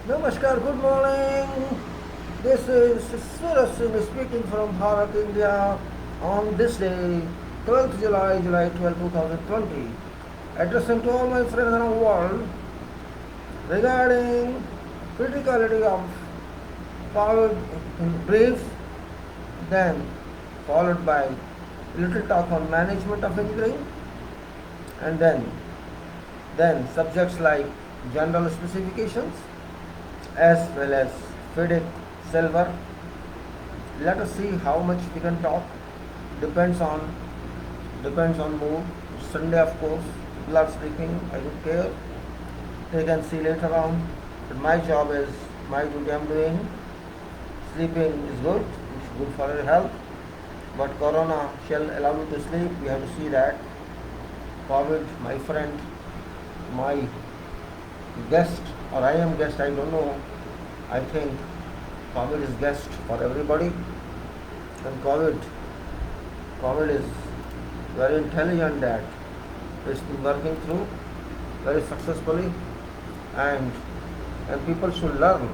Namaskar, good morning. This is Suraj Singh speaking from Bharat, India on this day, 12th July 12, 2020. Addressing to all my friends around the world regarding criticality of power in brief, then followed by little talk on management of engineering, and then subjects like general specifications as well as FIDIC silver. Let us see how much we can talk. Depends on mood. Sunday, of course. People are sleeping. I don't care. They can see later on. But my job is my duty. I'm doing. Sleeping is good. It's good for your health. But Corona shall allow you to sleep. We have to see that. COVID, my friend, my guest, or I am guest. I don't know. I think COVID is best for everybody, and COVID is very intelligent that it's been working through very successfully, and people should learn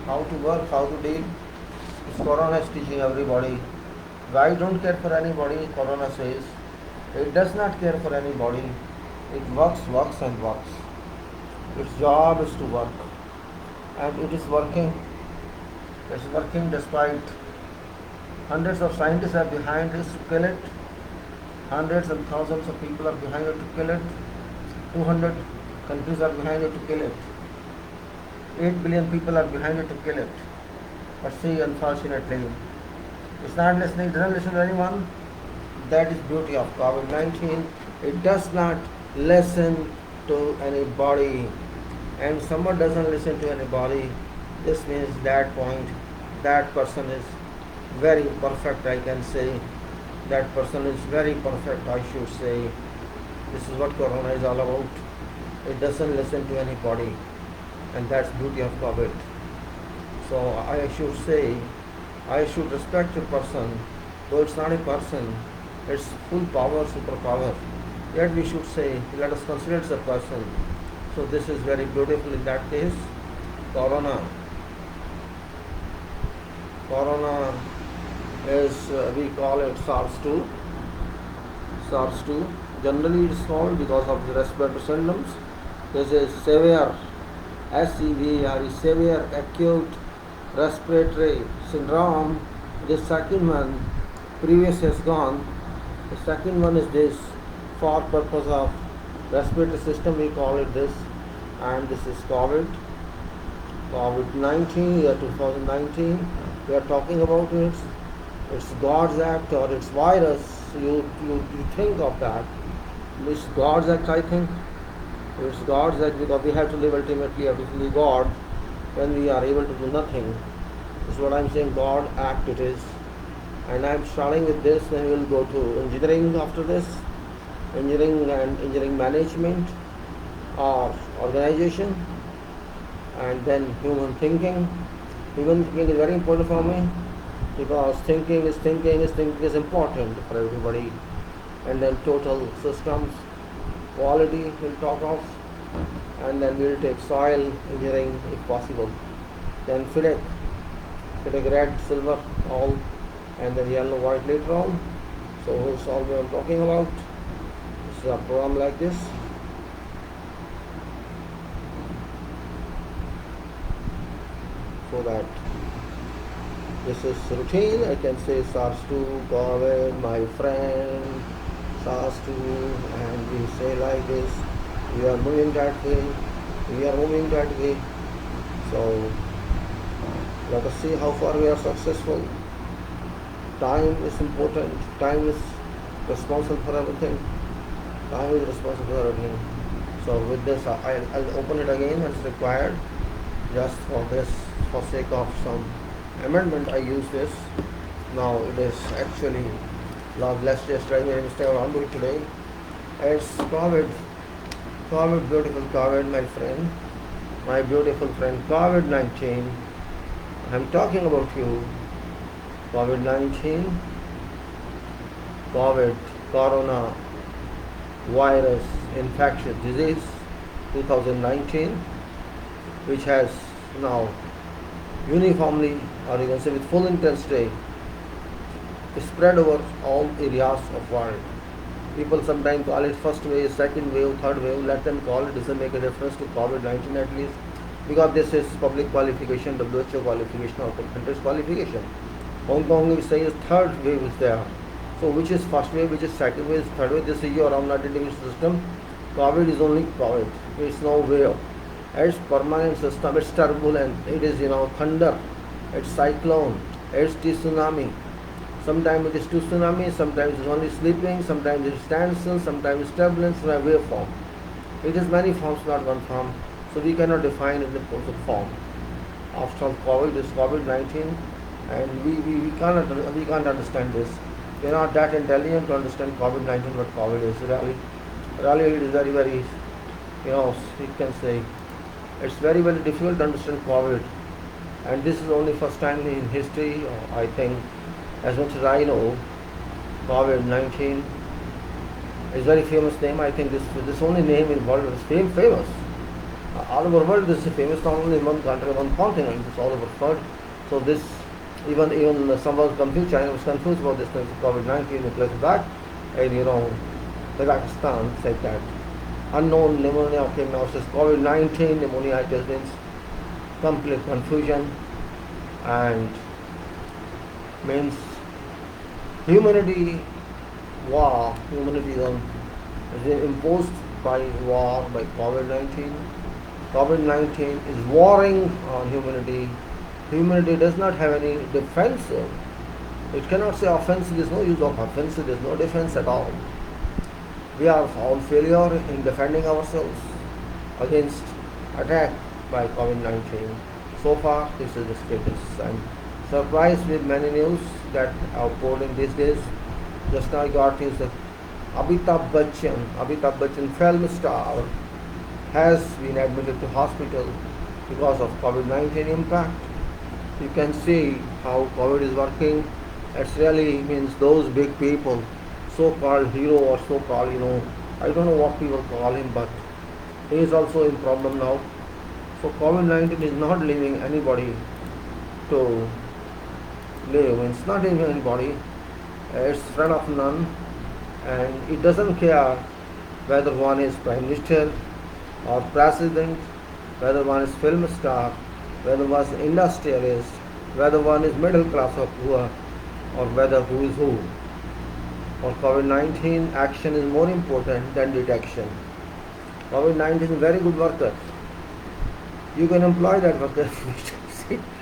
how to work, how to deal. This Corona is teaching everybody. I don't care for anybody, Corona says. It does not care for anybody. It works and works. Its job is to work, and it is working. It's working despite hundreds of scientists are behind this to kill it. Hundreds and thousands of people are behind it to kill it. 200 countries are behind it to kill it. 8 billion people are behind it to kill it. But see, unfortunately, it's not listening, it doesn't listen to anyone. That is beauty of COVID-19. It does not listen to anybody. And someone doesn't listen to anybody, this means that person is very perfect, I can say. That person is very perfect, I should say. This is what Corona is all about. It doesn't listen to anybody, and that's beauty of COVID. So I should say, I should respect a person, though it's not a person, it's full power, superpower. Yet we should say, let us consider it's a person. So this is very beautiful in that case. Corona is, we call it SARS-2. SARS-2. Generally it is called because of the respiratory symptoms. This is severe, SEVRE, severe acute respiratory syndrome. The second one, previous has gone. The second one is this, for purpose of respiratory system we call it this, and this is COVID-19, year 2019. We are talking about it. It's God's act or it's virus. You think of that. It's God's act, I think. It's God's act because we have to live ultimately, we have to believe God when we are able to do nothing. This is what I'm saying, God act it is. And I'm starting with this, then we will go to engineering after this. Engineering and engineering management or organization, and then human thinking. Human thinking is very important for me because thinking is important for everybody. And then total systems, quality we'll talk of, and then we'll take soil engineering if possible. Then FIDIC red, silver, all, and then yellow, white later on. So that's all we are talking about. This is a program like this. So that this is routine. I can say SARS-2, COVID, my friend, SARS-2, and we say like this. We are moving that way. So let us see how far we are successful. Time is important. Time is responsible for everything. Time is responsible for everything. So with this, I'll open it again as required. Just for this, for sake of some amendment, I use this. Now it is actually, let's just try and stay around it today. It's COVID, beautiful COVID, my friend, my beautiful friend, COVID-19. I'm talking about you. COVID-19, COVID, Corona virus infectious disease 2019, which has now uniformly, or you can say with full intensity, spread over all areas of world. People sometimes call it first wave, second wave, third wave. Let them call it. Doesn't make a difference to COVID-19 at least, because this is public qualification, WHO qualification, or country's qualification. Hong Kong is saying third wave is there. So which is first wave, which is second wave, third wave? This is your own identification system. COVID is only COVID. It's no wave. It's permanent system. It's turbulent. It is thunder. It's cyclone. It's tsunami. Sometimes it is two tsunamis, sometimes it's only sleeping, sometimes it's standstill, sometimes it's turbulence, in a wave form. It is many forms, not one form. So we cannot define it in the form. After all, COVID is COVID-19, and we can't understand this. We are not that intelligent to understand COVID-19, what COVID is. Really it is very, very, you can say, it's very, very difficult to understand COVID. And this is only first time in history, I think. As much as I know, COVID-19 is a very famous name. I think this only name in the world is famous. All over the world this is famous, not only in one country, one continent, it's all over the world. So this, even some was confused, China was confused about this COVID-19, it was back, and Kazakhstan said that unknown pneumonia came now, says COVID-19 pneumonia, it means complete confusion, and means humanity is imposed by war, by COVID-19. COVID-19 is warring on humanity. Humanity does not have any defense. It cannot say offensive, there is no use of offensive, there is no defense at all. We are all failure in defending ourselves against attack by COVID-19. So far, this is the status. I'm surprised with many news that are poured in these days. Just now I got news that Amitabh Bachchan, film star, has been admitted to hospital because of COVID-19 impact. You can see how COVID is working. It's really means those big people, so-called hero or so-called, I don't know what people call him, but he is also in problem now. So COVID-19 is not leaving anybody to live. It's not leaving anybody. It's friend of none, and it doesn't care whether one is prime minister or president, whether one is film star, whether one is industrialist, whether one is middle class or poor, or whether who is who. For COVID-19, action is more important than detection. COVID-19 is a very good worker. You can employ that worker.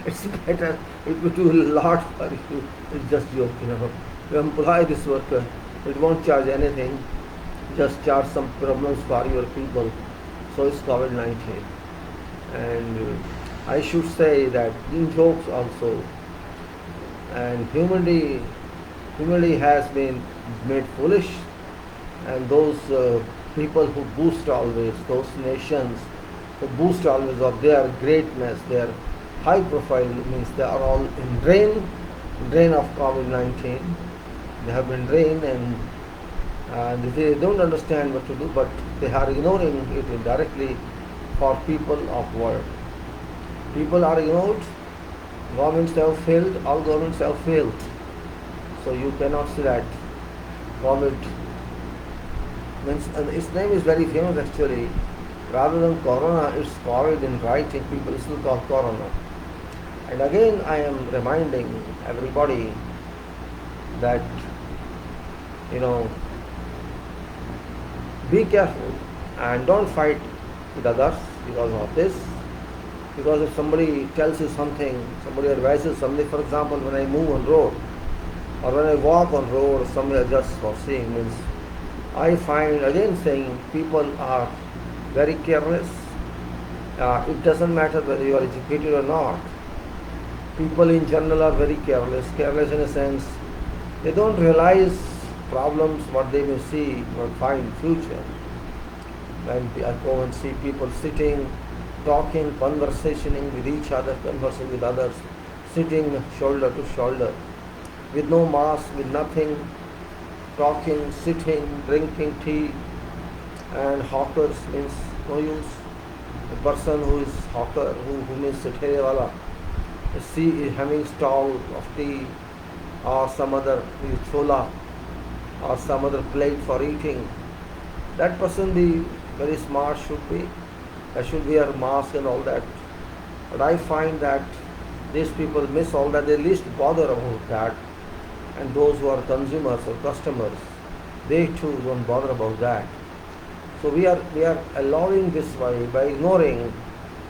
It's better. It will do a lot for you. It's just joke, You employ this worker. It won't charge anything. Just charge some problems for your people. So it's COVID-19. And I should say that in jokes also, and humanity has been made foolish, and those people who boast always, those nations who boast always of their greatness, their high profile, means they are all in drain of COVID-19. They have been drained, and they don't understand what to do, but they are ignoring it indirectly for people of world. People are ignored. Governments have failed. All governments have failed. So you cannot say that COVID means, and its name is very famous actually. Rather than Corona, it's COVID in writing. People still call Corona. And again, I am reminding everybody that be careful and don't fight with others because of this. Because if somebody tells you something, somebody advises something, for example, when I move on road or when I walk on road, somebody just for seeing means, I find again saying people are very careless. It doesn't matter whether you are educated or not. People in general are very careless. Careless in a sense, they don't realize problems, what they may see or find in future. When I go and see people sitting, talking, conversationing with each other, conversing with others, sitting shoulder to shoulder, with no mask, with nothing, talking, sitting, drinking tea, and hawkers means no use. a person who is hawker, who means sithele wala, see having stall of tea or some other chola or some other plate for eating, that person be very smart, should wear mask and all that. But I find that these people miss all that, they least bother about that. And those who are consumers or customers, they too don't bother about that. So we are allowing this by ignoring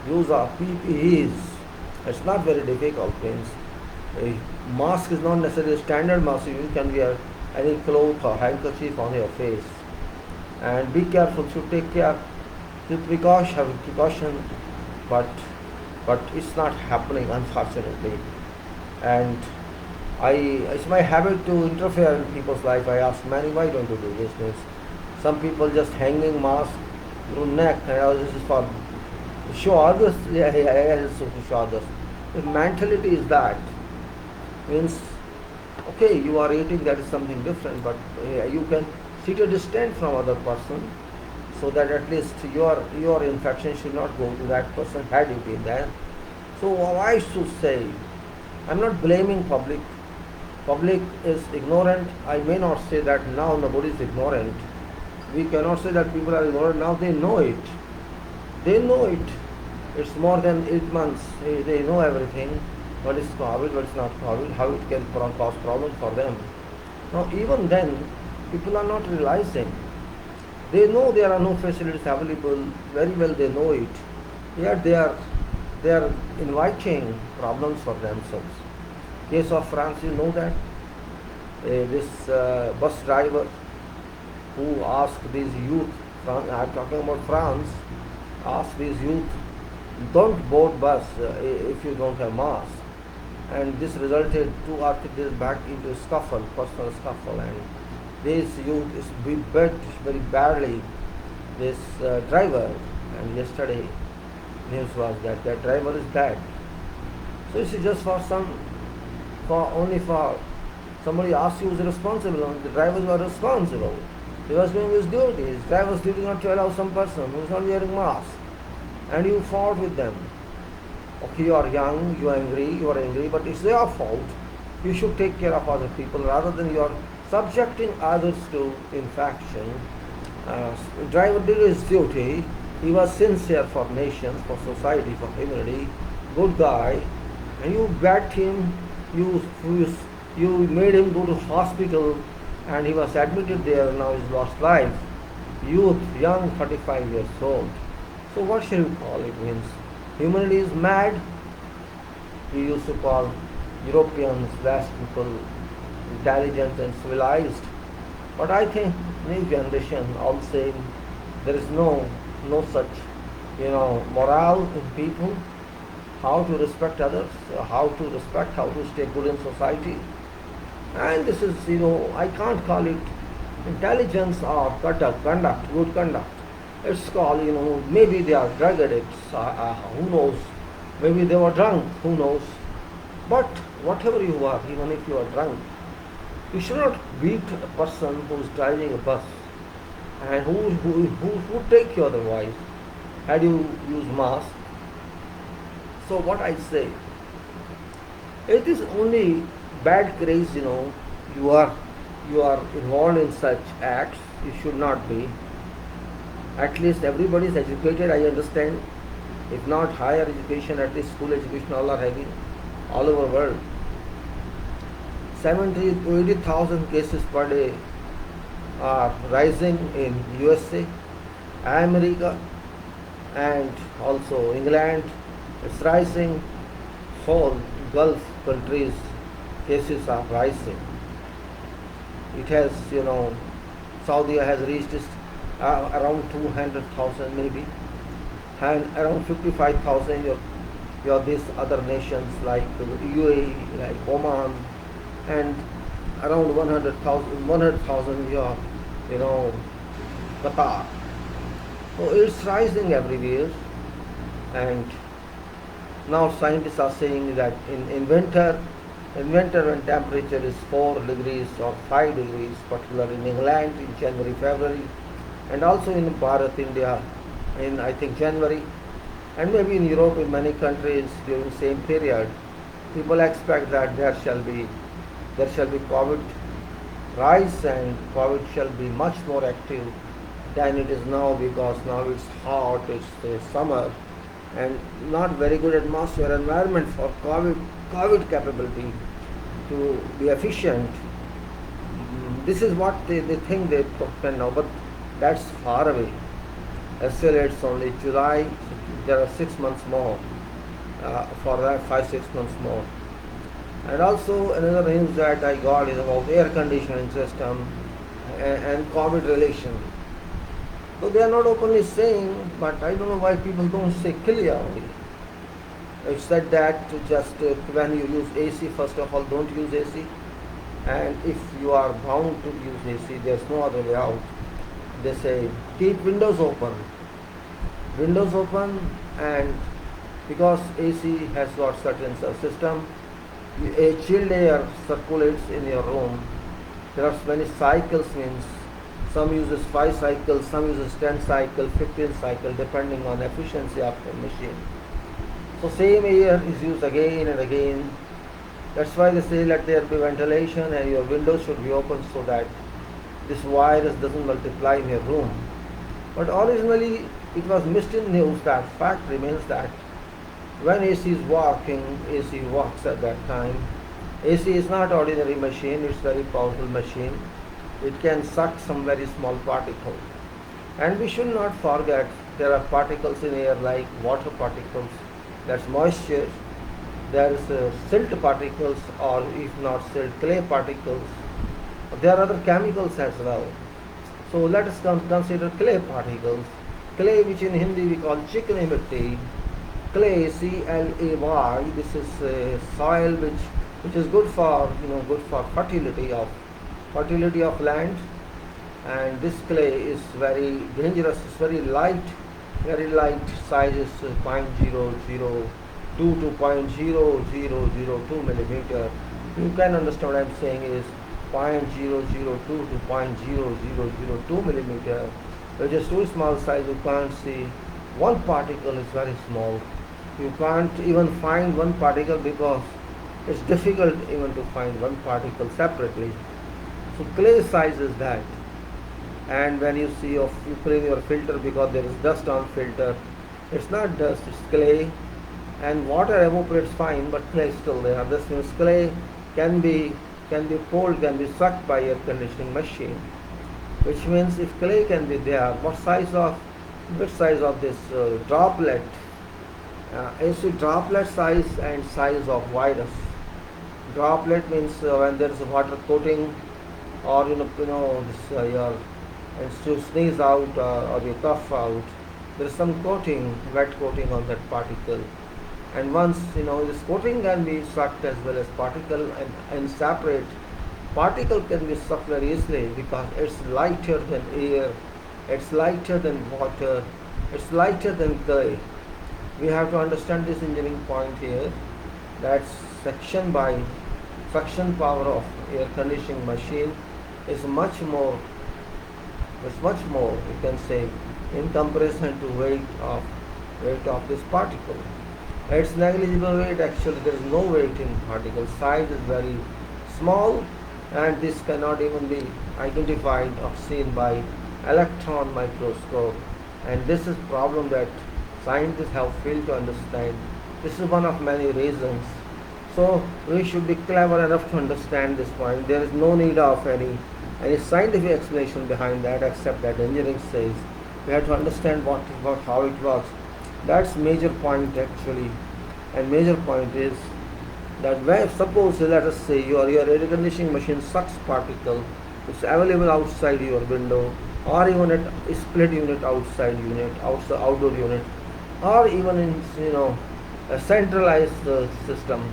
use of PPEs. It's not very difficult, means a mask is not necessarily a standard mask. You can wear any cloth or handkerchief on your face. And be careful, should take care with precaution, but it's not happening, unfortunately. And it's my habit to interfere in people's life. I ask many, why don't you do this? Means some people just hanging mask through neck, and this is for show others. Yeah, it's to show others. The mentality is that, means okay, you are eating, that is something different, but you can sit a distance from other person, so that at least your infection should not go to that person had you been there. So I should say, I'm not blaming public. Public is ignorant. I may not say that now nobody is ignorant. We cannot say that people are ignorant now. They know it. They know it. It's more than 8 months. They know everything. What is COVID, what is not COVID, how it can cause problems for them. Now even then, people are not realizing. They know there are no facilities available. Very well they know it. Yet they are inviting problems for themselves. Case of France, you know that this bus driver who asked these youth, I'm talking about France, asked these youth, don't board bus if you don't have mask. And this resulted 2 or 3 days back into a scuffle, personal scuffle, and this youth is beat very badly, this driver, and yesterday news was that that driver is dead. So it's just for only for somebody asks you who's responsible, and the drivers were responsible. He was doing his duty. His driver's duty not to allow some person who is not wearing mask, and you fought with them. Okay, you are young, you are angry, but it's their fault. You should take care of other people rather than you are subjecting others to infection. Driver did his duty. He was sincere for nation, for society, for humanity. Good guy, and you backed him. You made him go to hospital, and he was admitted there. Now he's lost life. Youth, young, 35 years old. So what shall we call it? Means humanity is mad. We used to call Europeans, West people, intelligent and civilized. But I think new generation all saying there is no such morale in people. How to respect others, how to stay good in society. And this is, I can't call it intelligence or good conduct. It's called, maybe they are drug addicts, who knows? Maybe they were drunk, who knows? But whatever you are, even if you are drunk, you should not beat a person who is driving a bus and who take you otherwise had you use mask. So what I say, it is only bad craze, you are involved in such acts. You should not be. At least everybody is educated, I understand. If not higher education, at least school education all are having all over the world. 70 to 80,000 cases per day are rising in USA, America, and also England. It's rising. Whole Gulf countries cases are rising. It has, Saudi has reached around 200,000 maybe, and around 55,000 your these other nations like UAE, like Oman, and around 100,000 your Qatar. So it's rising everywhere, and now scientists are saying that in winter when temperature is 4 degrees or 5 degrees, particularly in England in January, February, and also in Bharat, India, in I think January, and maybe in Europe, in many countries during the same period, people expect that there shall be COVID rise and COVID shall be much more active than it is now, because now it's hot, it's summer, and not very good atmosphere environment for COVID capability to be efficient. This is what they think they can now, but that's far away. Still, it's only July. There are 6 months more. For that, 5 6 months more. And also another news that I got is about air conditioning system and COVID relation. So they are not openly saying, but I don't know why people don't say clearly. It's said that just when you use AC, first of all, don't use AC. And if you are bound to use AC, there's no other way out. They say keep windows open. Windows open, and because AC has got certain system, a chilled air circulates in your room. There are many cycles, means some uses 5 cycles, some uses 10 cycles, 15 cycles, depending on efficiency of the machine. So same air is used again and again. That's why they say let there be ventilation and your windows should be open so that this virus doesn't multiply in your room. But originally it was missed in news. That fact remains that when AC is working, AC works at that time. AC is not ordinary machine, it's very powerful machine. It can suck some very small particles. And we should not forget there are particles in air like water particles, that's moisture. There is silt particles, or if not silt, clay particles. There are other chemicals as well. So let us consider clay particles. Clay, which in Hindi we call chikni mitti. Clay, Clay, this is soil which is good for fertility of land. And this clay is very dangerous. It's very light size is 0.002 to 0.0002 millimeter. You can understand what I'm saying is 0.002 to 0.0002 millimeter, which is too small size. You can't see. One particle is very small. You can't even find one particle because it's difficult even to find one particle separately. So clay size is that. And when you see you clean your filter because there is dust on filter, it's not dust, it's clay. And water evaporates fine, but clay is still there. This means clay can be pulled, can be sucked by air conditioning machine. Which means if clay can be there, what size of this droplet? It's a droplet size and size of virus. Droplet means when there is a water coating, or this and to sneeze out or you cough out, there is some coating, wet coating on that particle. And once this coating can be sucked as well as particle, and separate. Particle can be sucked very easily because it's lighter than air, it's lighter than water, it's lighter than clay. We have to understand this engineering point here, that suction power of air conditioning machine is much more, you can say, in comparison to weight of this particle. It's negligible weight. Actually, there is no weight in particle. Size is very small, and this cannot even be identified or seen by electron microscope. And this is problem that scientists have failed to understand. This is one of many reasons. So we should be clever enough to understand this point. There is no need of any scientific explanation behind that, except that engineering says we have to understand how it works. That's major point actually. And major point is that when suppose let us say your air conditioning machine sucks particle, it's available outside your window, or even at a split unit outdoor unit, or even in a centralized system,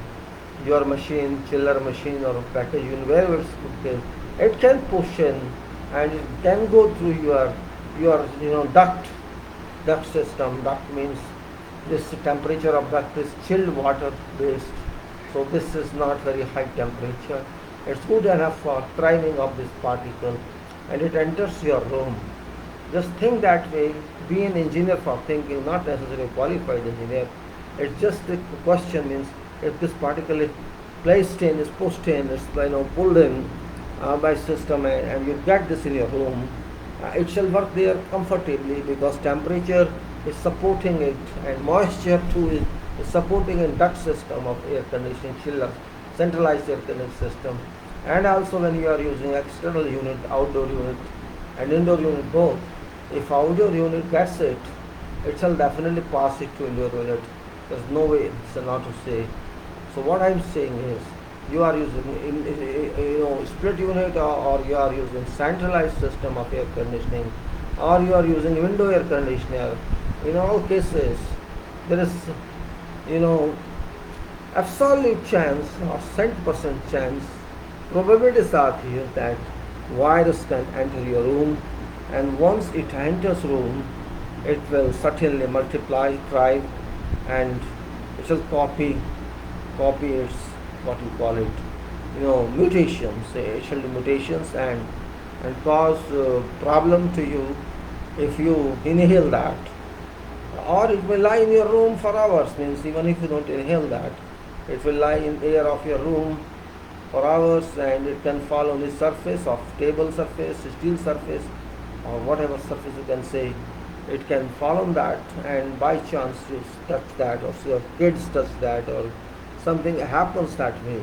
your machine, chiller machine or package unit, wherever it's put, it can push in and it can go through your duct system. Duct means this temperature of duct is chilled water based, so this is not very high temperature. It's good enough for priming of this particle, and it enters your room. Just think that way. Be an engineer for thinking, not necessarily a qualified engineer. It's just a question means if this particular placed in is pushed in, it's pulled in by system, and you get this in your room, it shall work there comfortably because temperature is supporting it and moisture too is supporting a duct system of air conditioning chiller, centralized air conditioning system. And also when you are using external unit, outdoor unit and indoor unit both, if outdoor unit gets it, it shall definitely pass it to indoor unit. There's no way it's not to say. So what I'm saying is, you are using split unit, or you are using centralized system of air conditioning, or you are using window air conditioner. In all cases, there is absolute chance or 100% chance, probabilities are here that virus can enter your room, and once it enters room, it will certainly multiply, thrive, and it will copy its, what you call it, mutations. It shall do mutations and cause problem to you if you inhale that, or it will lie in your room for hours. Means even if you don't inhale that, it will lie in air of your room for hours, and it can fall on the surface of table surface, steel surface, or whatever surface you can say. It can fall on that, and by chance you touch that, or your kids touch that, or something happens that way.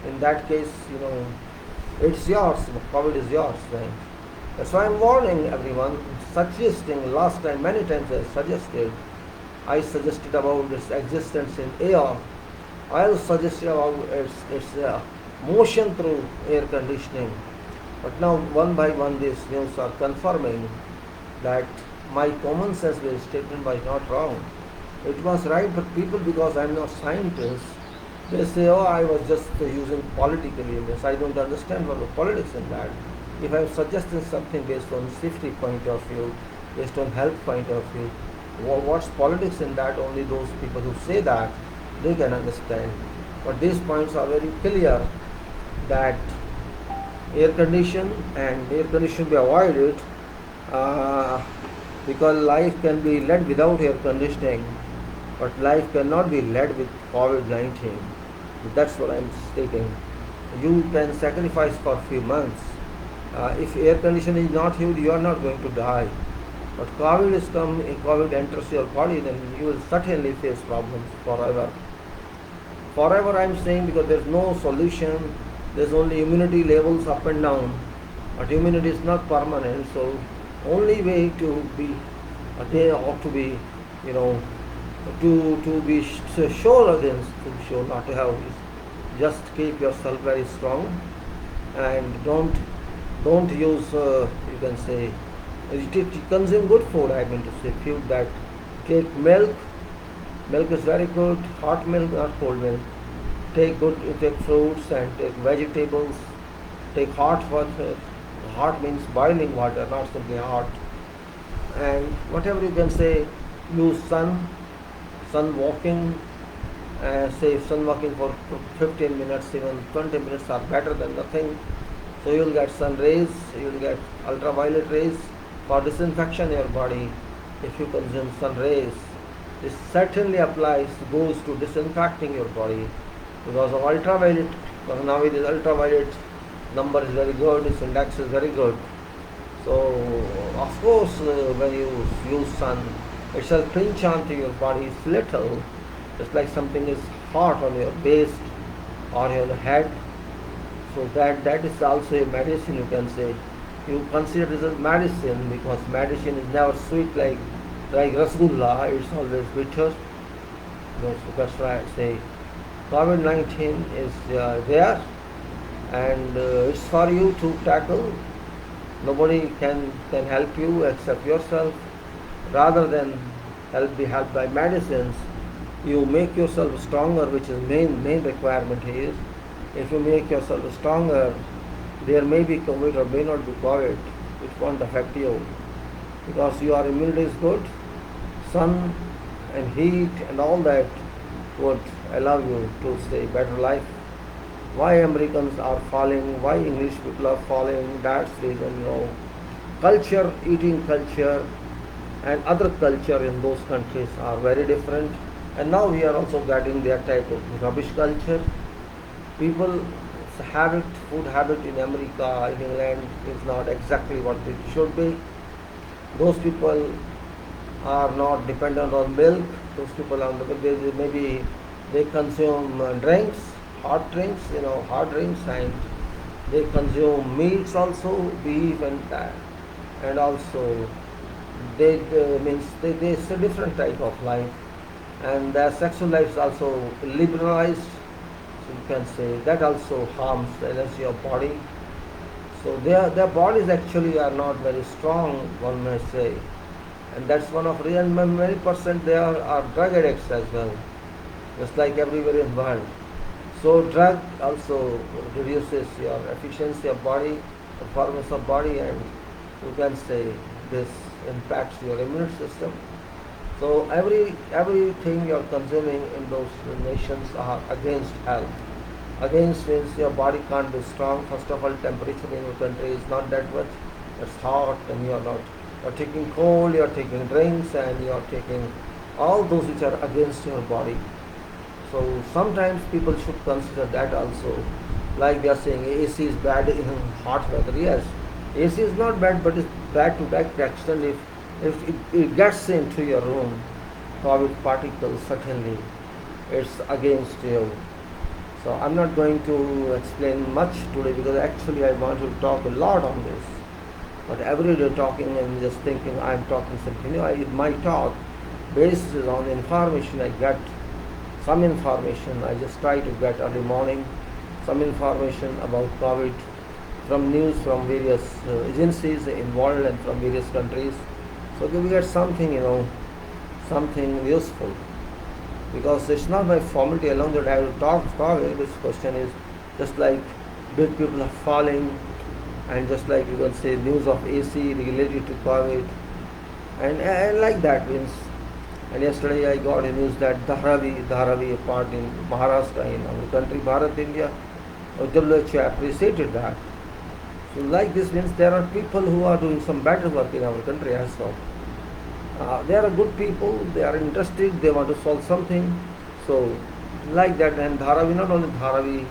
In that case, it's yours. COVID is yours. Right? That's why I'm warning everyone, suggesting. Last time, many times I suggested about its existence in air. I also suggested about its motion through air conditioning. But now, one by one, these news are confirming that my common sense based statement was not wrong. It was right, but people, because I'm not scientist, they say, oh, I was just using politically this. I don't understand what the politics in that. If I'm suggesting something based on safety point of view, based on health point of view, what's politics in that? Only those people who say that, they can understand. But these points are very clear that air condition be avoided, because life can be led without air conditioning, but life cannot be led with COVID-19. That's what I'm stating. You can sacrifice for a few months. If air conditioning is not used, you are not going to die. But COVID enters your body, then you will certainly face problems forever. Forever, I'm saying, because there's no solution. There's only immunity levels up and down. But immunity is not permanent, so only way to be, they ought to be, to be sure against, to be sure not to have is just keep yourself very strong, and don't use, you can say, consume good food. I mean to say, food that take milk. Milk is very good, hot milk, not cold milk. Take fruits and take vegetables. Take hot water. Hot means boiling water, not simply hot. And whatever you can say, use sun walking. Say sun walking for 15 minutes, even 20 minutes are better than nothing. So you will get sun rays, you will get ultraviolet rays for disinfection in your body. If you consume sun rays, this certainly goes to disinfecting your body, because of ultraviolet. Because nowadays ultraviolet number is very good, its index is very good. So of course, when you use sun, it shall pinch onto your body little, just like something is hot on your base or your head. So that is also a medicine, you can say. You consider this as medicine, because medicine is never sweet like rasgulla, it's always bitter. So that's why I say COVID-19 is there, and it's for you to tackle. Nobody can help you except yourself. Rather than be helped by medicines, you make yourself stronger, which is main requirement here. If you make yourself stronger, there may be COVID or may not be COVID. It won't affect you, because your immunity is good. Sun and heat and all that would allow you to stay better life. Why Americans are falling, why English people are falling, that's the reason, culture, eating culture, and other culture in those countries are very different. And now we are also getting their type of rubbish culture. People habit, food habit in America, in England is not exactly what it should be. Those people are not dependent on milk. Those people are maybe they consume drinks, hot drinks, hot drinks, and they consume meats also, beef and also they it's a different type of life, and their sexual life is also liberalized. So you can say that also harms the energy of body. So their bodies actually are not very strong, one may say, and that's one of real many percent they are drug addicts as well, just like everywhere in the world. So drug also reduces your efficiency of body, performance of body, and you can say this impacts your immune system. So everything you're consuming in those nations are against health. Against means your body can't be strong. First of all, temperature in your country is not that much. It's hot, and you're taking cold, you're taking drinks, and you're taking all those which are against your body. So sometimes people should consider that also. Like they are saying AC is bad in hot weather. Yes, AC is not bad, but it's bad to that extent if it gets into your room, COVID particles, certainly it's against you. So I'm not going to explain much today because actually I want to talk a lot on this. But every day talking and just thinking I'm talking something. My talk basis on information I get. Some information I just try to get early morning. Some information about COVID from news from various agencies involved and from various countries. So we get something, something useful. Because it's not my formality alone that I will talk COVID. This question is just like big people are falling, and just like you can say news of AC related to COVID, and like that means. And yesterday I got a news that Dharavi, a part in Maharashtra, in our country, Bharat, India, WHO appreciated that. So like this means there are people who are doing some better work in our country as well. They are good people, they are interested, they want to solve something. So like that, and Dharavi, not only Dharavi,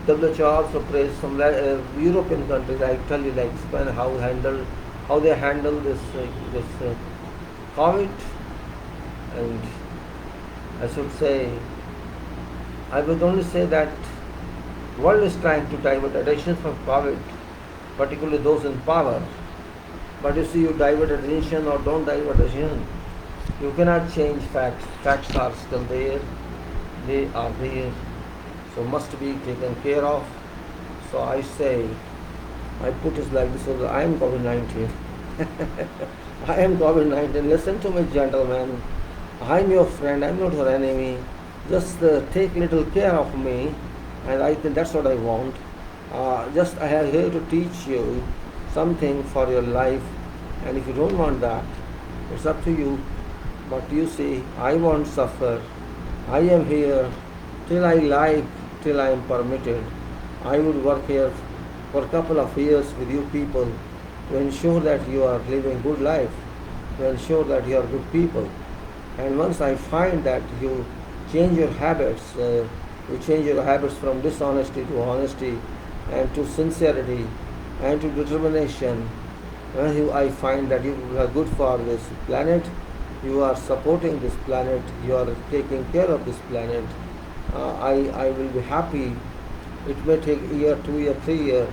WHO also praised some European countries. I tell you, like Spain, how they handle this COVID. And I would only say that world is trying to divert attention from COVID, particularly those in power. But you see, you divert attention or don't divert attention, you cannot change facts. Facts are still there, they are there, so must be taken care of. So I say, my put is like this: so I am COVID-19. I am COVID-19. Listen to me, gentlemen. I am your friend, I am not your enemy. Just take little care of me, and I think that's what I want. Just I am here to teach you something for your life, and if you don't want that, it's up to you. But you see, I won't suffer. I am here till I like, till I am permitted. I would work here for a couple of years with you people to ensure that you are living good life, to ensure that you are good people. And once I find that you change your habits, from dishonesty to honesty, and to sincerity, and to determination, I find that you are good for this planet, you are supporting this planet, you are taking care of this planet, I will be happy. It may take a year, 2 years, 3 years.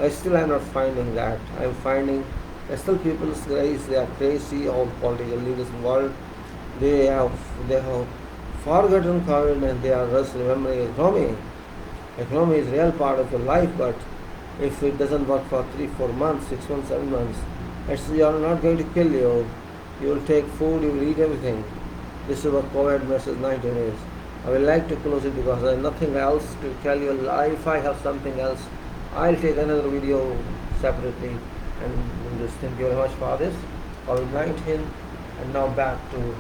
Still I am not finding that. I am finding still people say they are crazy, all political leaders in the world. They have forgotten COVID, and they are just remembering economy. Economy is a real part of your life, but if it doesn't work for 3, 4 months, 6 months, 7 months, you are not going to kill you. You will take food, you will eat everything. This is what COVID message 19 is. I will like to close it because I have nothing else to tell you. If I have something else, I'll take another video separately. And just thank you very much for this COVID-19. And now back to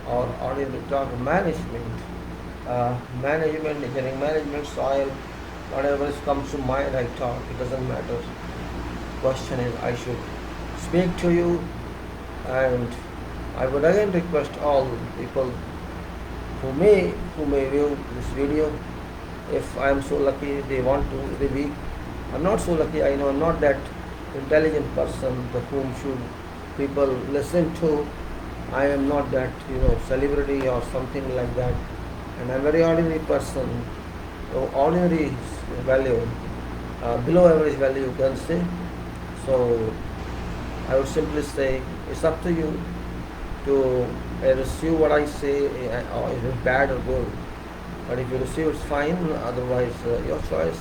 our audio talk management. Engineering management, soil, whatever comes to mind I talk, it doesn't matter. Question is I should speak to you, and I would again request all people who may view this video, if I am so lucky they want to, they be. I'm not so lucky, I know I'm not that intelligent person to whom should people listen to. I am not that, celebrity or something like that. And I'm a very ordinary person. Ordinary value, below average value you can say. So I would simply say it's up to you to receive what I say, or is it bad or good. But if you receive, it's fine. Otherwise, your choice.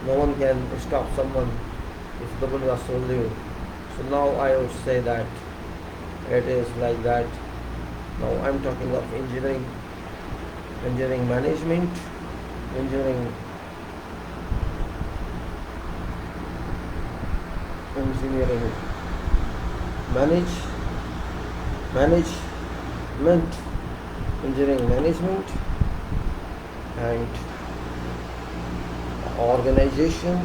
No one can stop someone if the Buddha told you. So now I would say that it is like that. Now I'm talking of engineering management, engineering management, engineering management, and organization,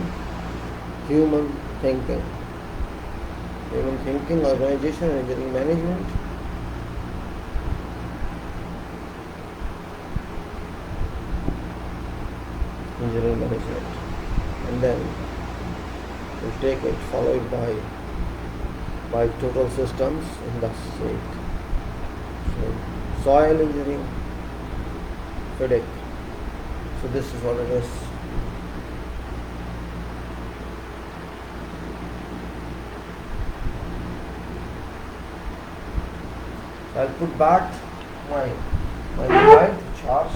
human thinking, organization, engineering management, and then we'll take it followed by total systems in the state. So soil engineering, FIDIC. So this is what it is. So I'll put back my mobile to charge,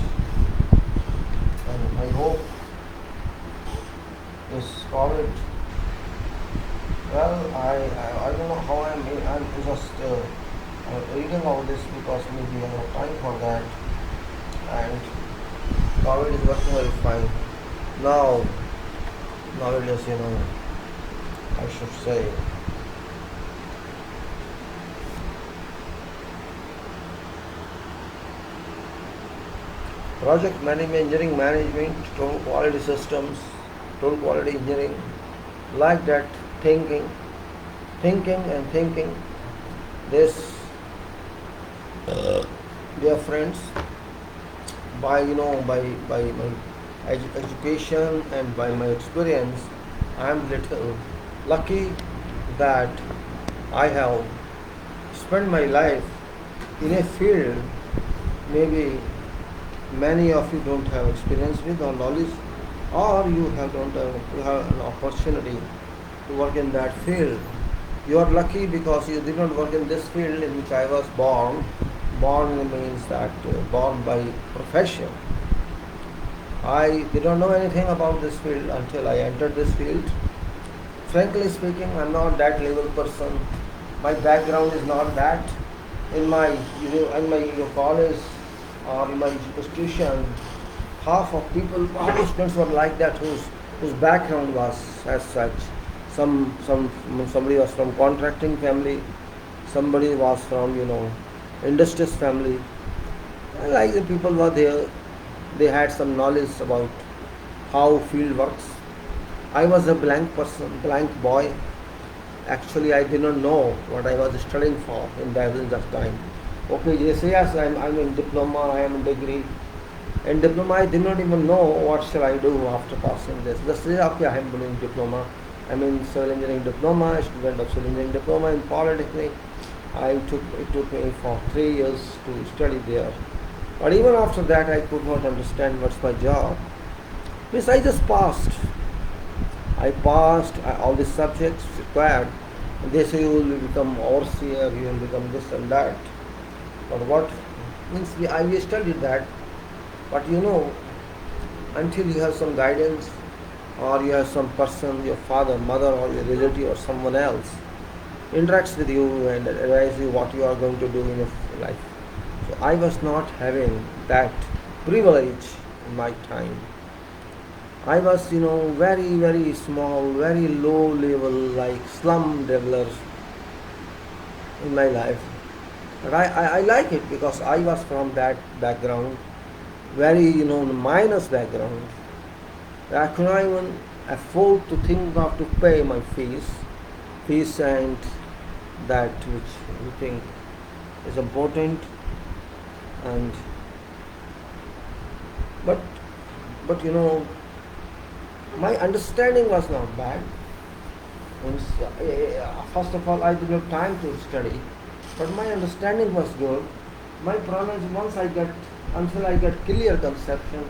and I hope this COVID. Well, I don't know how I'm just reading all this because maybe I have time for that, and COVID is working very fine. Nowadays, I should say, project management, engineering management, total quality systems, total quality engineering, like that, thinking. This, dear friends, by my education and by my experience, I am little lucky that I have spent my life in a field maybe many of you don't have experience with or knowledge, or you have an opportunity to work in that field. You are lucky because you did not work in this field in which I was born. Born means that born by profession. I did not know anything about this field until I entered this field. Frankly speaking, I am not that level person. My background is not that. In my college or in my institution, half of students were like that, whose background was as such. Somebody was from contracting family, somebody was from industrious family. And like the people were there, they had some knowledge about how field works. I was a blank person, blank boy. Actually, I did not know what I was studying for in the absence of time. Okay, yes, I'm in diploma, I am in degree. In diploma, I did not even know what shall I do after passing this. Just say, okay, I am doing diploma. I'm in civil engineering diploma, a student of civil engineering diploma in Polytechnic. It took me for 3 years to study there. But even after that, I could not understand what's my job. Means I just passed. I passed all the subjects required. And they say you will become overseer, you will become this and that. But what means we studied that. But until you have some guidance, or you have some person, your father, mother, or your relative, or someone else interacts with you and advise you what you are going to do in your life. So I was not having that privilege in my time. I was, very, very small, very low level, like slum dwellers in my life. But I like it because I was from that background, very, minus background. I could not even afford to think of to pay my fees and that which you think is important. And but but my understanding was not bad. Means, first of all, I didn't have time to study, but my understanding was good. My problem is until I get clear conception,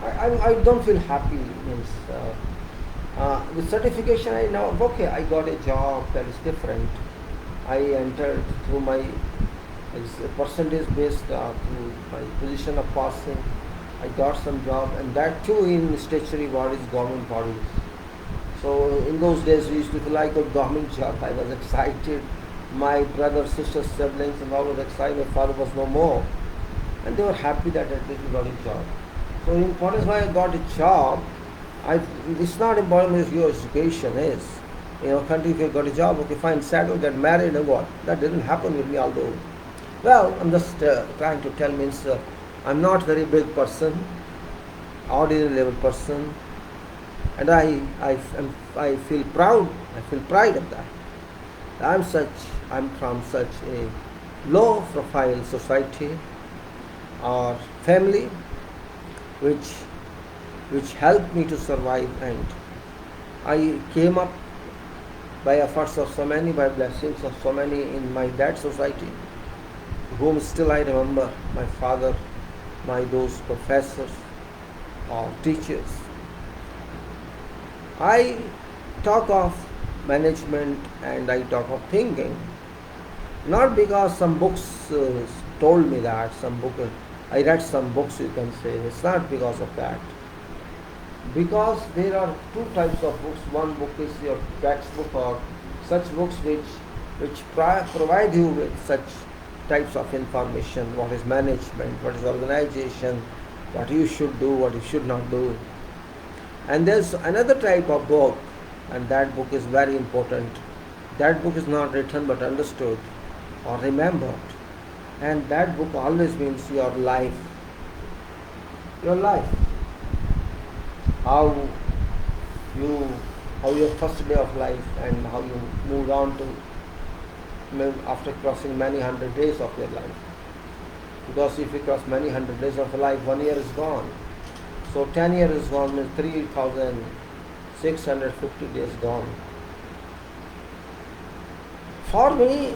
I don't feel happy. Means with certification, I know, okay, I got a job that is different. I entered through my percentage based through my position of passing. I got some job, and that too in statutory bodies, government bodies. So in those days we used to feel like a government job. I was excited. My brothers, sisters, siblings, and all was excited. My father was no more, and they were happy that I did got a job. So important is why I got a job. It's not important if your education is. In our country, if you got a job, okay, fine, settle, get married, and what? That didn't happen with me, although. Well, I'm just trying to tell means I'm not very big person, ordinary level person, and I feel proud. I feel pride of that. I'm from such a low profile society or family which helped me to survive, and I came up by efforts of so many, by blessings of so many in my dad society, whom still I remember, my father, those professors or teachers. I talk of management and I talk of thinking, not because some books told me that, I read some books, you can say. It's not because of that. Because there are two types of books. One book is your textbook or such books which provide you with such types of information, what is management, what is organization, what you should do, what you should not do. And there's another type of book, and that book is very important. That book is not written but understood or remembered. And that book always means your life. Your life. How your first day of life and how you moved on to after crossing many hundred days of your life. Because if you cross many hundred days of your life, 1 year is gone. So 10 years is gone, means 3,650 days gone. For me,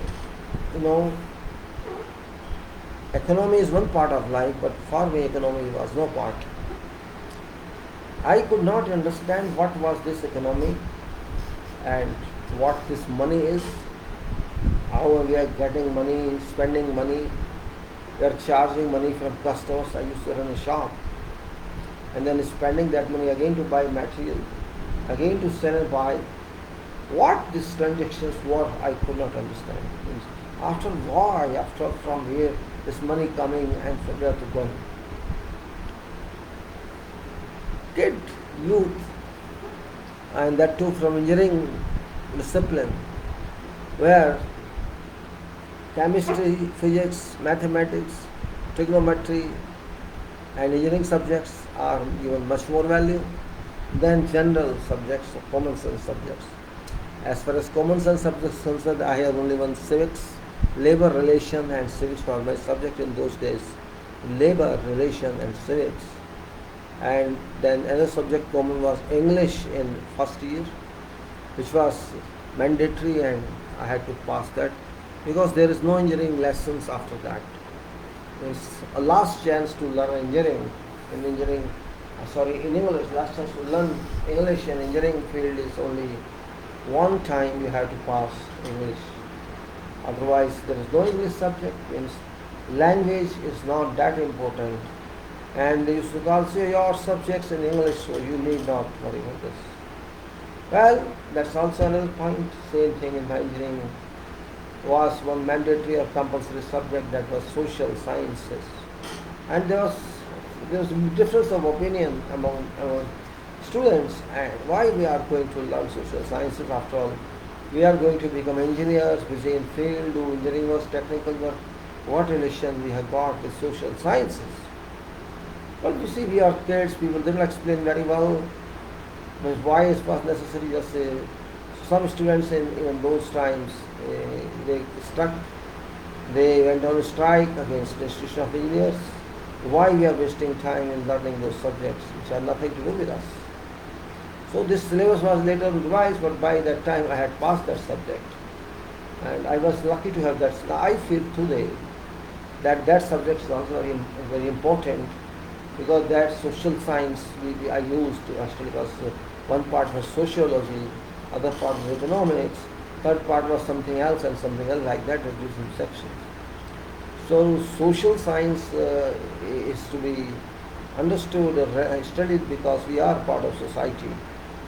economy is one part of life, but for me economy was no part. I could not understand what was this economy and what this money is, how we are getting money, spending money, we are charging money from customers. I used to run a shop, and then spending that money again to buy material, again to sell and buy. What these transactions were, I could not understand. After why, from here, this money coming and from there to going. Kid, youth, and that too from engineering discipline, where chemistry, physics, mathematics, trigonometry, and engineering subjects are given much more value than general subjects or common sense subjects. As far as common sense subjects concerned, I have only one civics, labor relation, and civics were my subject in those days. Labor relation and civics. And then another subject common was English in first year, which was mandatory, and I had to pass that because there is no engineering lessons after that. It's a last chance to learn engineering. In English, last chance to learn English in engineering field is only one time you have to pass English. Otherwise, there is no English subject. Means language is not that important. And you should also your subjects in English, so you need not worry about this. Well, that's also another point. Same thing in engineering was one mandatory or compulsory subject, that was social sciences. And there was a difference of opinion among students, and why we are going to learn social sciences. After all, we are going to become engineers, busy in field, do engineering work, technical work. What relation we have got with social sciences? Well, you see, we are kids, people didn't explain very well why it was necessary just a Some students in those times, they struck, they went on a strike against the Institution of Engineers. Why we are wasting time in learning those subjects which have nothing to do with us? So this syllabus was later revised, but by that time I had passed that subject. And I was lucky to have that. Now I feel today that subject is also very important, because that social science I used actually was one part was sociology, other part was economics, third part was something else and something else like that, reduced in sections. So social science is to be understood or studied because we are part of society.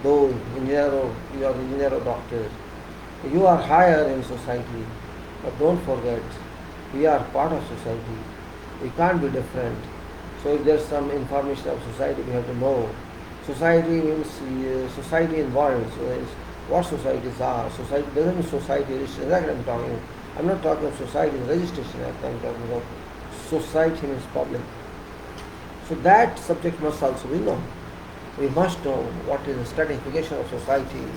Though you are engineer or doctor, you are higher in society, but don't forget, we are part of society. We can't be different. So if there's some information of society, we have to know. Society means society involved. So what societies are. Society doesn't mean society registration act I'm talking. I'm not talking of society registration act, I'm talking about society means public. So that subject must also be known. We must know what is the stratification of society,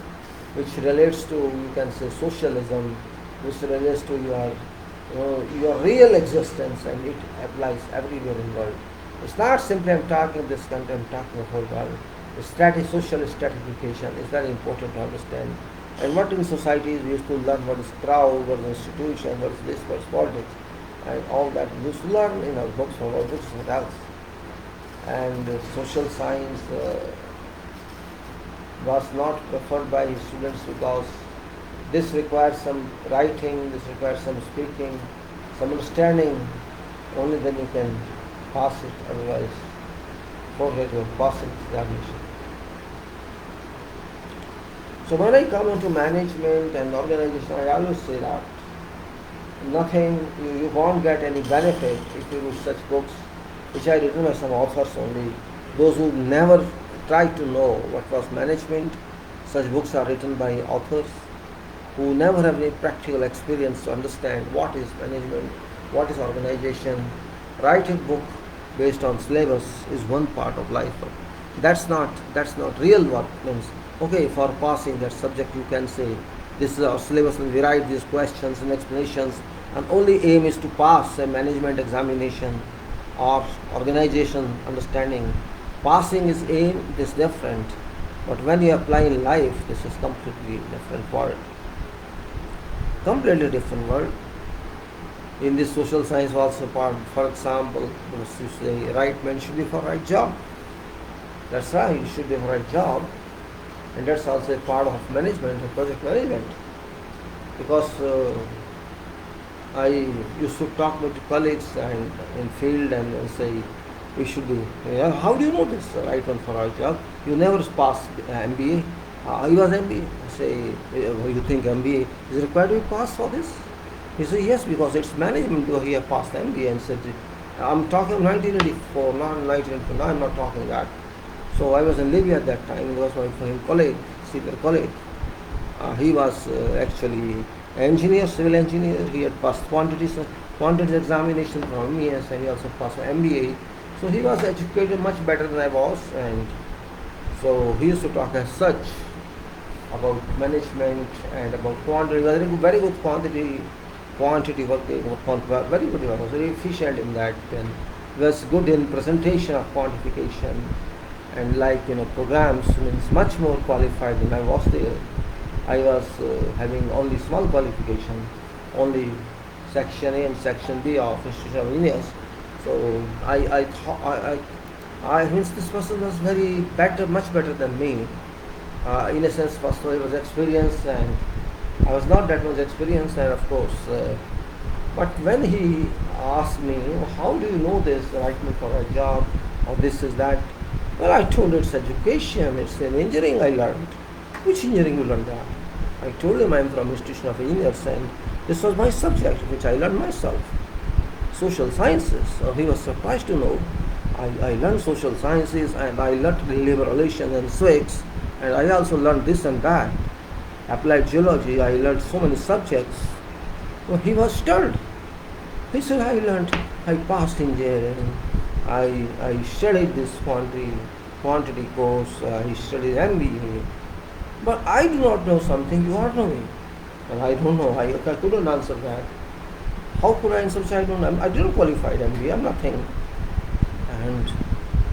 which relates to, you can say, socialism, which relates to your real existence, and it applies everywhere in the world. It's not simply I'm talking this country, I'm talking the whole world. The social stratification is very important to understand. And what in societies we used to learn what is crowd, what is institution, what is this, what is politics, and all that we used to learn in our books, from our books, what else. And social science was not preferred by students because this requires some writing, this requires some speaking, some understanding. Only then you can pass it, otherwise forget your passing examination. So when I come into management and organization, I always say that you won't get any benefit if you read such books, which I written by some authors only. Those who never try to know what was management, such books are written by authors who never have any practical experience to understand what is management, what is organization. Writing book based on syllabus is one part of life. That's not real work. Means, okay, for passing that subject you can say this is our syllabus and we write these questions and explanations, and only aim is to pass a management examination or organization understanding. Passing is aim, it is different. But when you apply in life, this is completely different world. Completely different world. In this social science also part, for example, you say right man should be for right job. That's right, you should be for right job. And that's also a part of management, of project management. Because I used to talk with colleagues and in field and say, we should be, how do you know this right one for right job? You never passed MBA. I was MBA. I say, you think MBA is required to be passed for this? He said, yes, because it's management. He has passed MBA and said, I'm talking 1984, not 1989, I'm not talking that. So I was in Libya at that time. He was my colleague, senior colleague. He was actually engineer, civil engineer. He had passed quantities examination from MES, and he also passed MBA. So he was educated much better than I was, and so he used to talk as such about management and about quantity. He was very good quantity working, very good. He was very efficient in that, and he was good in presentation of quantification, and programs, means much more qualified than I was there. I was having only small qualification, only section A and section B of Institution of Engineers. So I thought this person was very better, much better than me. In a sense, first of all, he was experienced, and I was not that much experienced, and of course. But when he asked me, how do you know this, right me for a job, or this is that? Well, I told him it's education, it's an engineering I learned. Which engineering you learned that? I told him I'm from Institution of Engineers, and this was my subject, which I learned myself. Social sciences. So he was surprised to know I learned social sciences, and I learned labor relations and civics, and I also learned this and that. Applied geology, I learned so many subjects. Well, he was stirred. He said, I passed engineering, I studied this quantity course, I studied MBA, But I do not know something you are knowing. And I don't know. I couldn't answer that. How could I answer? I don't know. I didn't qualify MBA. I'm nothing. And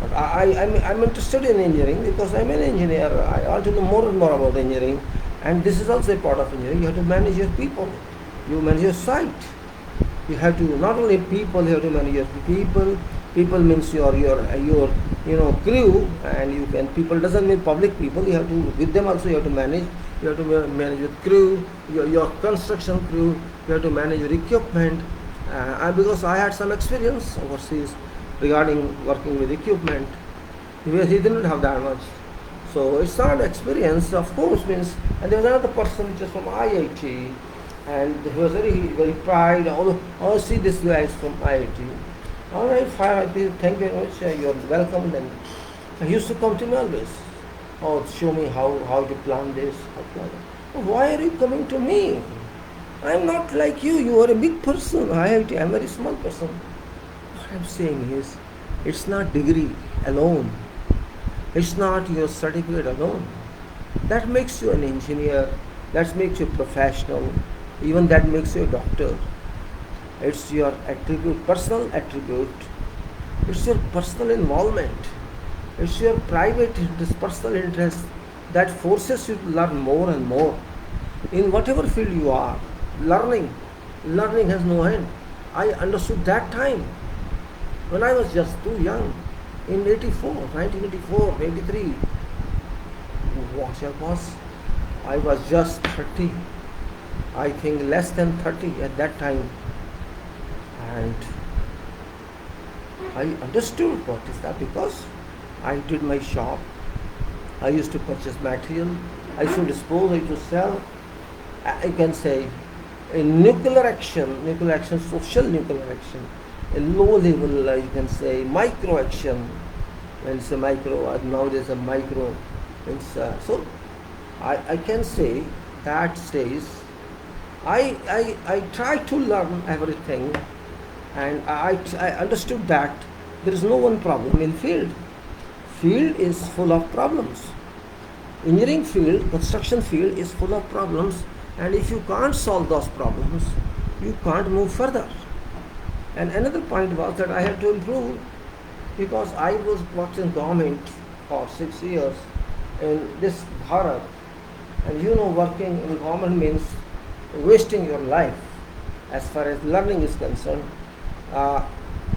but I'm interested in engineering because I'm an engineer. I want to know more and more about engineering. And this is also a part of engineering. You have to manage your people. You manage your site. You have to not only people, you have to manage your people. People means your crew, and you can people doesn't mean public people. You have to with them also you have to manage. You have to manage your crew, your construction crew. You have to manage your equipment. Because I had some experience overseas regarding working with equipment, because he didn't have that much. So it's not experience, of course, means. And there was another person just from IIT, and he was very proud. Oh, see this guy is from IIT. All right, fine. Thank you very much. You're welcome. Then he used to come to me always. Oh, show me how to plan this. How to plan that. Why are you coming to me? I'm not like you. You are a big person. IIT. I'm a very small person. What I'm saying is, it's not degree alone. It's not your certificate alone. That makes you an engineer. That makes you professional. Even that makes you a doctor. It's your attribute, personal attribute. It's your personal involvement. It's your private interest, personal interest that forces you to learn more and more. In whatever field you are, learning has no end. I understood that time when I was just too young. In 1984, 83, I was just 30. I think less than 30 at that time. And I understood what is that because I did my shop. I used to purchase material. I used to dispose, I used to sell. I can say in nuclear action, social nuclear action, a low level, you can say micro action. When it's a micro, now there's a micro. So I can say that stage, I tried to learn everything, and I understood that there is no one problem in field. Field is full of problems. Engineering field, construction field is full of problems, and if you can't solve those problems, you can't move further. And another point was that I had to improve because I was worked in government for 6 years in this Bharat, and working in government means wasting your life as far as learning is concerned.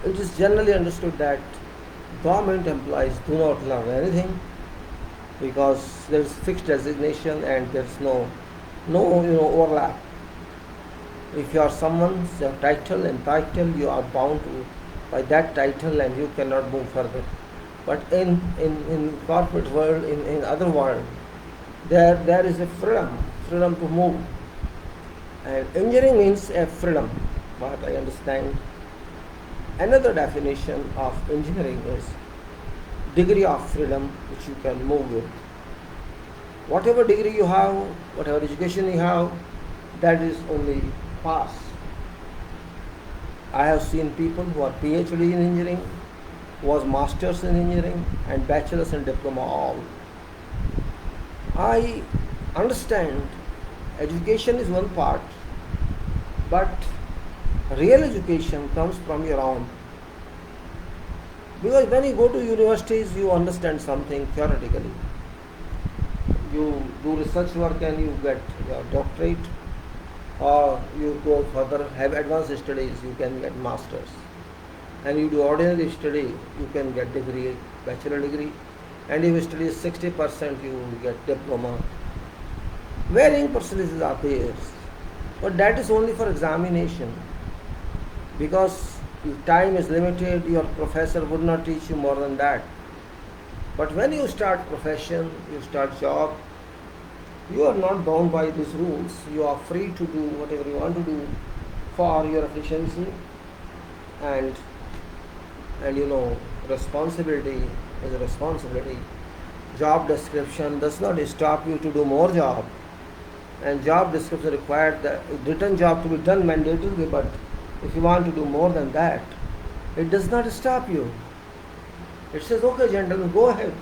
It is generally understood that government employees do not learn anything because there is fixed designation and there is no overlap. If you are someone's title, you are bound to by that title and you cannot move further. But in corporate world, in other world, there is a freedom to move. And engineering means a freedom, what I understand. Another definition of engineering is degree of freedom which you can move with. Whatever degree you have, whatever education you have, that is only pass. I have seen people who are PhD in engineering, who are masters in engineering, and bachelors and diploma all. I understand education is one part, but real education comes from your own. Because when you go to universities, you understand something theoretically. You do research work and you get your doctorate, or you go further, have advanced studies, you can get masters. And you do ordinary study, you can get degree, bachelor degree. And if you study 60%, you get diploma. Varying percentages are there. But that is only for examination. Because if time is limited, your professor would not teach you more than that. But when you start profession, you start job, you are not bound by these rules. You are free to do whatever you want to do for your efficiency. And responsibility is a responsibility. Job description does not stop you to do more job. And job description required the written job to be done mandatorily, but if you want to do more than that, it does not stop you. It says, okay, gentlemen, go ahead.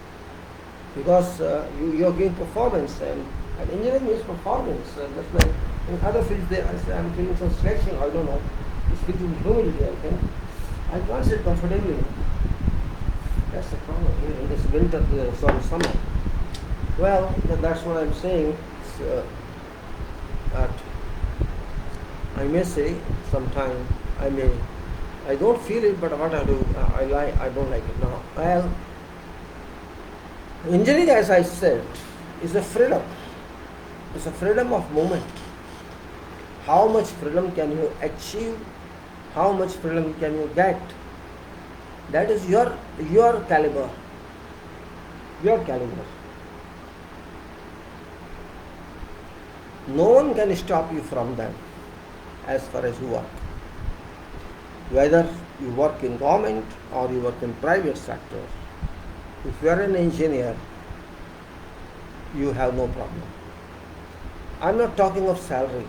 Because you are giving performance and And engineering means performance. Just like in other fields, I'm feeling some stretching. I don't know. It's filled with humidity, I think. I can't sit comfortably. That's the problem here in this winter, summer. Well, that's what I'm saying. That I may say sometime, I don't feel it, but what I do, I don't like it now. Well, engineering, as I said, is a freedom. It's a freedom of movement. How much freedom can you achieve? How much freedom can you get? That is your caliber. Your caliber. No one can stop you from that as far as you work. Whether you work in government or you work in private sector, if you are an engineer, you have no problem. I'm not talking of salary.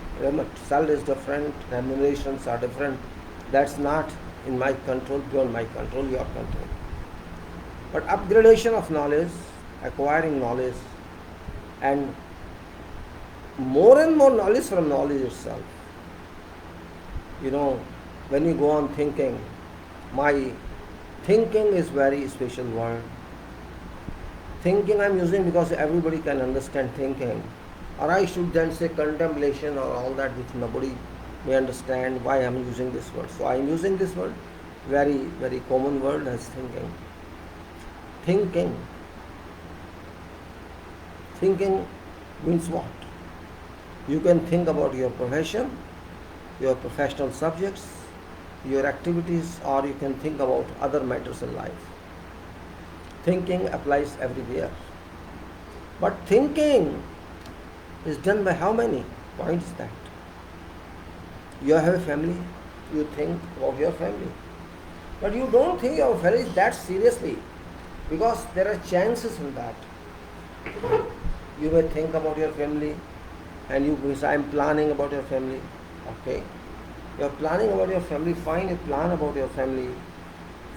Salary is different, remunerations are different. That's not in my control, beyond my control, your control. But upgradation of knowledge, acquiring knowledge, and more knowledge from knowledge itself. When you go on thinking, my thinking is very special word. Thinking I'm using because everybody can understand thinking. Or I should then say contemplation or all that which nobody may understand why I'm using this word. So I'm using this word, very, very common word as thinking. Thinking. Thinking means what? You can think about your profession, your professional subjects, your activities, or you can think about other matters in life. Thinking applies everywhere. But thinking is done by how many? Point is that. You have a family, you think about your family. But you don't think of family that seriously, because there are chances in that. You may think about your family and you say, I'm planning about your family. Okay. You're planning about your family, fine, you plan about your family,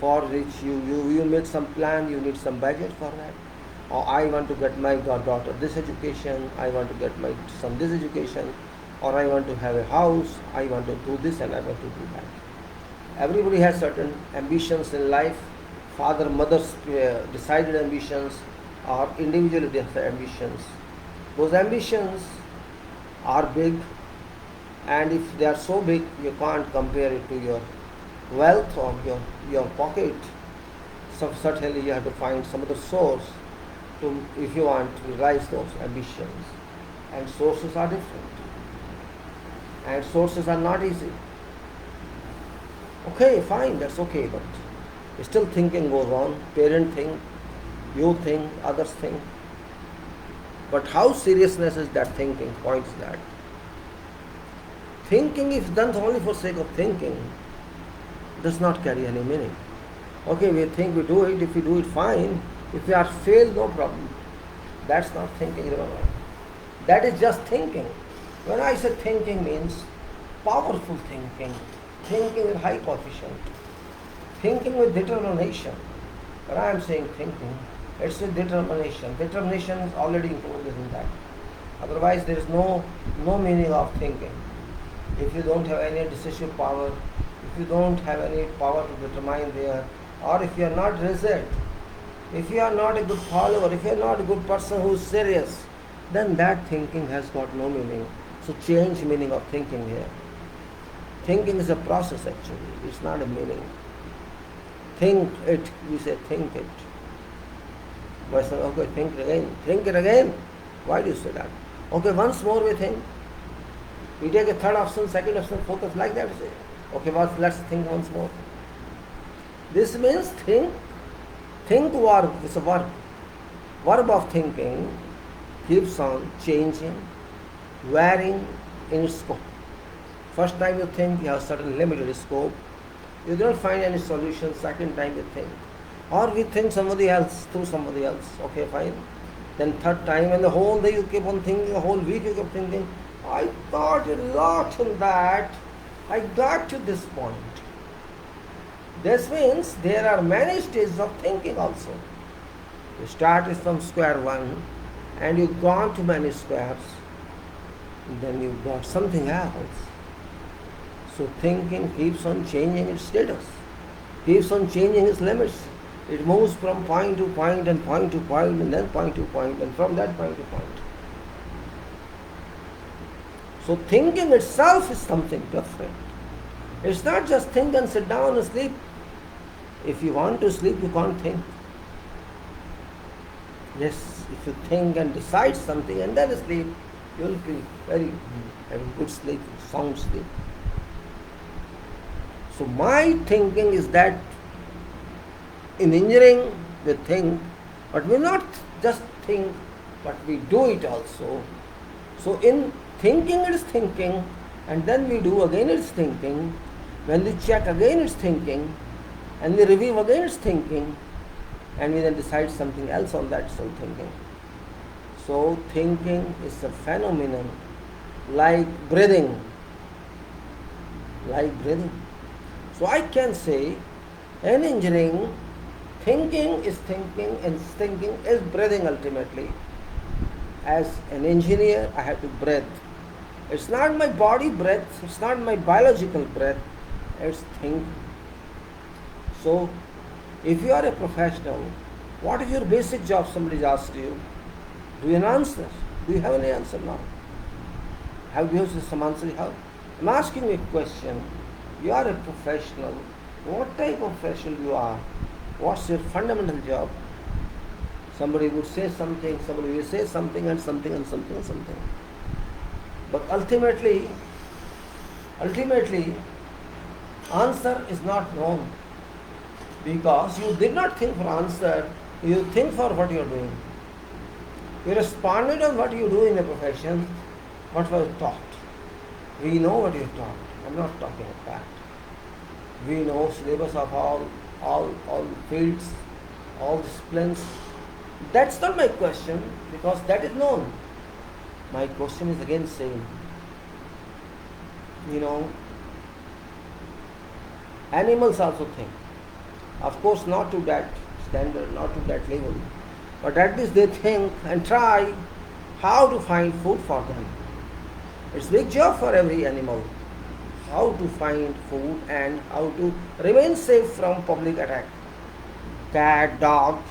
for which you make some plan, you need some budget for that. Or I want to get my daughter this education, I want to get my son this education, or I want to have a house, I want to do this and I want to do that. Everybody has certain ambitions in life. Father, mother's decided ambitions, or individually they have ambitions. Those ambitions are big, and if they are so big, you can't compare it to your wealth or your pocket. So certainly you have to find some other source if you want to realize those ambitions. And sources are different. And sources are not easy. Okay, fine, that's okay, but still thinking goes on. Parent think, you think, others think. But how seriousness is that thinking? Point is that. Thinking, if done only for sake of thinking, does not carry any meaning. Okay, we think we do it, if we do it, fine. If we are failed, no problem. That's not thinking, remember. That is just thinking. When I say thinking means powerful thinking, thinking with high coefficient, thinking with determination. When I am saying thinking, it's with determination. Determination is already included in that. Otherwise, there is no meaning of thinking. If you don't have any decisive power, if you don't have any power to determine there, or if you are not resilient, if you are not a good follower, if you are not a good person who is serious, then that thinking has got no meaning. So change meaning of thinking here. Thinking is a process actually, it's not a meaning. Think it, we say think it. Why say, okay, think it again. Why do you say that? Okay, once more we think. We take a third option, second option, fourth option, like that we say. Okay, let's think once more. This means think verb, it's a verb. Verb of thinking keeps on changing, varying in its scope. First time you think, you have certain limited scope. You don't find any solution. Second time you think. Or we think somebody else, through somebody else. Okay, fine. Then third time, and the whole day you keep on thinking, the whole week you keep thinking, I thought a lot in that. I got to this point. This means there are many stages of thinking also. You start from square one, and you've gone to many squares, then you got something else. So thinking keeps on changing its status, keeps on changing its limits. It moves from point to point and point to point and then point to point and from that point to point. So thinking itself is something different. It's not just think and sit down and sleep. If you want to sleep, you can't think. Yes, if you think and decide something and then sleep, you will be having good sleep, sound sleep. So my thinking is that in engineering we think, but we not just think, but we do it also. So in thinking it is thinking, and then we do again it's thinking. When we check again it's thinking, and we review again it's thinking, and we then decide something else on that same thinking. So thinking is a phenomenon like breathing. Like breathing. So I can say in engineering, thinking is thinking and thinking is breathing ultimately. As an engineer, I have to breathe. It's not my body breath, it's not my biological breath, it's thinking. So if you are a professional, what is your basic job? Somebody asked you. Do you have an answer? Do you have any answer now? Do you have some answer? I'm asking you a question. You are a professional. What type of professional you are? What's your fundamental job? Somebody would say something, somebody will say something and something and something and something. But ultimately, answer is not known. Because you did not think for answer, you think for what you are doing. You responded on what you do in a profession, what was taught. We know what you taught. I'm not talking of that. We know syllabus of all fields, all disciplines. That's not my question, because that is known. My question is again same. Animals also think. Of course, not to that standard, not to that level. But at least they think and try how to find food for them. It's a big job for every animal. How to find food and how to remain safe from public attack. Cat, dog,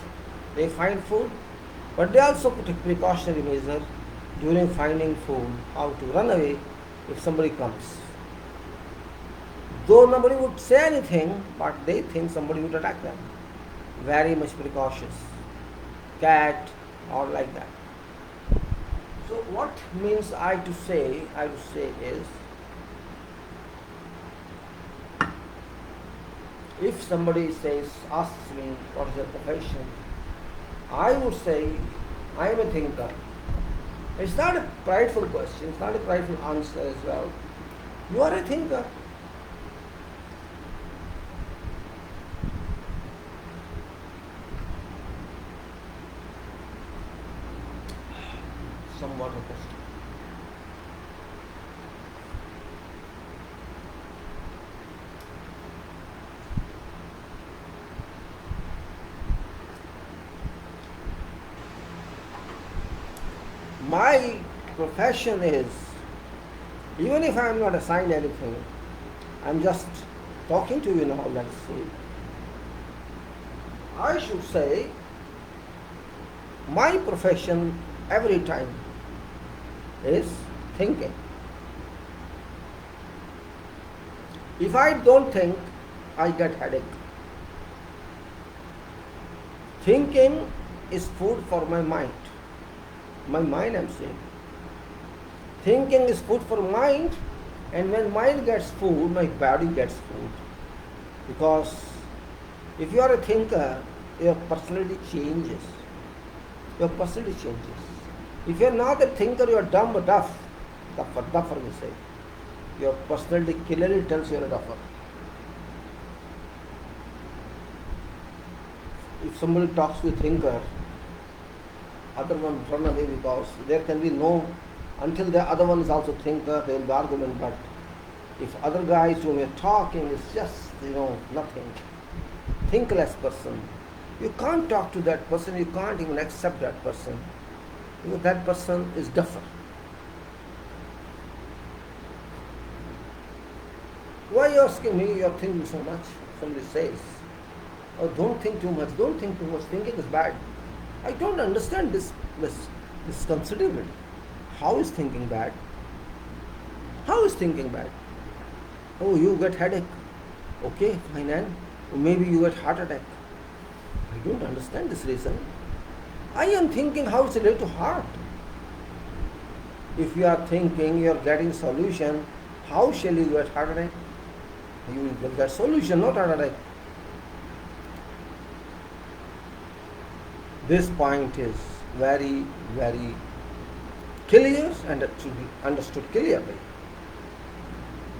they find food, but they also put a precautionary measure during finding food, how to run away if somebody comes. Though nobody would say anything, but they think somebody would attack them. Very much precautious. Cat or like that. So what means I to say is, if somebody asks me what is your profession, I would say I am a thinker. It's not a prideful question, it's not a prideful answer as well. You are a thinker. Somewhat of a question. My profession is, even if I am not assigned anything, I am just talking to you now, let's see. I should say, my profession every time is thinking. If I don't think, I get headache. Thinking is food for my mind. My mind, I'm saying. Thinking is food for mind, and when mind gets food, my body gets food. Because if you are a thinker, your personality changes. Your personality changes. If you are not a thinker, you are dumb or duffer we say. Your personality clearly tells you are a duffer. If somebody talks to a thinker, other one run away, because there can be no, until the other one is also thinker, there will be argument. But if other guys whom you are talking is just, nothing, thinkless person, you can't talk to that person, you can't even accept that person. that person is different. Why are you asking me? You are thinking so much. Somebody says, oh, don't think too much. Don't think too much. Thinking is bad. I don't understand this considerability. How is thinking bad? How is thinking bad? Oh, you get headache. Okay, fine, and maybe you get heart attack. I don't understand this reason. I am thinking how it's related to heart. If you are thinking you are getting solution, how shall you get heart attack? You will get solution, not heart attack. This point is very, very clear and it should be understood clearly.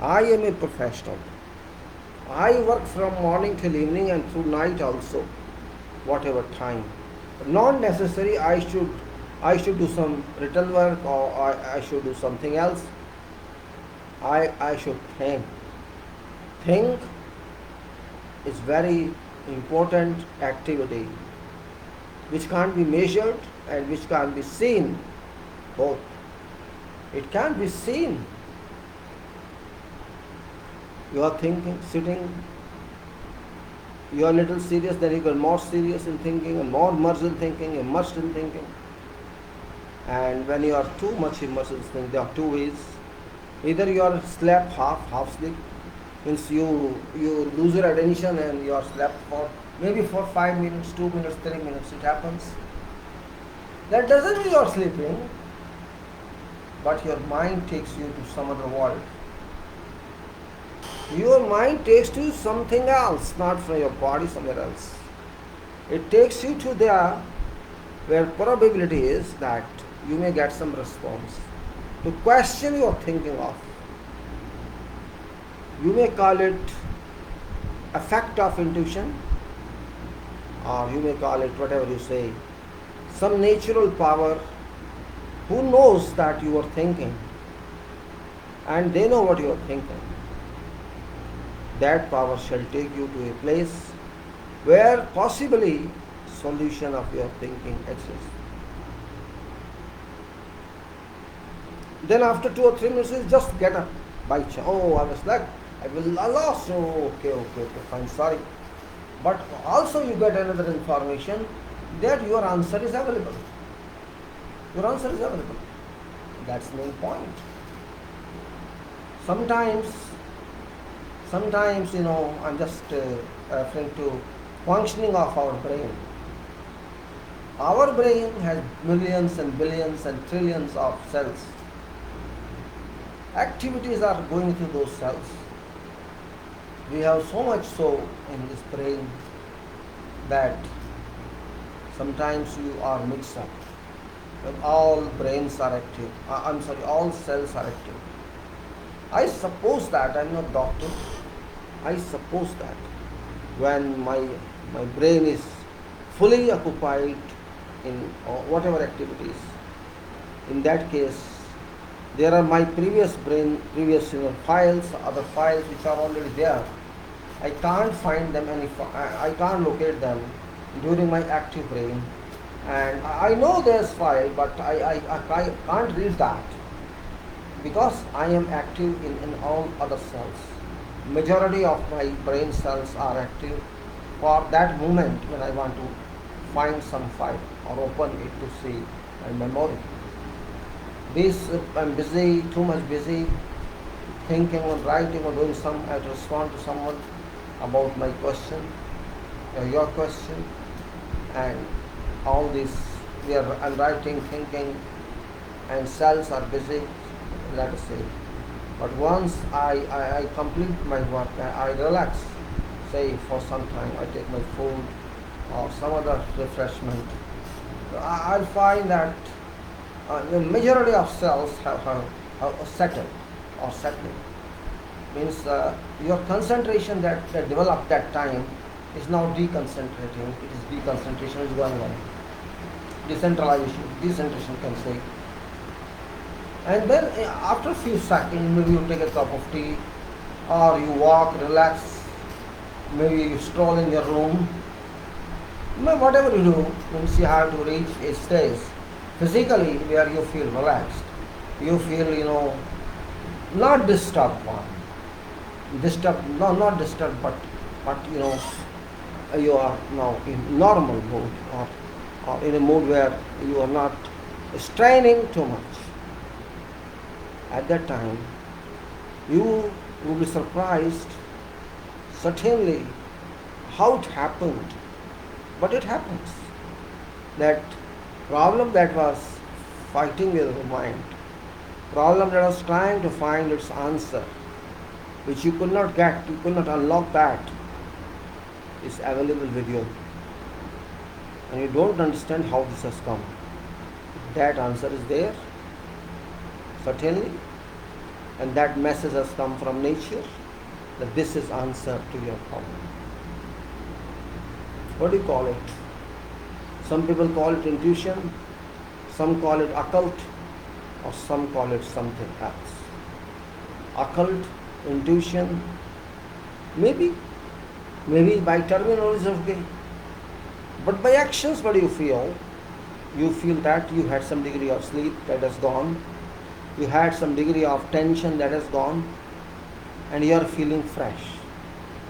I am a professional. I work from morning till evening and through night also, whatever time. Not necessary I should do some written work or I should do something else. I should think. Think is very important activity which can't be measured and which can be seen both. It can be seen. You are thinking, sitting, you are a little serious, then you get more serious in thinking and more immersed in thinking, immersed in thinking. And when you are too much immersed in thinking, there are two ways. Either you are slept half sleep, means you lose your attention and you are slept for maybe for 5 minutes, 2 minutes, 3 minutes, it happens. That doesn't mean you are sleeping, but your mind takes you to some other world. Your mind takes you something else, not from your body, somewhere else. It takes you to there where probability is that you may get some response to question you are thinking of. You may call it effect of intuition, or you may call it whatever you say, some natural power who knows that you are thinking and they know what you are thinking. That power shall take you to a place where possibly solution of your thinking exists. Then after 2 or 3 minutes, you just get up by chance. Oh, I was like, I lost. Oh, okay, fine, sorry. But also you get another information that your answer is available. Your answer is available. That's the main point. Sometimes, I'm just referring to functioning of our brain. Our brain has millions and billions and trillions of cells. Activities are going through those cells. We have so much so in this brain that sometimes you are mixed up. When all brains are active, all cells are active. I suppose that, I'm not doctor, I suppose that when my brain is fully occupied in whatever activities, in that case, there are my previous files, other files which are already there. I can't find them I can't locate them during my active brain. And I know there's file, but I can't read that because I am active in all other cells. Majority of my brain cells are active for that moment when I want to find some file or open it to see my memory. I'm busy, too much busy, thinking or writing or doing I have to respond to someone about my question or your question, and all this I'm writing, thinking, and cells are busy, let us say. But once I complete my work, I relax, say for some time, I take my food or some other refreshment, I'll find that the majority of cells have settled or settling. Means your concentration that developed that time is now deconcentrating. It is deconcentration is going on. Decentration can say. And then after a few seconds, maybe you take a cup of tea, or you walk, relax, maybe you stroll in your room. Whatever you do, means you have to reach a stage physically where you feel relaxed, you feel, not disturbed one. Disturbed, no, not disturbed, but you are now in normal mood, or in a mood where you are not straining too much. At that time, you will be surprised, certainly, how it happened. But it happens. That problem that was fighting with the mind, problem that was trying to find its answer, which you could not get, you could not unlock that, is available with you. And you don't understand how this has come. That answer is there, certainly, and that message has come from nature, that this is answer to your problem. What do you call it? Some people call it intuition, some call it occult, or some call it something else. Occult, intuition, maybe by terminology, okay. But by actions, what do you feel? You feel that you had some degree of sleep that has gone, you had some degree of tension that has gone, and you are feeling fresh.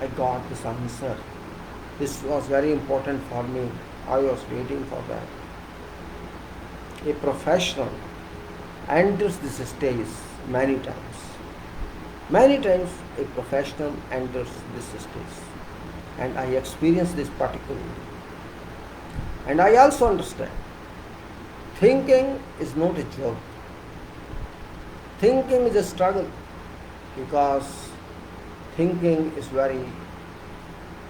I got this answer. This was very important for me. I was waiting for that. A professional enters this stage many times. Many times a professional enters this stage. And I experience this particularly. And I also understand. Thinking is not a joke. Thinking is a struggle, because thinking is very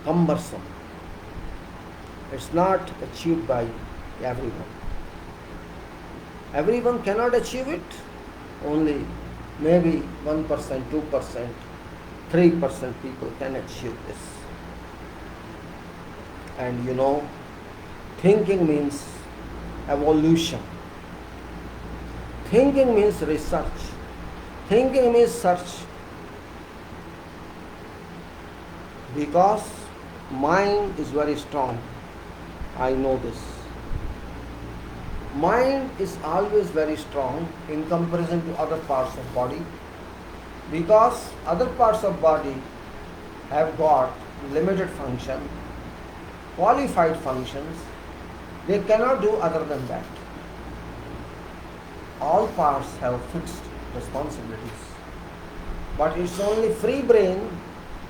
cumbersome. It's not achieved by everyone. Everyone cannot achieve it. Only maybe 1%, 2%, 3% people can achieve this. And thinking means evolution. Thinking means research. Thinking means search. Because mind is very strong. I know this. Mind is always very strong in comparison to other parts of body, because other parts of body have got limited function, qualified functions. They cannot do other than that. All parts have fixed responsibilities. But it's only free brain.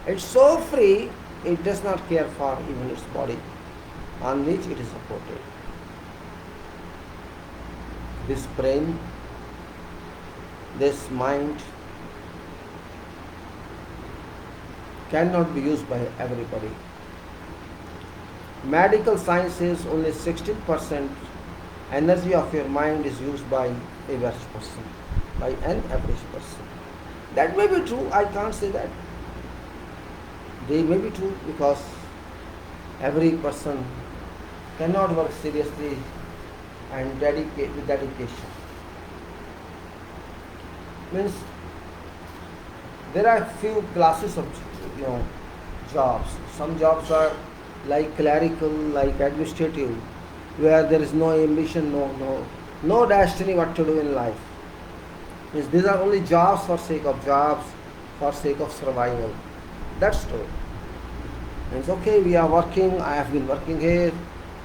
It's so free, it does not care for even its body on which it is supported. This brain, this mind cannot be used by everybody. Medical science says only 16% energy of your mind is used by average person, by an average person. That may be true, I can't say that. They may be true, because every person cannot work seriously and dedicate with dedication. Means there are few classes of jobs. Some jobs are like clerical, like administrative, where there is no ambition, no destiny what to do in life. Means these are only jobs for sake of jobs, for sake of survival. That's true. Means okay, we are working, I have been working here,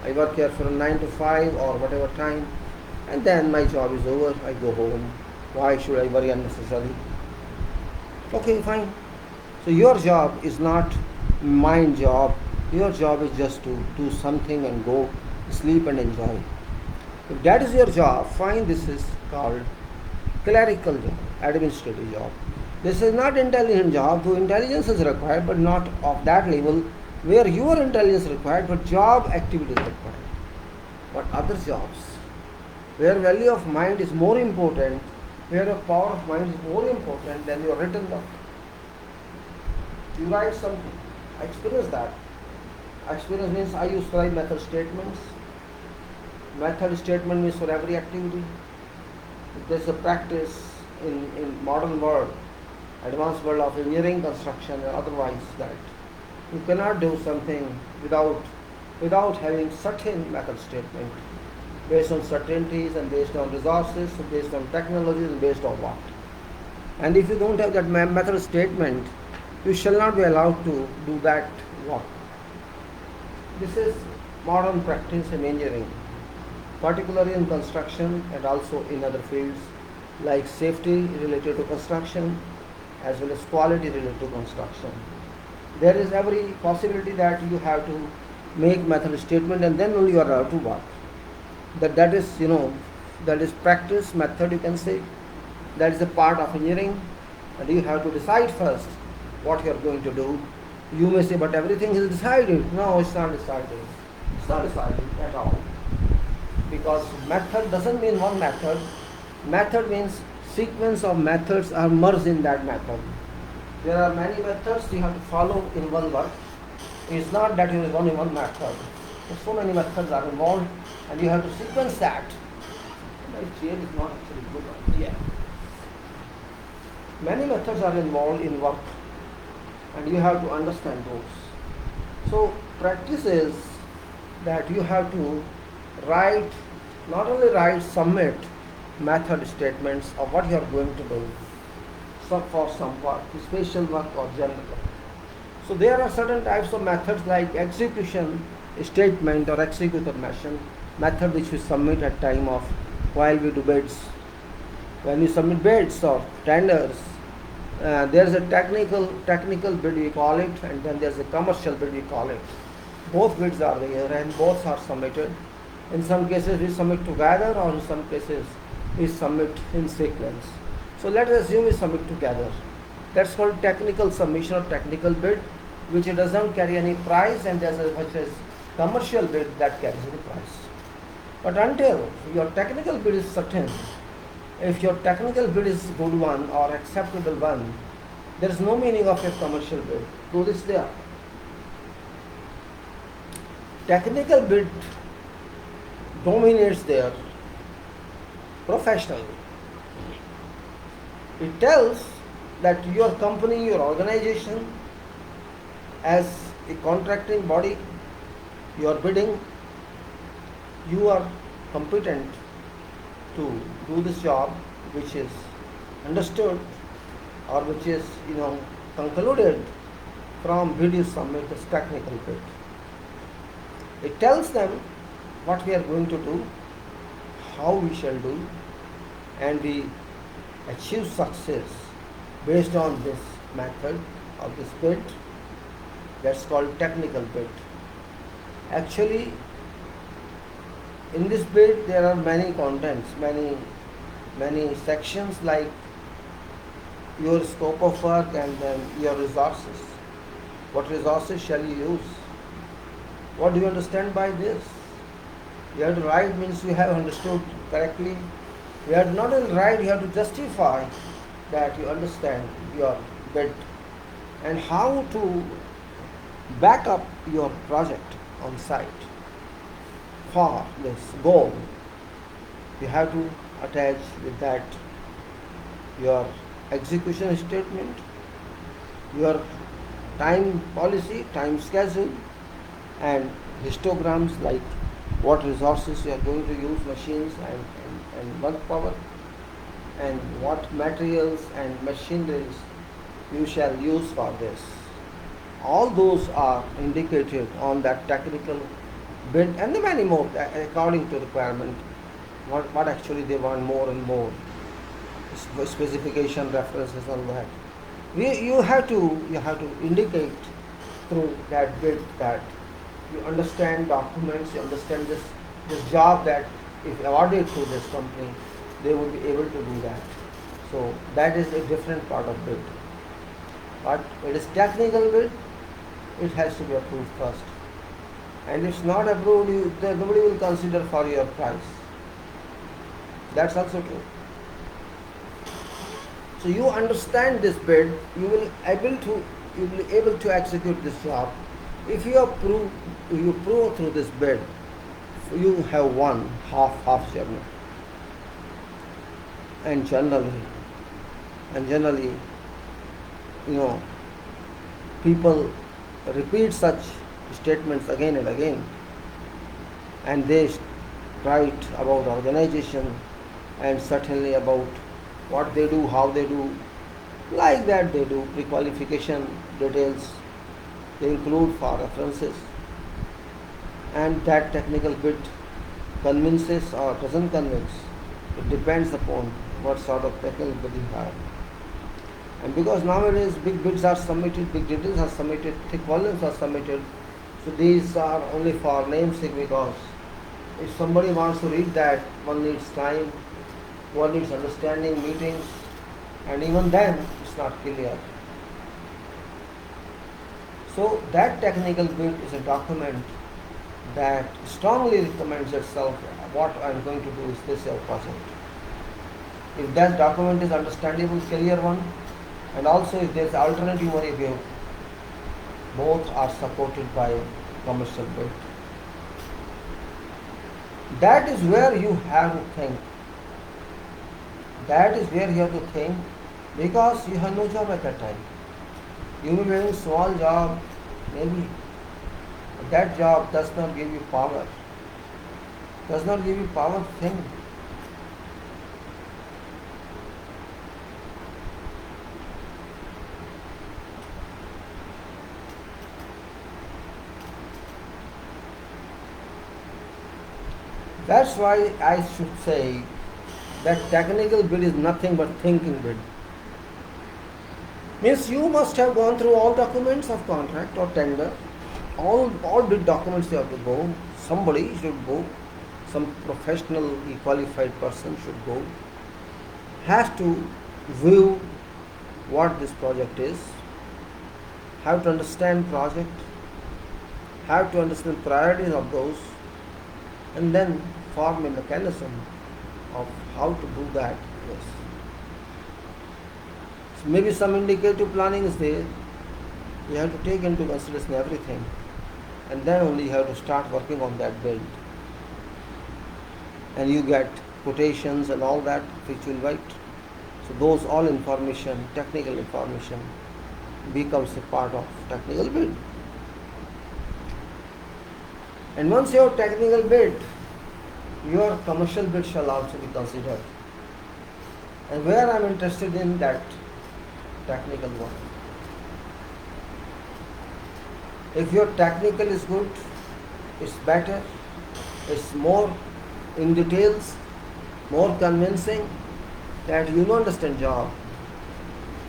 I work here from 9 to 5 or whatever time, and then my job is over, I go home. Why should I worry unnecessarily? Okay, fine. So your job is not mind job. Your job is just to do something and go sleep and enjoy. If that is your job, fine, this is called clerical job, administrative job. This is not intelligent job, though intelligence is required, but not of that level where your intelligence is required, but job activity is required. But other jobs, where value of mind is more important, where the power of mind is more important than your written work. You write something. I experience that. Experience means I use to write method statements. Method statement means for every activity. There's a practice in modern world, advanced world of engineering, construction and otherwise, that you cannot do something without having certain method statement. based on certainties and based on resources, based on technologies, and based on what. And if you don't have that method statement, you shall not be allowed to do that work. This is modern practice in engineering, particularly in construction and also in other fields like safety related to construction as well as quality related to construction. There is every possibility that you have to make method statement and then only you are allowed to work. That is, that is practice method, you can say. That is a part of engineering, and you have to decide first what you are going to do. You may say, but everything is decided. No, it's not decided. It's not decided at all. Because method doesn't mean one method. Method means sequence of methods are merged in that method. There are many methods you have to follow in one work. It's not that there is only one method. So many methods are involved, and you have to sequence that. My chair is not actually good. Yeah. Many methods are involved in work, and you have to understand those. So practice is that you have to write, not only write, submit method statements of what you are going to do for some work, special work or general work. So there are certain types of methods like execution statement or executor method which we submit at time of while we do bids. When we submit bids or tenders, there is a technical bid we call it, and then there is a commercial bid we call it. Both bids are there and both are submitted. In some cases we submit together, or in some cases we submit in sequence. So let us assume we submit together. That's called technical submission or technical bid, which doesn't carry any price, and there's a which is commercial bid that carries the price. But until your technical bid is certain, if your technical bid is good one or acceptable one, there is no meaning of a commercial bid. Do this there. Technical bid dominates there professionally. It tells that your company, your organization, as a contracting body, you are bidding, you are competent to do this job, which is understood or which is concluded from bid you submit as technical bid. It tells them what we are going to do, how we shall do, and we achieve success based on this method of this bid. That's called technical bid. Actually, in this bid there are many contents, many sections like your scope of work and then your resources. What resources shall you use? What do you understand by this? You have to write means you have understood correctly. You have to not only write, you have to justify that you understand your bid and how to back up your project on site for this goal. You have to attach with that your execution statement, your time policy, time schedule, and histograms like what resources you are going to use, machines and work power, and what materials and machineries you shall use for this. All those are indicated on that technical bid, and the many more according to requirement, what actually they want more and more, specification, references, all that. You have to indicate through that bid that you understand documents, you understand this job, that if awarded to this company, they would be able to do that. So that is a different part of bid. But it is technical bid, it has to be approved first. And if it's not approved, nobody will consider for your price. That's also true. So you understand this bid, you will be able to execute this job. If you prove through this bid, you have won half journey. And generally, people repeat such statements again and again, and they write about organization and certainly about what they do, how they do. Like that they do pre-qualification details. They include for references, and that technical bit convinces or doesn't convince. It depends upon what sort of technical bit you have. And because nowadays big bids are submitted, big details are submitted, thick volumes are submitted, so these are only for namesake, because if somebody wants to read that, one needs time, one needs understanding, meetings, and even then it's not clear. So that technical bit is a document that strongly recommends itself. What I am going to do is this your project. If that document is understandable, clear one, and also if there is alternative you want to give, both are supported by commercial bid. That is where you have to think. That is where you have to think, because you have no job at that time. You will be doing a small job, maybe. That job does not give you power. Does not give you power to think. That's why I should say that technical bid is nothing but thinking bid. Means you must have gone through all documents of contract or tender. All bid documents you have to go. Somebody should go. Some professional, qualified person should go. Has to view what this project is. Have to understand project. Have to understand priorities of those, and then form a mechanism of how to do that. Yes. So maybe some indicative planning is there. You have to take into consideration everything, and then only you have to start working on that build. And you get quotations and all that which you will write. So those all information, technical information, becomes a part of technical bid. And once you have technical bid, your commercial bid shall also be considered. And where I am interested in that technical one. If your technical is good, it's better, it's more in details, more convincing, that you don't understand job,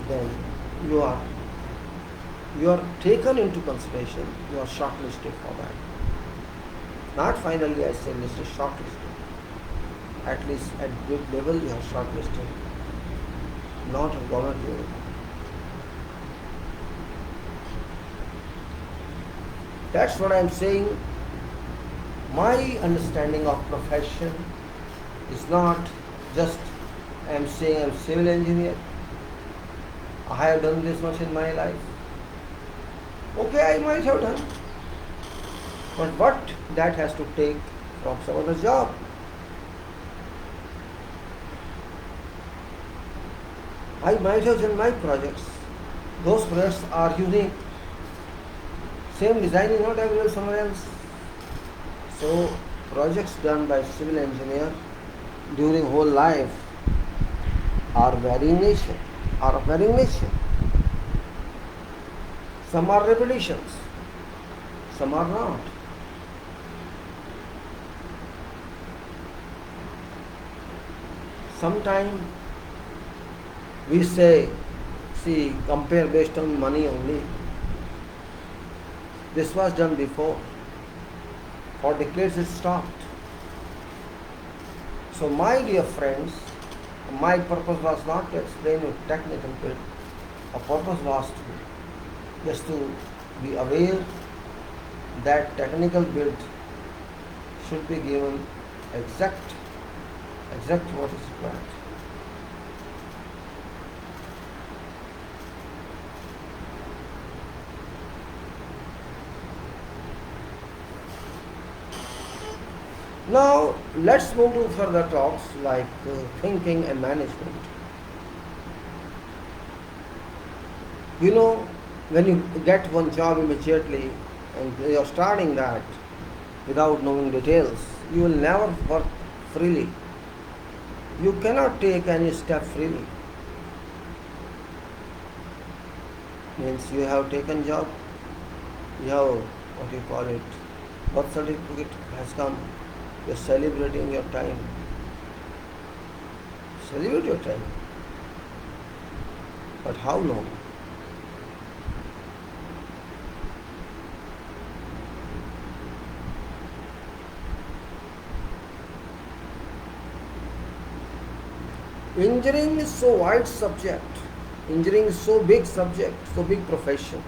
then you are taken into consideration, you are shortlisted for that. Not finally, I say this is shortlisted. At least at big level you are shortlisted, not at government level. That's what I am saying. My understanding of profession is not just I am saying I am civil engineer. I have done this much in my life. Okay, I might have done. But what that has to take from some other job. I might have done my projects. Those projects are unique. Same design is not available somewhere else. So projects done by civil engineer during whole life are varying nature. Some are repetitions, some are not. Sometimes we say, see, compare based on money only. This was done before. For decades it stopped. So my dear friends, my purpose was not to explain you technical bit. Our purpose was just to be aware that technical bit should be given exact what is required. Now let's move to further talks like thinking and management. You know, when you get one job immediately and you are starting that, without knowing details, you will never work freely. You cannot take any step freely. Means you have taken job, you have what you call it, birth certificate has come, you are celebrating your time. Celebrate your time. But how long? Engineering is so wide subject. Engineering is so big subject, so big profession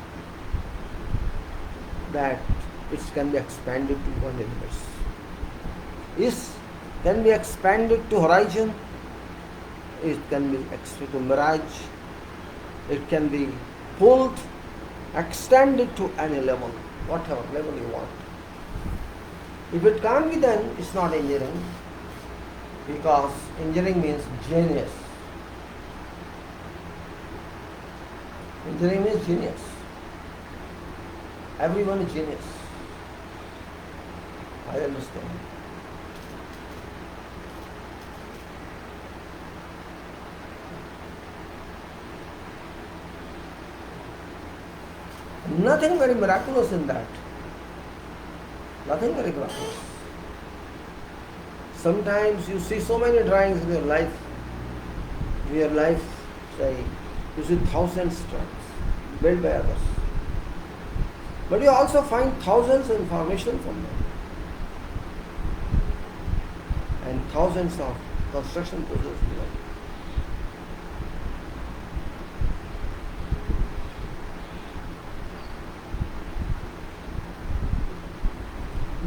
that it can be expanded to one universe. It can be expanded to horizon. It can be expanded to mirage. It can be pulled, extended to any level, whatever level you want. If it can't be done, it's not engineering, because engineering means genius. Engineering means genius. Everyone is genius. I understand. Nothing very miraculous in that. Nothing very miraculous. Sometimes you see so many drawings in your life, say, you see thousands of drawings built by others. But you also find thousands of information from them. And thousands of construction processes.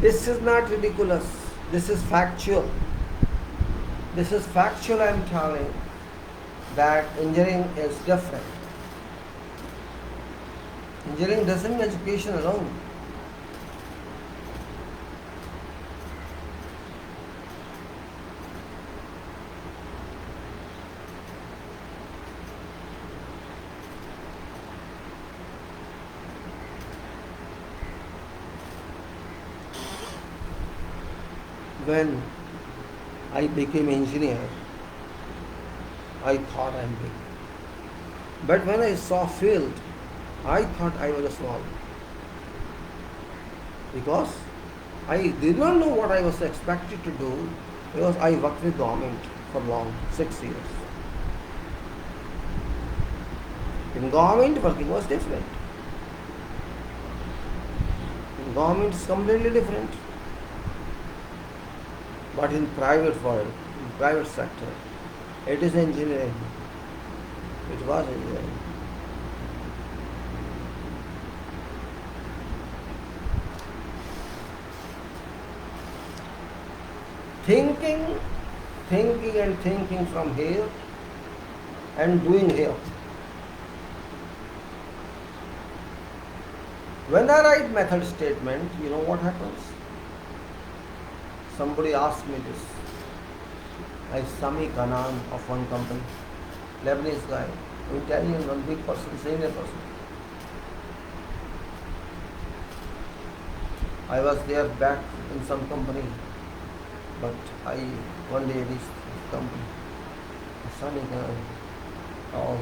This is not ridiculous. This is factual. This is factual, I am telling, that engineering is different. Engineering doesn't mean education alone. When I became engineer, I thought I am big. But when I saw field, I thought I was small. Because I did not know what I was expected to do, because I worked with government for long, 6 years. In government, working was different. In government, it's completely different. But in private world, in private sector, it is engineering. It was engineering. Thinking from here and doing here. When I write method statement, you know what happens? Somebody asked me this. I Sami Kanan of one company, Lebanese guy, Italian, one big person, senior person. I was there back in some company, but I one day reached the company. Sami Kanan of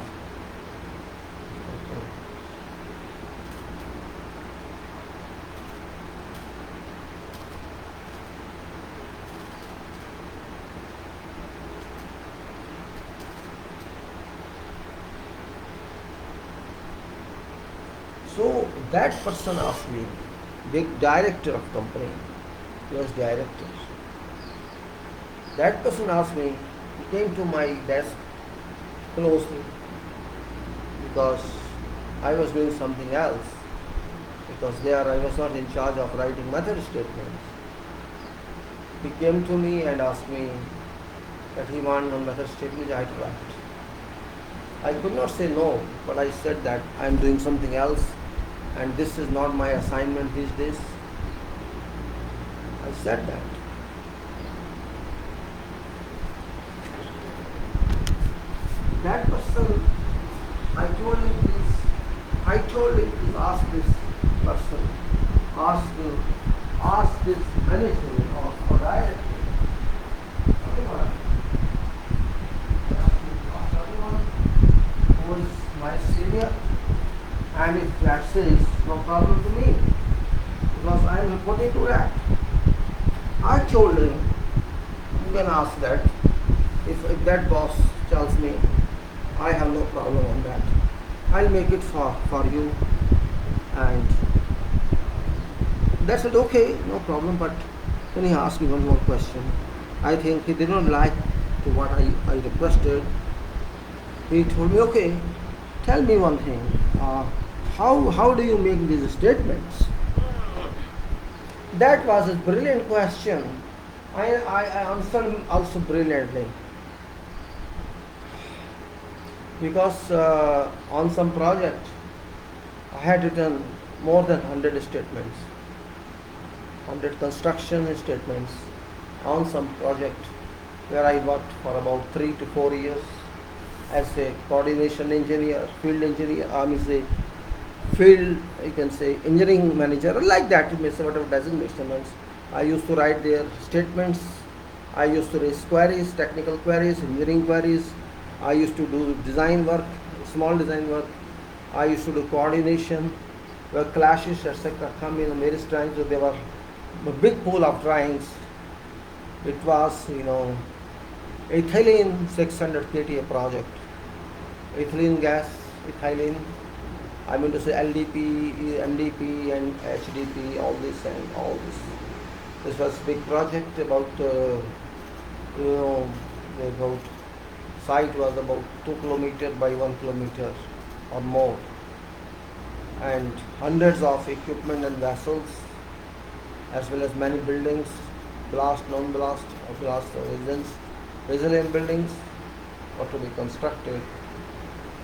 So that person asked me, big director of company, he was director. That person asked me, he came to my desk closely because I was doing something else. Because there I was not in charge of writing method statements. He came to me and asked me that he wanted one method statement I had to write. I could not say no, but I said that I am doing something else and this is not my assignment these days. I said that. That person, I told him, please ask this person, ask ask this manager or director, who is my senior, and if that says no problem to me, because I am reporting to that. I told him, you can ask that. If that boss tells me, I have no problem on that. I'll make it for you. And that's it, okay, no problem. But then he asked me one more question. I think he did not like to what I requested. He told me, okay, tell me one thing. How do you make these statements? That was a brilliant question. I answered him also brilliantly. Because on some project, I had written more than 100 statements, 100 construction statements on some project where I worked for about 3 to 4 years as a coordination engineer, field engineer, field, you can say, engineering manager, like that, you may say whatever designations. I used to write their statements. I used to raise queries, technical queries, engineering queries. I used to do design work, small design work. I used to do coordination, where clashes, etc. come in various drawings. So there were a big pool of drawings. It was, ethylene 600 kTA project. Ethylene gas, ethylene, I mean to say LDP, MDP and HDP, all this and all this. This was a big project about, about site was about 2 kilometers by 1 kilometer or more, and hundreds of equipment and vessels, as well as many buildings, blast, non-blast, or blast resilient buildings were to be constructed.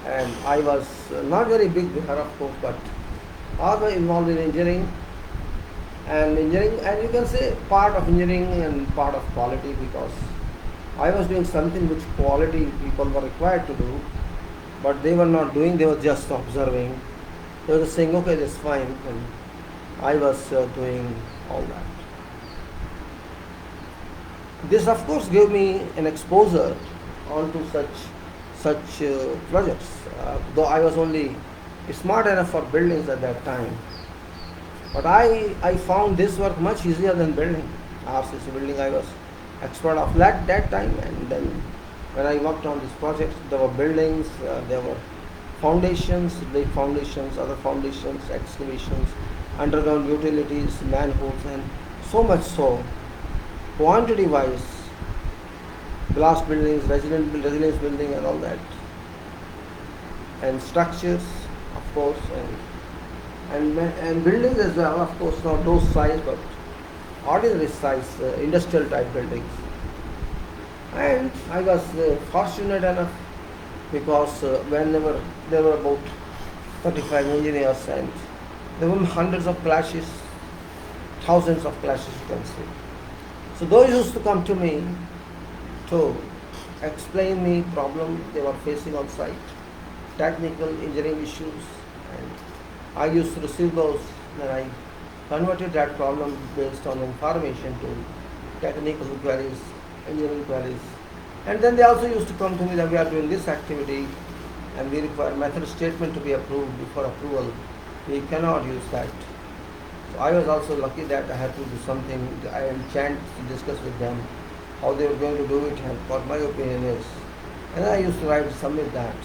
And I was not very big there, of course, but also involved in engineering, and you can say part of engineering and part of quality, because I was doing something which quality people were required to do, but they were not doing, they were just observing. They were just saying, okay, that's fine, and I was doing all that. This, of course, gave me an exposure onto such projects, though I was only smart enough for buildings at that time. But I found this work much easier than building. RCC building I was expert of that time, and then when I worked on this project, there were buildings, there were foundations, big foundations, other foundations, excavations, underground utilities, manholes, and so much so, quantity-wise, blast buildings, resilience building and all that, and structures, of course, and buildings as well, of course, not those size, but ordinary size, industrial type buildings. And I was fortunate enough, because whenever there were about 35 engineers, and there were hundreds of clashes, thousands of clashes, you can say. So those used to come to me to explain me problem they were facing on site, technical engineering issues, and I used to receive those, and I converted that problem based on information to technical queries, engineering queries. And then they also used to come to me that we are doing this activity and we require method statement to be approved. Before approval, we cannot use that. So I was also lucky that I had to do something. I had a chance to discuss with them how they were going to do it and what my opinion is. And I used to write, submit that.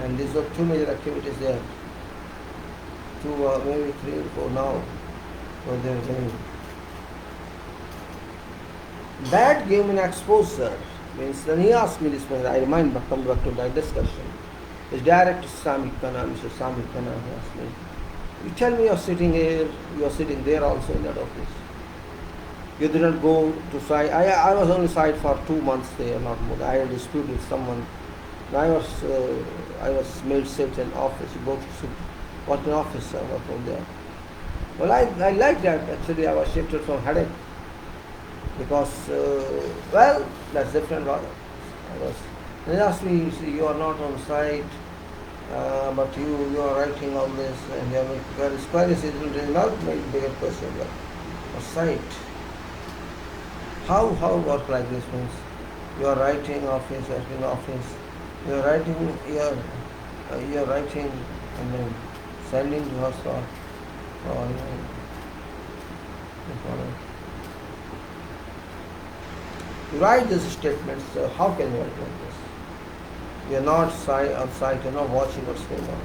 And these were two major activities there. Two, maybe 3 or 4 now, what they were doing. That gave me an exposure. Means when he asked me this, I remember, come back to that discussion. His director, Mr. Sami Khanna, he asked me, you tell me you're sitting here, you're sitting there also in that office. You didn't go to site. I was on site for 2 months there, not more. I had a dispute with someone. I was made sit in office, you go to work in office, I was from there. Well, I like that. Actually, I was shifted from headache. Because, that's different. They asked me, you are not on site, but you are writing all this and you are very square is it will not make bigger question or site. How work like this means you are writing office, working office, you are writing you are writing and then sending to us or you write these statements, so how can you write like this? You are not outside, you are not watching what's going on.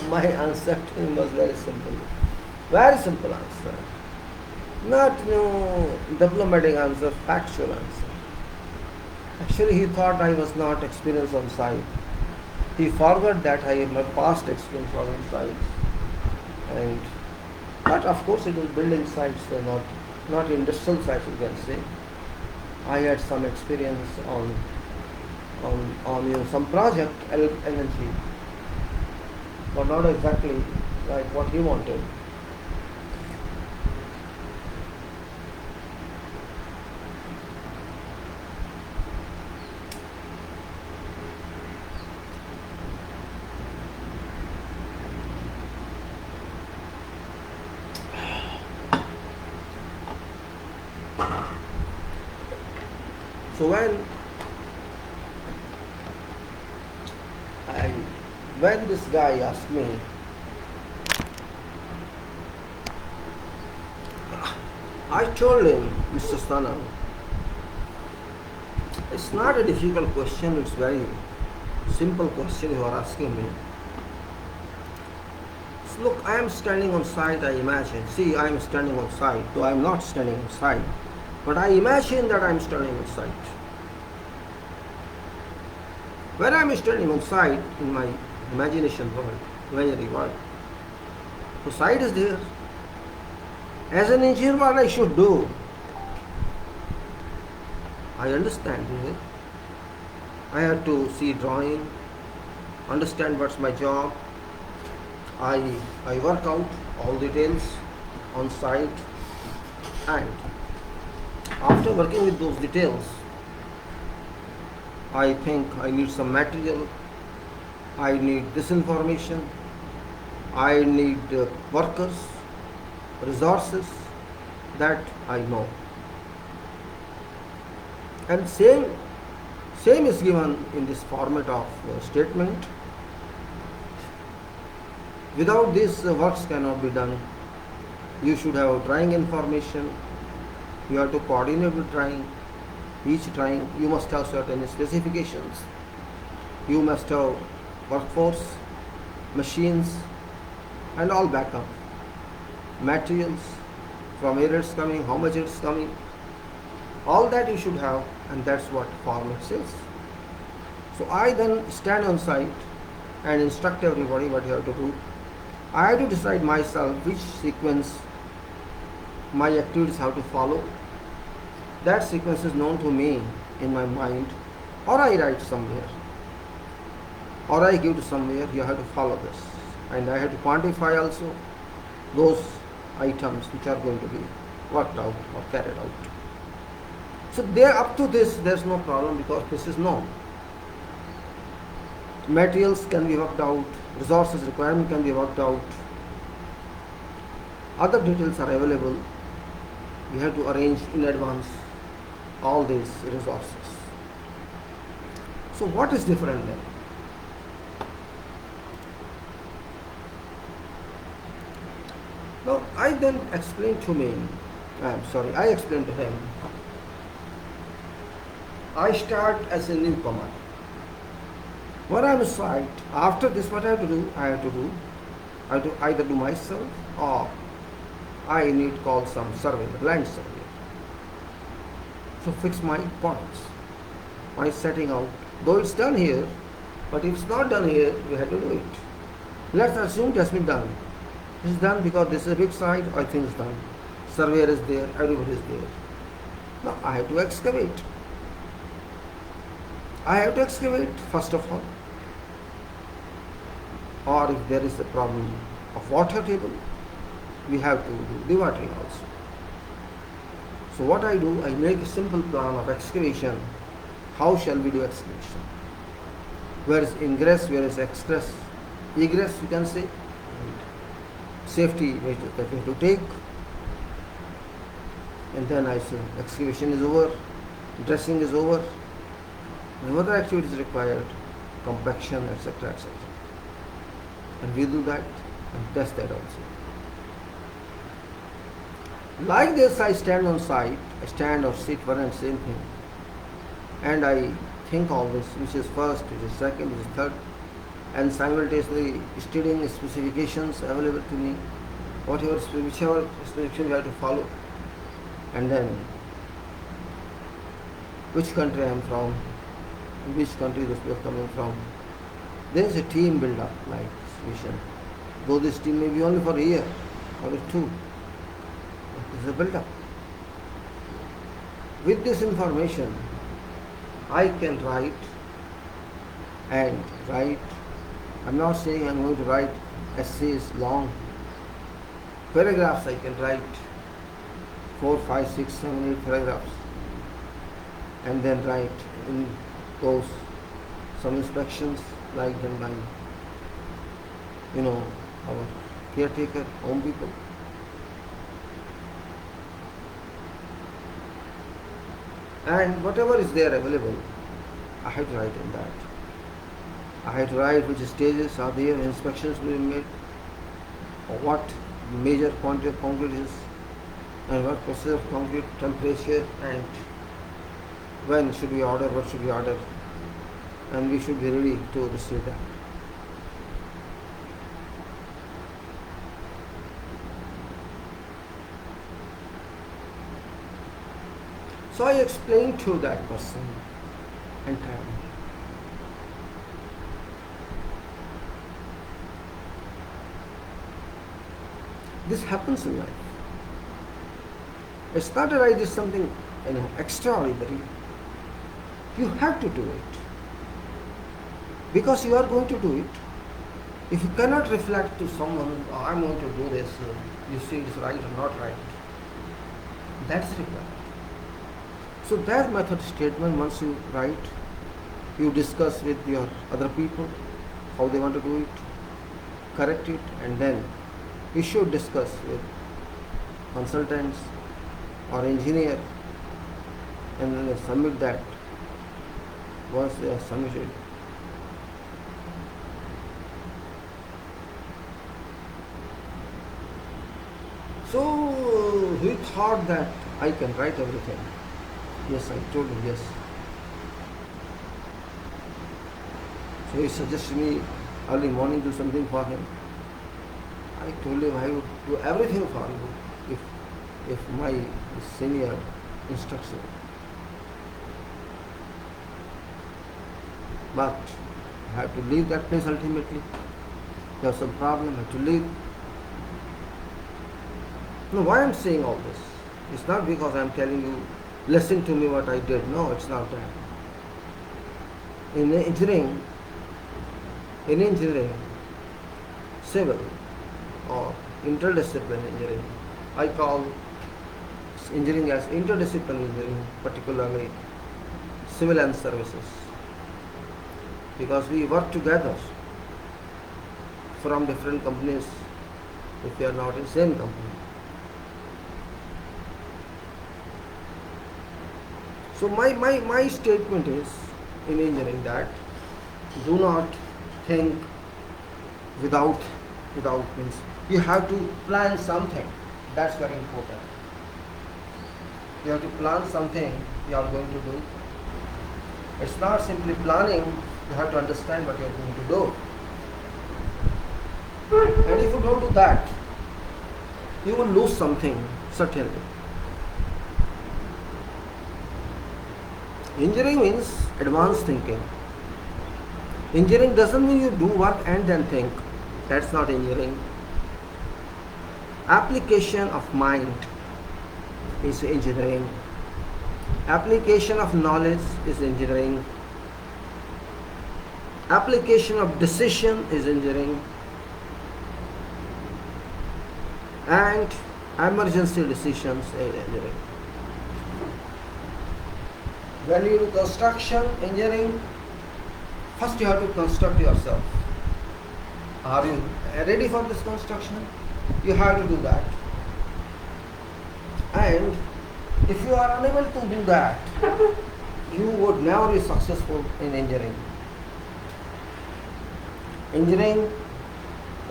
My answer to him was very simple. Very simple answer. Not diplomatic answer, factual answer. Actually, he thought I was not experienced on site. He forgot that my past experience was on site. But of course, it was building sites, not industrial sites, you can say. I had some experience on some project, LNG, but not exactly like what he wanted. So when this guy asked me, I told him, Mr. Sana, it's not a difficult question, it's very simple question you are asking me. So look, I am standing on site, I imagine. See, I am standing on site, though I am not standing on site. But I imagine that I am standing on site. When I am standing on site in my imagination world, imaginary world, the site is there. As an engineer, what I should do? I understand it. I have to see drawing, understand what's my job. I work out all details on site, and after working with those details, I think I need some material, I need this information, I need workers, resources, that I know. And same is given in this format of statement. Without this, works cannot be done. You should have drawing information. You have to coordinate with drawing. Each drawing, you must have certain specifications. You must have workforce, machines, and all backup. Materials, from where it's coming, how much it's coming. All that you should have, and that's what format says. So I then stand on site and instruct everybody what you have to do. I have to decide myself which sequence my activities have to follow. That sequence is known to me in my mind, or I write somewhere, or I give to somewhere, you have to follow this. And I have to quantify also those items which are going to be worked out or carried out. So up to this, there's no problem because this is known. Materials can be worked out, resources requirement can be worked out, other details are available. We have to arrange in advance all these resources. So what is different then? Now I then explained to him, I start as a newcomer. When I'm on site, after this what I have to do? I have to either do myself or I need call some surveyor, land surveyor. So fix my points, my setting out. Though it's done here, but if it's not done here, we have to do it. Let's assume it has been done. It's done because this is a big site, I think it's done. Surveyor is there, everybody is there. Now I have to excavate. I have to excavate first of all. Or if there is a problem of water table, we have to do dewatering also. So what I do, I make a simple plan of excavation. How shall we do excavation? Where is ingress, where is egress? Egress, you can say. Safety measures that we have to take. And then I say excavation is over, dressing is over, and other activities required, compaction, etc., etc. And we do that and test that also. Like this, I stand on site, I stand or sit, one and same thing, and I think all this, which is first, which is second, which is third, and simultaneously studying specifications available to me, whichever specification we have to follow, and then which country I am from, which country this is coming from. There is a team build up like this vision. Though this team may be only for a year or two, it is a build up. With this information, I can write and write. I'm not saying I'm going to write essays long. Paragraphs I can write 4, 5, 6, 7, 8 paragraphs, and then write in those some inspections like done by our caretaker, home people. And whatever is there available, I have to write in that. I have to write which stages are there, inspections will be made, or what major quantity of concrete is, and what process of concrete, temperature, and when should we order, what should we order, and we should be ready to receive that. So I explained to that person entirely. This happens in life. It's not that I did something extraordinary. You have to do it. Because you are going to do it. If you cannot reflect to someone, oh, I'm going to do this, you see it's right or not right, that's required. So that method statement, once you write, you discuss with your other people how they want to do it, correct it, and then you should discuss with consultants or engineer, and then they submit that. Once they are submitted, so he thought that I can write everything. Yes, I told him yes. So he suggested me early morning do something for him. I told him I would do everything for you if my senior instructs me. But I have to leave that place ultimately. There was some problem, I have to leave. No, why I'm saying all this? It's not because I'm telling you, listen to me what I did. No, it's not that. In engineering, civil or interdisciplinary engineering, I call engineering as interdisciplinary engineering, particularly civil and services, because we work together from different companies if we are not in the same company. So my statement is in engineering that do not think without means you have to plan something. That's very important. You have to plan something you are going to do. It's not simply planning, you have to understand what you are going to do. And if you don't do that, you will lose something, certainly. Engineering means advanced thinking. Engineering doesn't mean you do work and then think. That's not engineering. Application of mind is engineering. Application of knowledge is engineering. Application of decision is engineering. And emergency decisions is engineering. When you do construction engineering, First you have to construct yourself. Are you ready for this construction? You have to do that. And if you are unable to do that, you would never be successful in engineering. Engineering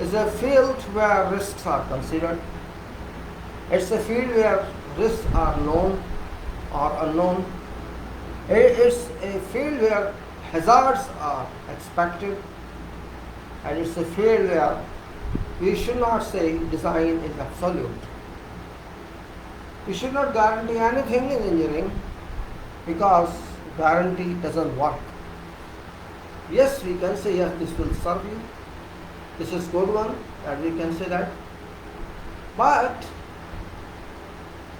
is a field where risks are considered. It's a field where risks are known or unknown. It's a field where hazards are expected. And it's a field where we should not say design is absolute. We should not guarantee anything in engineering because guarantee doesn't work. Yes, we can say yes, this will serve you. This is good one, and we can say that. But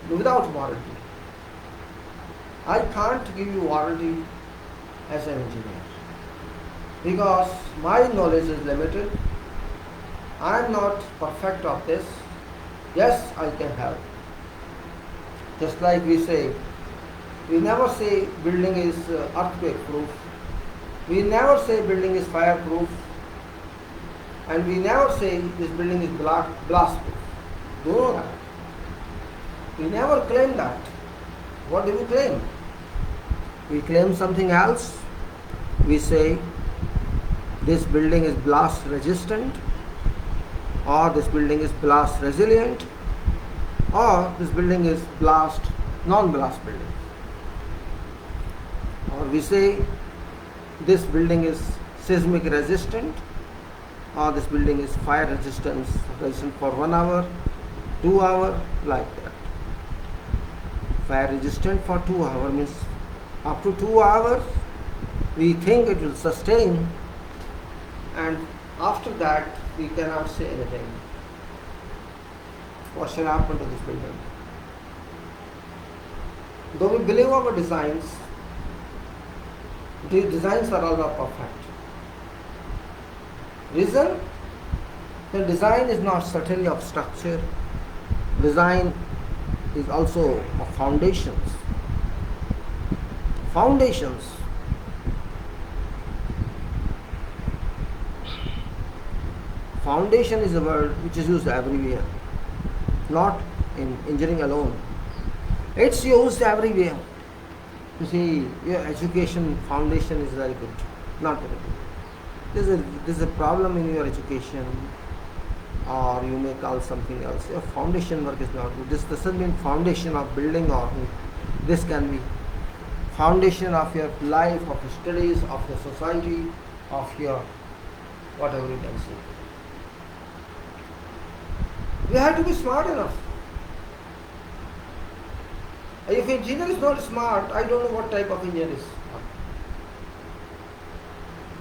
without warranty. I can't give you warranty as an engineer because my knowledge is limited. I am not perfect of this. Yes, I can help. Just like we say, we never say building is earthquake proof. We never say building is fire proof. And we never say this building is blast proof. Do you know that? We never claim that. What do we claim? We claim something else. We say this building is blast resistant, or this building is blast resilient, or this building is non-blast building. Or we say this building is seismic resistant, or this building is fire resistant for 1 hour, 2 hours, like that. Fire resistant for 2 hours means up to 2 hours we think it will sustain, and after that we cannot say anything. What shall happen to this building? Though we believe our designs, the designs are all not perfect. Reason? The design is not certainly of structure. Design is also of foundations. Foundations. Foundation is a word which is used everywhere, not in engineering alone. It's used everywhere. You see, your education foundation is very good, not very good. There's a problem in your education, or you may call something else. Your foundation work is not good. This doesn't mean foundation of building, or this can be foundation of your life, of your studies, of your society, of your whatever you can say. You have to be smart enough. If engineer is not smart, I don't know what type of engineer is.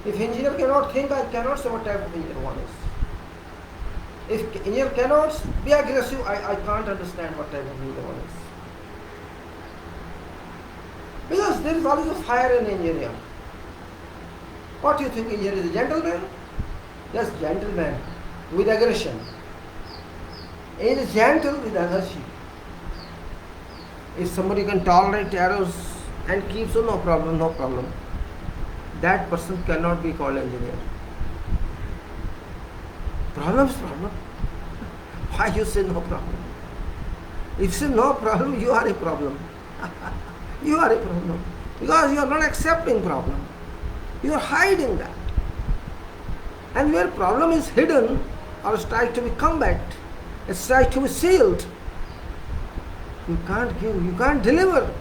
If engineer cannot think, I cannot say what type of engineer one is. If engineer cannot be aggressive, I can't understand what type of engineer one is. Because there is always a fire in engineer. What do you think engineer is a gentleman? Yes, gentleman with aggression. He is gentle with energy. If somebody can tolerate errors and keeps, so no problem. That person cannot be called engineer. Problem. Why you say no problem? If you say no problem, you are a problem. You are a problem. Because you are not accepting problem. You are hiding that. And where problem is hidden or is trying to be combat, it's trying to be sealed, you can't deliver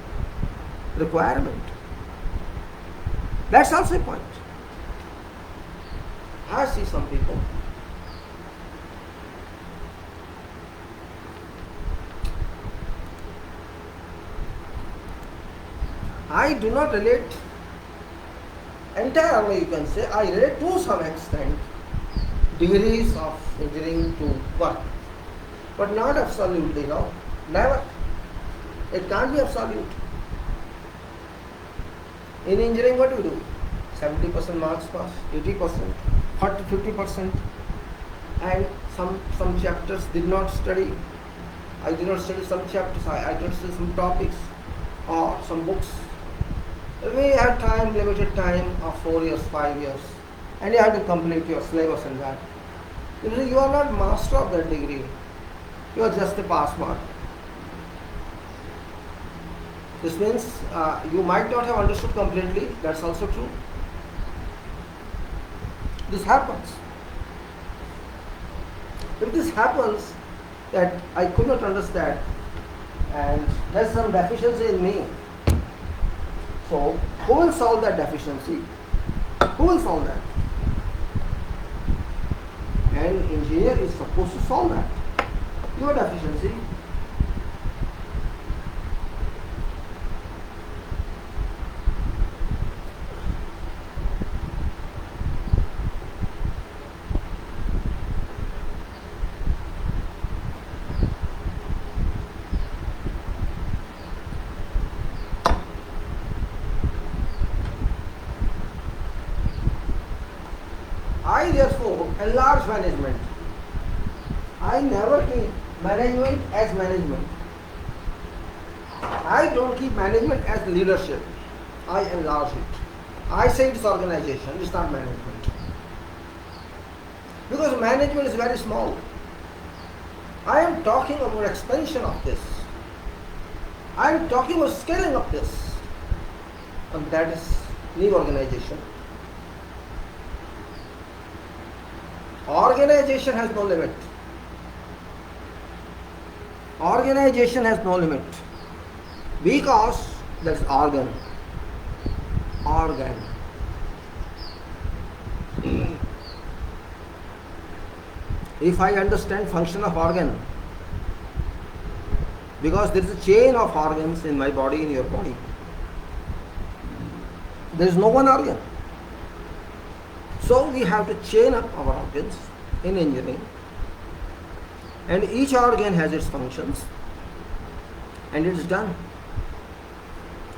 requirement. That's also a point. I see some people, I do not relate entirely, you can say, I relate to some extent degrees of engineering to work, but not absolutely, no, never. It can't be absolute. In engineering, what do we do? 70% marks pass, 80%, 50%, and some chapters did not study. I did not study some chapters, I did not study some topics or some books. We have time, limited time of 4 years, 5 years, and you have to complete your syllabus in that. You are not master of that degree. You are just a pass mark. This means you might not have understood completely. That's also true. This happens. If this happens that I could not understand and there's some deficiency in me, so who will solve that deficiency? Who will solve that? An engineer is supposed to solve that. Your deficiency. I therefore enlarge management. I never keep management as management. I don't keep management as leadership. I enlarge it. I say it's organization, it's not management. Because management is very small. I am talking about expansion of this. I am talking about scaling of this. And that is new organization. Organization has no limit. Organization has no limit. Because that's organ. Organ. If I understand function of organ, because there is a chain of organs in my body, in your body. There is no one organ. So we have to chain up our organs in engineering, and each organ has its functions, and it is done.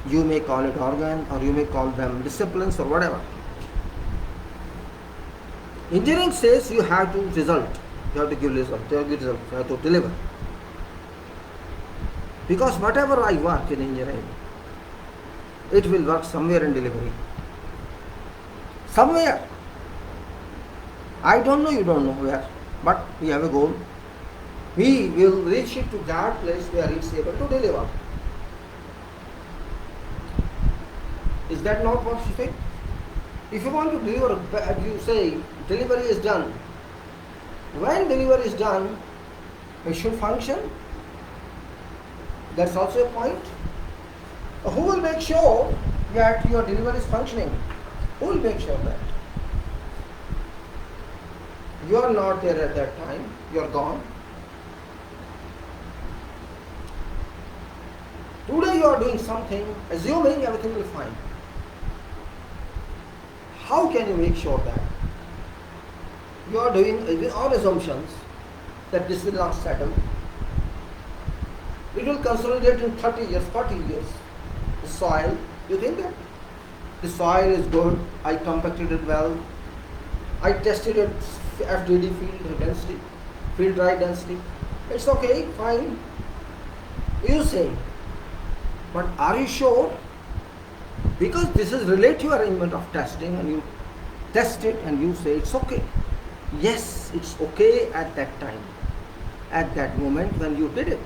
You may call it organ, or you may call them disciplines, or whatever. Engineering says you have to result, you have to give result, you have to deliver. Because whatever I work in engineering, it will work somewhere in delivery. Somewhere. I don't know, you don't know where, but we have a goal. We will reach it to that place where it's able to deliver. Is that not what you say? If you want to deliver, you say delivery is done. When delivery is done, it should function. That's also a point. Who will make sure that your delivery is functioning? Who will make sure of that? You are not there at that time. You are gone. Today you are doing something, assuming everything will be fine. How can you make sure that? You are doing all assumptions that this will not settle. It will consolidate in 30 years, 40 years. The soil, you think that? The soil is good, I compacted it well, I tested it FDD field density, field dry density. It's okay, fine. You say, but are you sure? Because this is relative arrangement of testing, and you test it and you say it's okay. Yes, it's okay at that time, at that moment when you did it.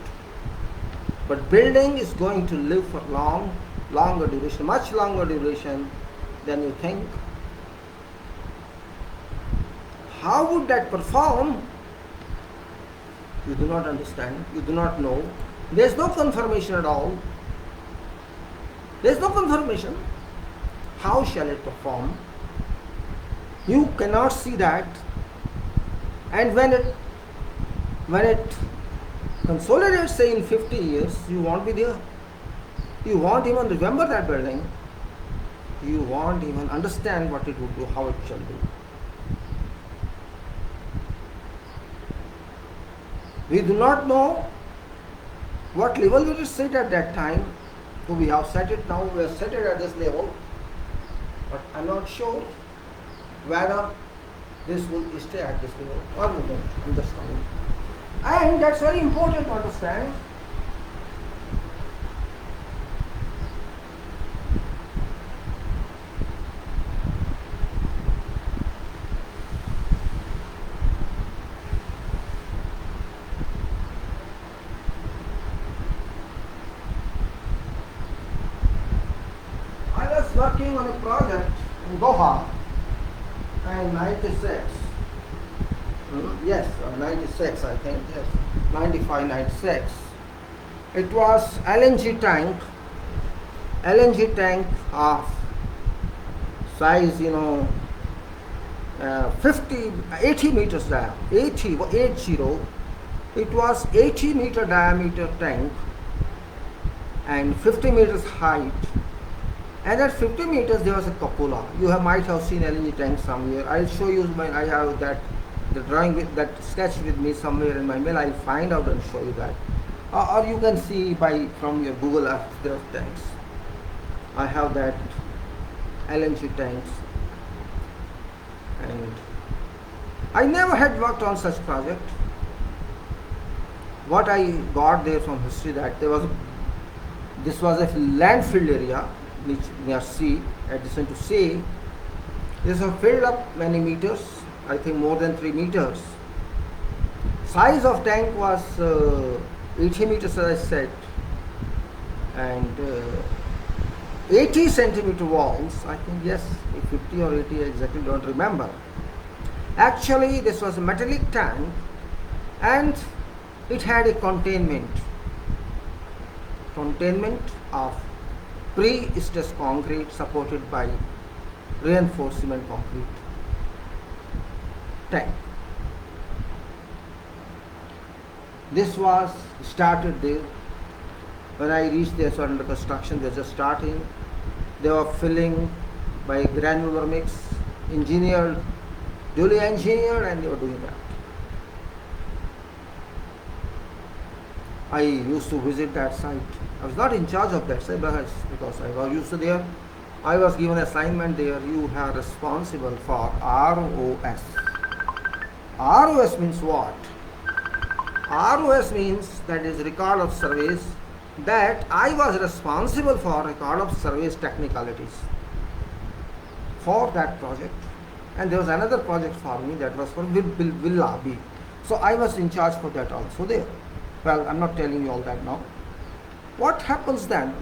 But building is going to live for longer duration, much longer duration than you think. How would that perform? You do not understand, you do not know. There is no confirmation at all. There is no confirmation. How shall it perform? You cannot see that. And when it consolidates, say in 50 years, you won't be there. You won't even remember that building. You won't even understand what it would do, how it shall do. We do not know what level we will sit at that time. So we have set it now, we have set it at this level. But I am not sure whether this will stay at this level or we don't. I'm just coming. And that's very important to understand. working on a project in Goa in 96. Yes, 96 I think, yes, 95, 96. It was LNG tank of size, 80 meters diameter, 80. It was 80-meter diameter tank and 50 meters height. And at 50 meters there was a cupola. Might have seen LNG tank somewhere. I'll show you I have the drawing with that sketch with me somewhere in my mail. I'll find out and show you that. Or you can see from your Google Earth, there are tanks. I have that LNG tanks. And I never had worked on such project. What I got there from history, that this was a landfill area which near sea, adjacent to sea. This was filled up many meters, I think more than 3 meters. Size of tank was 80 meters, as I said, and 80 centimeter walls. I think, yes, 50 or 80, I exactly don't remember. Actually, this was a metallic tank, and it had a containment of pre-stressed concrete supported by reinforced cement concrete tank. This was started there. When I reached there, so under construction, they were just starting. They were filling by granular mix, duly engineered, and they were doing that. I used to visit that site. I was not in charge of that site, because I was used to there. I was given assignment there. You are responsible for ROS. ROS means what? ROS means, that is record of surveys, that I was responsible for record of surveys technicalities for that project. And there was another project for me that was for Villa B. So I was in charge for that also there. Well, I'm not telling you all that now. What happens then?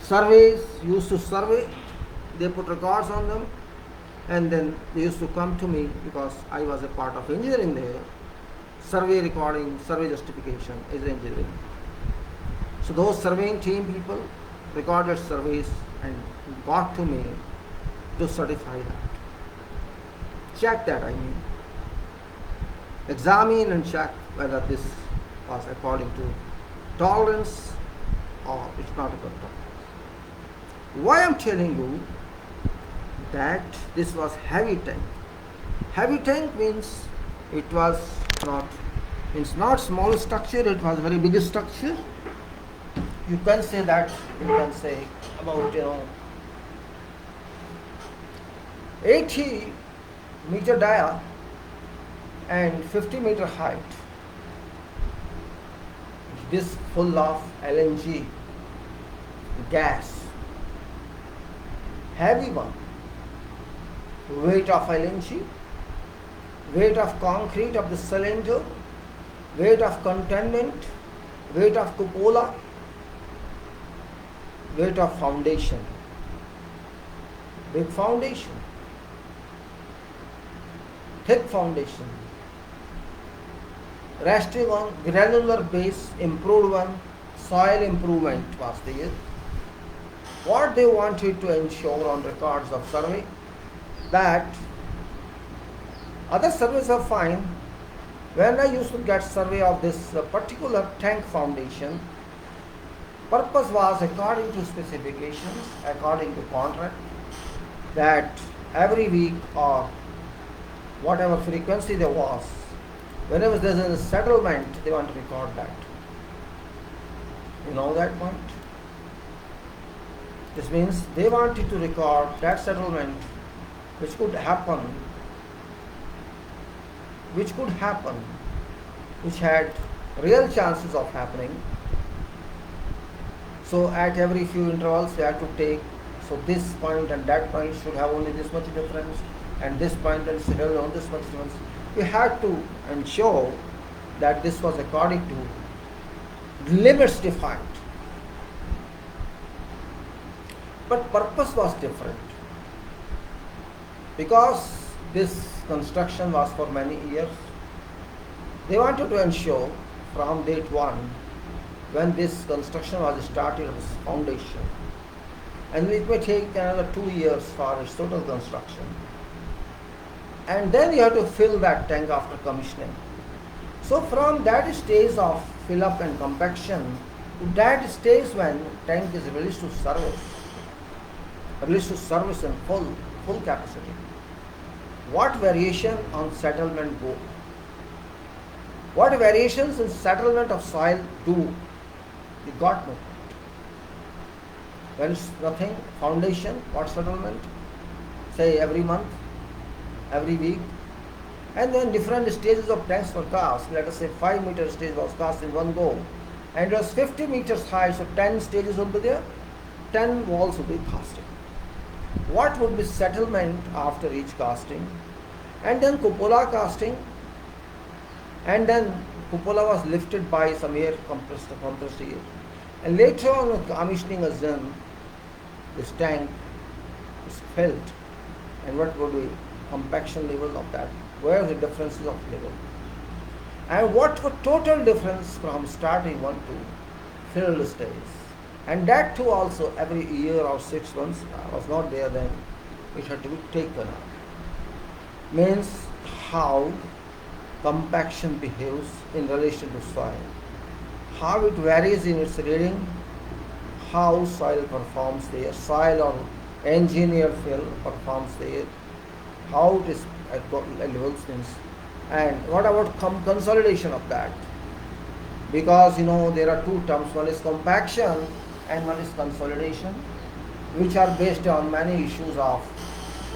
Surveys used to survey, they put records on them, and then they used to come to me, because I was a part of engineering there. Survey recording, survey justification is engineering. So those surveying team people recorded surveys and got to me to certify that. Check that, examine and check whether this was according to tolerance or it's not a good tolerance. Why I'm telling you that this was heavy tank. Heavy tank means it was not small structure, it was very big structure. You can say that, about 80 meter dia and 50 meter height. This full of LNG gas, heavy one, weight of LNG, weight of concrete of the cylinder, weight of containment, weight of cupola, weight of foundation, big foundation, thick foundation, resting on granular base, improved one, soil improvement was there. What they wanted to ensure on records of survey, that other surveys are fine. When I used to get survey of this particular tank foundation, purpose was according to specifications, according to contract, that every week or whatever frequency there was, whenever there is a settlement, they want to record that. You know that point? This means they wanted to record that settlement which could happen, which had real chances of happening. So at every few intervals we have to take, so this point and that point should have only this much difference, and this point and should have only this much difference. We had to ensure that this was according to limits defined. But purpose was different. Because this construction was for many years, they wanted to ensure from date one, when this construction was started, its foundation, and it may take another 2 years for its total construction. And then you have to fill that tank after commissioning. So from that stage of fill up and compaction to that stage when tank is released to service in full capacity, what variation on settlement go? What variations in settlement of soil do? We got no point. There is nothing. Foundation, what settlement? Say every month, every week. And then different stages of tanks were cast. Let us say 5-meter stage was cast in one go. And it was 50 meters high, so 10 stages will be there. 10 walls will be casting. What would be settlement after each casting? And then cupola casting. And then cupola was lifted by some air, compressed air. And later on, when commissioning is done, this tank is filled. And what would be compaction level of that? Where are the differences of level? And what was total difference from starting one to filled stage? And that too also every year or 6 months was not there then. It had to be taken up. Means how compaction behaves in relation to soil, how it varies in its reading, how soil performs there, soil or engineered fill performs there, how it is at levels means, and what about consolidation of that? Because there are two terms, one is compaction and one is consolidation, which are based on many issues of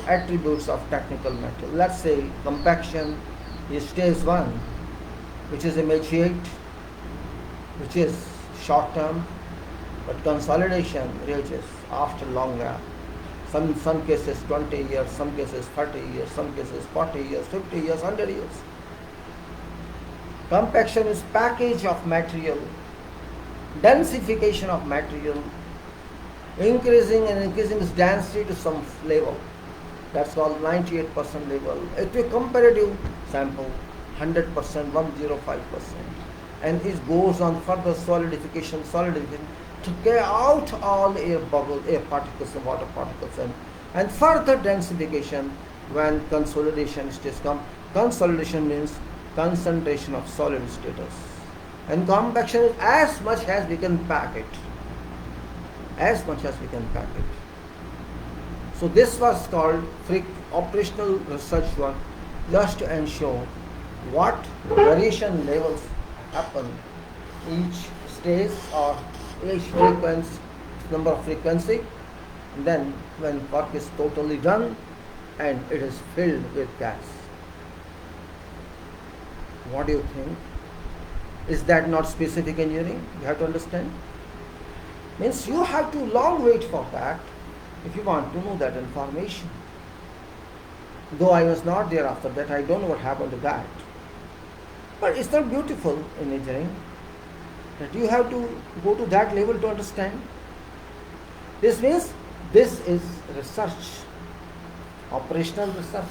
attributes of technical material. Let's say compaction is stage 1, which is immediate, which is short term, but consolidation rages after long run. Some cases 20 years, some cases 30 years, some cases 40 years, 50 years, 100 years. Compaction is package of material, densification of material, increasing its density to some level. That's called 98% level. If you comparative sample, 100%, 105%. And it goes on further solidification to get out all air bubbles, air particles and water particles, and further densification when consolidation stage comes. Consolidation means concentration of solid status. And compaction is as much as we can pack it. As much as we can pack it. So this was called operational research work, just to ensure what variation levels happen each stage or each frequency, number of frequency, and then when work is totally done and it is filled with gas. What do you think? Is that not specific engineering? You have to understand. Means you have to long wait for that if you want to know that information. Though I was not there after that, I don't know what happened to that. But it's not beautiful in engineering that you have to go to that level to understand. This means this is research, operational research.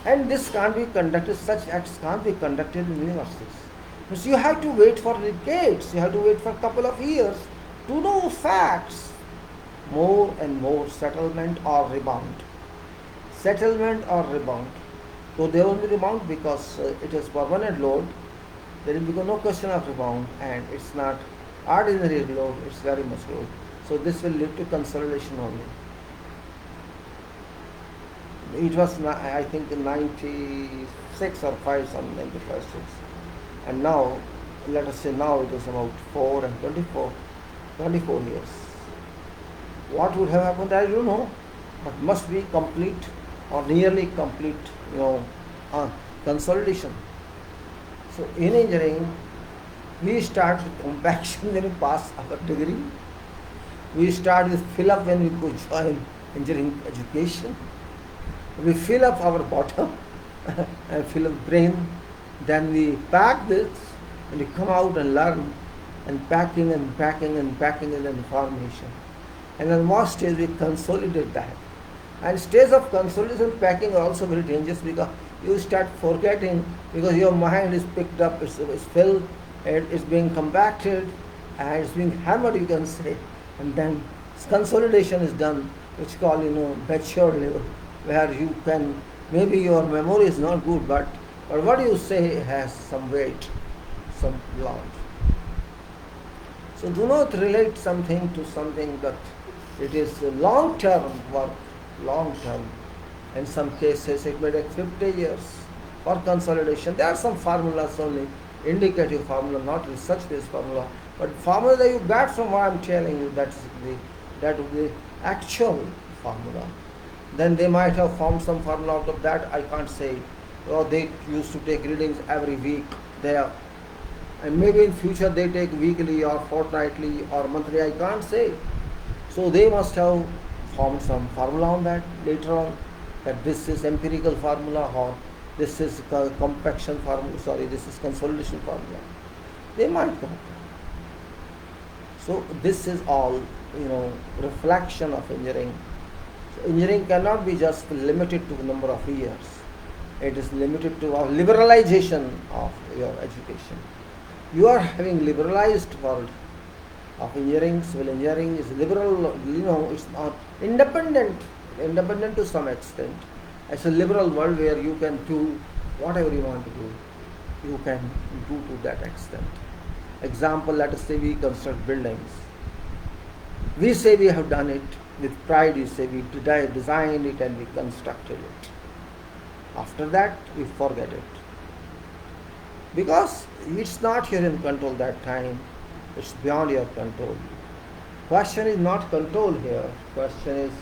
And this can't be conducted, such acts can't be conducted in universities. Because you have to wait for decades, you have to wait for a couple of years to know facts. More and more settlement or rebound. Settlement or rebound. So there will be rebound because it is permanent load. There will be no question of rebound, and it's not ordinary load, it's very much load. So this will lead to consolidation only. It was, I think, in 96 or 5, something, 95, 6. And now, let us say now it is about 4 and 24 years. What would have happened, I don't know, but must be complete or nearly complete, consolidation. So in engineering, we start with compaction when we pass our degree. We start with fill up when we go join engineering education. We fill up our bottom and fill up brain. Then we pack this and we come out and learn, and packing and packing and packing in information. And then what stage we consolidate that. And stage of consolidation packing are also very dangerous because you start forgetting because your mind is picked up, it's filled, it's being compacted and it's being hammered, you can say. And then consolidation is done, which call mature level, where you can, maybe your memory is not good, but what you say has some weight, some launch. So do not relate something to something that it is long-term work, long-term. In some cases, it may take 50 years for consolidation. There are some formulas only, indicative formula, not research-based formula, but formula that you got from what I'm telling you, that would be actual formula. Then they might have formed some formula out of that. I can't say. Or they used to take readings every week there, and maybe in future they take weekly or fortnightly or monthly. I can't say. So they must have formed some formula on that later on, that this is empirical formula or this is compaction formula. Sorry, this is consolidation formula. They might come. So this is all reflection of engineering. So engineering cannot be just limited to the number of years. It is limited to liberalization of your education. You are having liberalized world of engineering. Civil engineering is liberal, it's not independent to some extent. It's a liberal world where you can do whatever you want to do. You can do to that extent. Example, let us say we construct buildings. We say we have done it with pride. We say we designed it and we constructed it. After that, we forget it. Because it's not your in control that time. It's beyond your control. Question is not control here. Question is,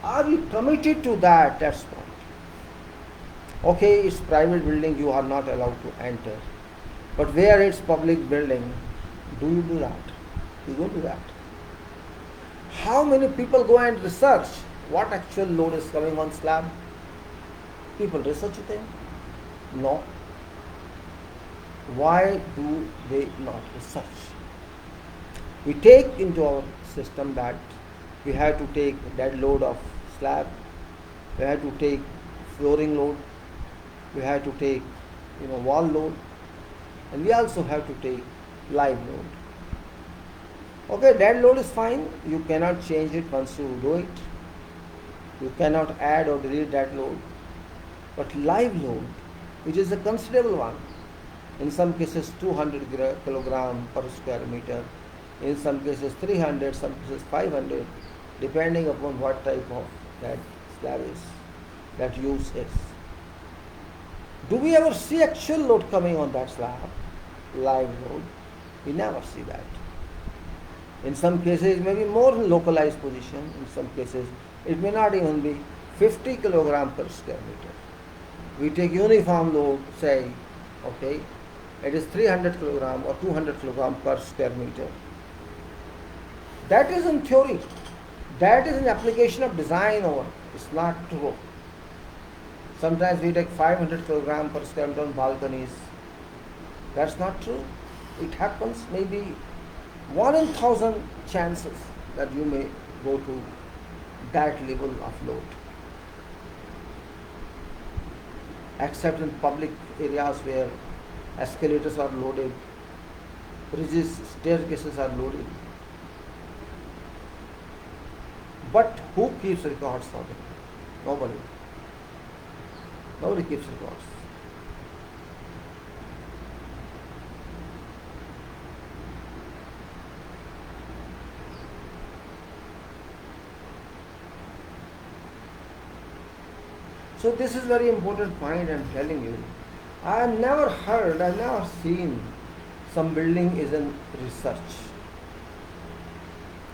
are you committed to that? That's point. Okay, it's private building, you are not allowed to enter. But where it's public building, do you do that? You don't do that. How many people go and research what actual load is coming on slab? People research it? No. Why do they not research? We take into our system that we have to take dead load of slab, we have to take flooring load, we have to take wall load, and we also have to take live load. Okay, dead load is fine, you cannot change it once you do it, you cannot add or delete that load. But live load, which is a considerable one, in some cases 200 kilogram per square meter, in some cases 300, some cases 500, depending upon what type of that slab is, that use is. Do we ever see actual load coming on that slab? Live load? We never see that. In some cases, it may be more localized position. In some cases, it may not even be 50 kilogram per square meter. We take uniform load, say, okay, it is 300 kilogram or 200 kilogram per square meter. That is in theory. That is an application of design over. It's not true. Sometimes we take 500 kilogram per square meter on balconies. That's not true. It happens maybe 1 in 1,000 chances that you may go to that level of load. Except in public areas where escalators are loaded, bridges, staircases are loaded. But who keeps records for them? Nobody. Nobody keeps records. So this is very important point I am telling you. I have never heard, I have never seen some building is in research.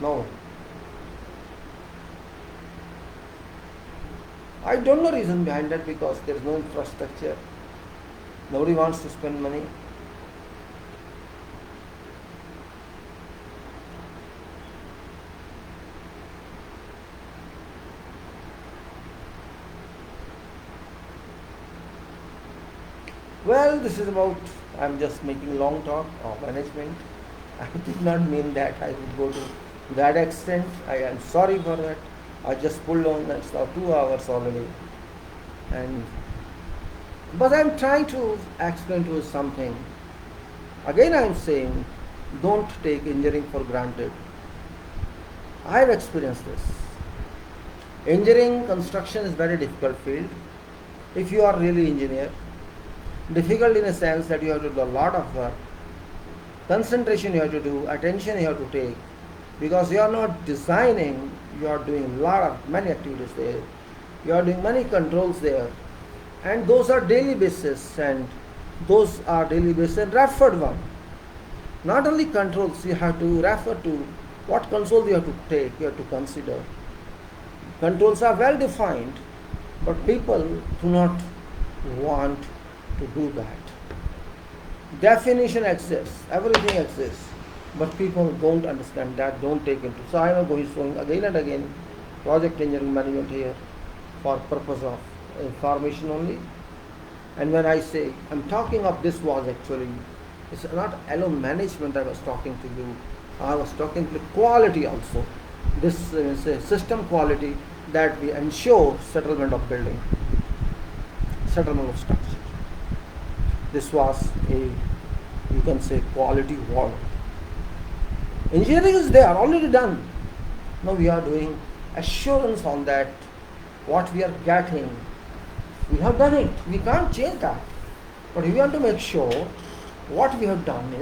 No. I don't know reason behind that, because there is no infrastructure. Nobody wants to spend money. Well, this is about, I am just making long talk of management. I did not mean that I would go to that extent, I am sorry for that. I just pulled on, it's now 2 hours already. And but I'm trying to explain to you something. Again I'm saying, don't take engineering for granted. I have experienced this. Engineering construction is very difficult field. If you are really engineer, difficult in a sense that you have to do a lot of work, concentration you have to do, attention you have to take, because you are not designing, you are doing many activities there, you are doing many controls there, and those are daily basis, and those are daily basis and referred one. Not only controls, you have to refer to what controls you have to take, you have to consider. Controls are well defined, but people do not want to do that. Definition exists, everything exists, but people don't understand that, don't take into. So I am showing again and again project engineering management here for purpose of information only. And when I say, I'm talking of this was actually, it's not alone management I was talking to you, I was talking to quality also. This is a system quality that we ensure settlement of building, settlement of structure. This was a, you can say, quality wall. Engineering is there, already done. Now we are doing assurance on that, what we are getting. We have done it, we can't change that. But we want to make sure what we have done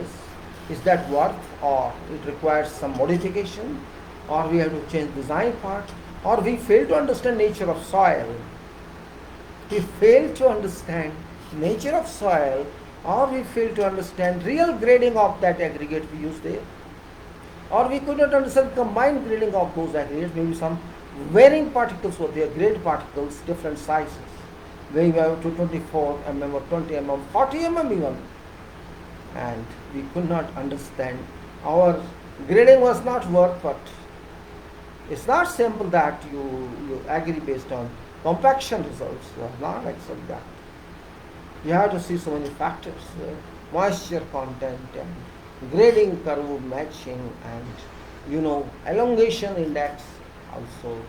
is that worth, or it requires some modification, or we have to change design part, or we fail to understand nature of soil. We fail to understand nature of soil, or we fail to understand real grading of that aggregate we use there, or we could not understand combined grading of those aggregates. Maybe some varying particles were there, grade particles, different sizes, where we have 224 mm or 20 mm, 40 mm even, and we could not understand. Our grading was not work, but it's not simple that you agree based on compaction results. You are not accept that. You have to see so many factors, moisture content and grading curve matching, and elongation index also.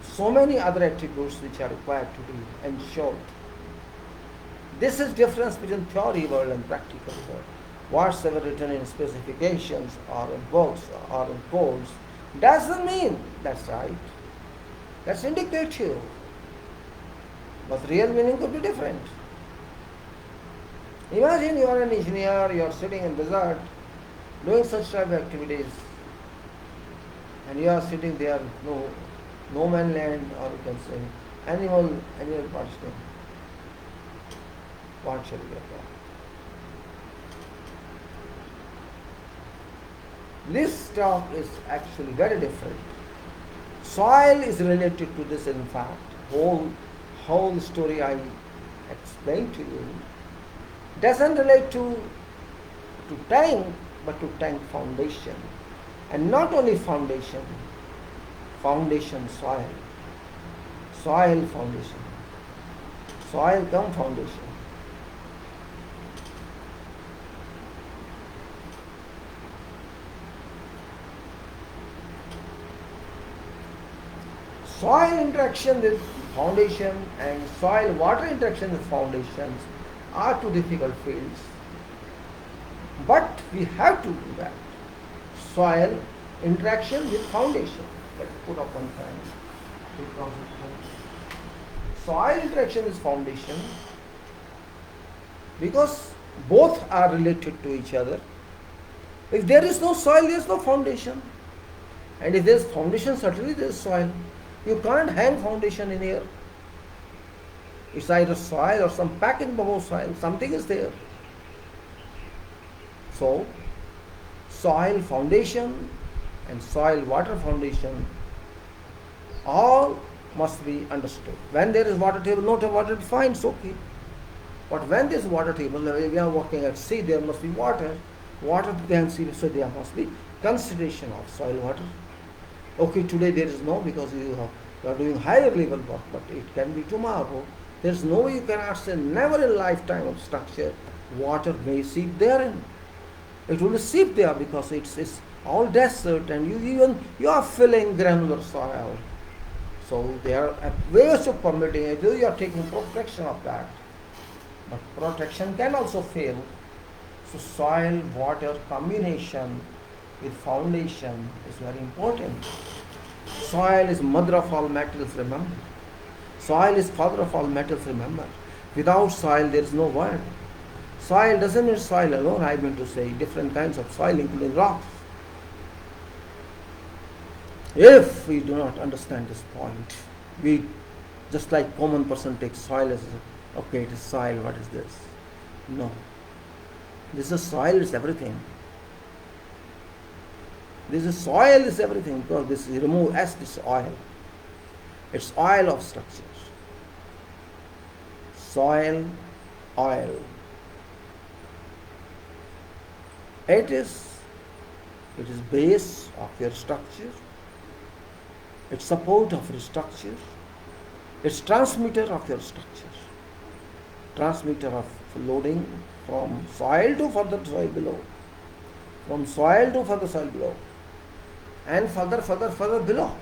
So many other attributes which are required to be ensured. This is difference between theory world and practical world. What's ever written in specifications or in books or in codes doesn't mean that's right. That's indicative. But real meaning could be different. Imagine you are an engineer, you are sitting in desert doing such type of activities, and you are sitting there, no man land, or you can say animal parts. What shall we get? This talk is actually very different. Soil is related to this, in fact. Whole story I explained to you doesn't relate to tank, but to tank foundation. And not only foundation, soil. Soil foundation. Soil come foundation. Soil interaction with foundation and soil water interaction with foundations are two difficult fields. But we have to do that. Soil interaction with foundation. Let's put up one time. Soil interaction with foundation, because both are related to each other. If there is no soil, there is no foundation. And if there is foundation, certainly there is soil. You can't hang foundation in here. It's either soil or some packing above soil. Something is there. So, soil foundation and soil water foundation all must be understood. When there is water table, no water, fine, it's okay. But when there is water table, we are working at sea, there must be water. Water can see, so there must be consideration of soil water. Okay, today there is no, because you are doing higher level work, but it can be tomorrow. There is no way you cannot say, never in lifetime of structure water may seep therein. It will seep there because it's all desert, and you are filling granular soil. So there are ways of permitting it. You are taking protection of that. But protection can also fail. So soil water combination with foundation is very important. Soil is mother of all metals, remember. Soil is father of all metals, remember. Without soil there is no world. Soil doesn't mean soil alone, I mean to say different kinds of soil including rocks. If we do not understand this point, we just like common person takes soil as okay, it is soil, what is this? No. This is soil, is everything. This is soil is everything because this is remove as this oil. It's oil of structures. Soil, oil. It is base of your structure. It's support of your structure. It's transmitter of your structure. Transmitter of loading from soil to further soil below. From soil to further soil below. And further below.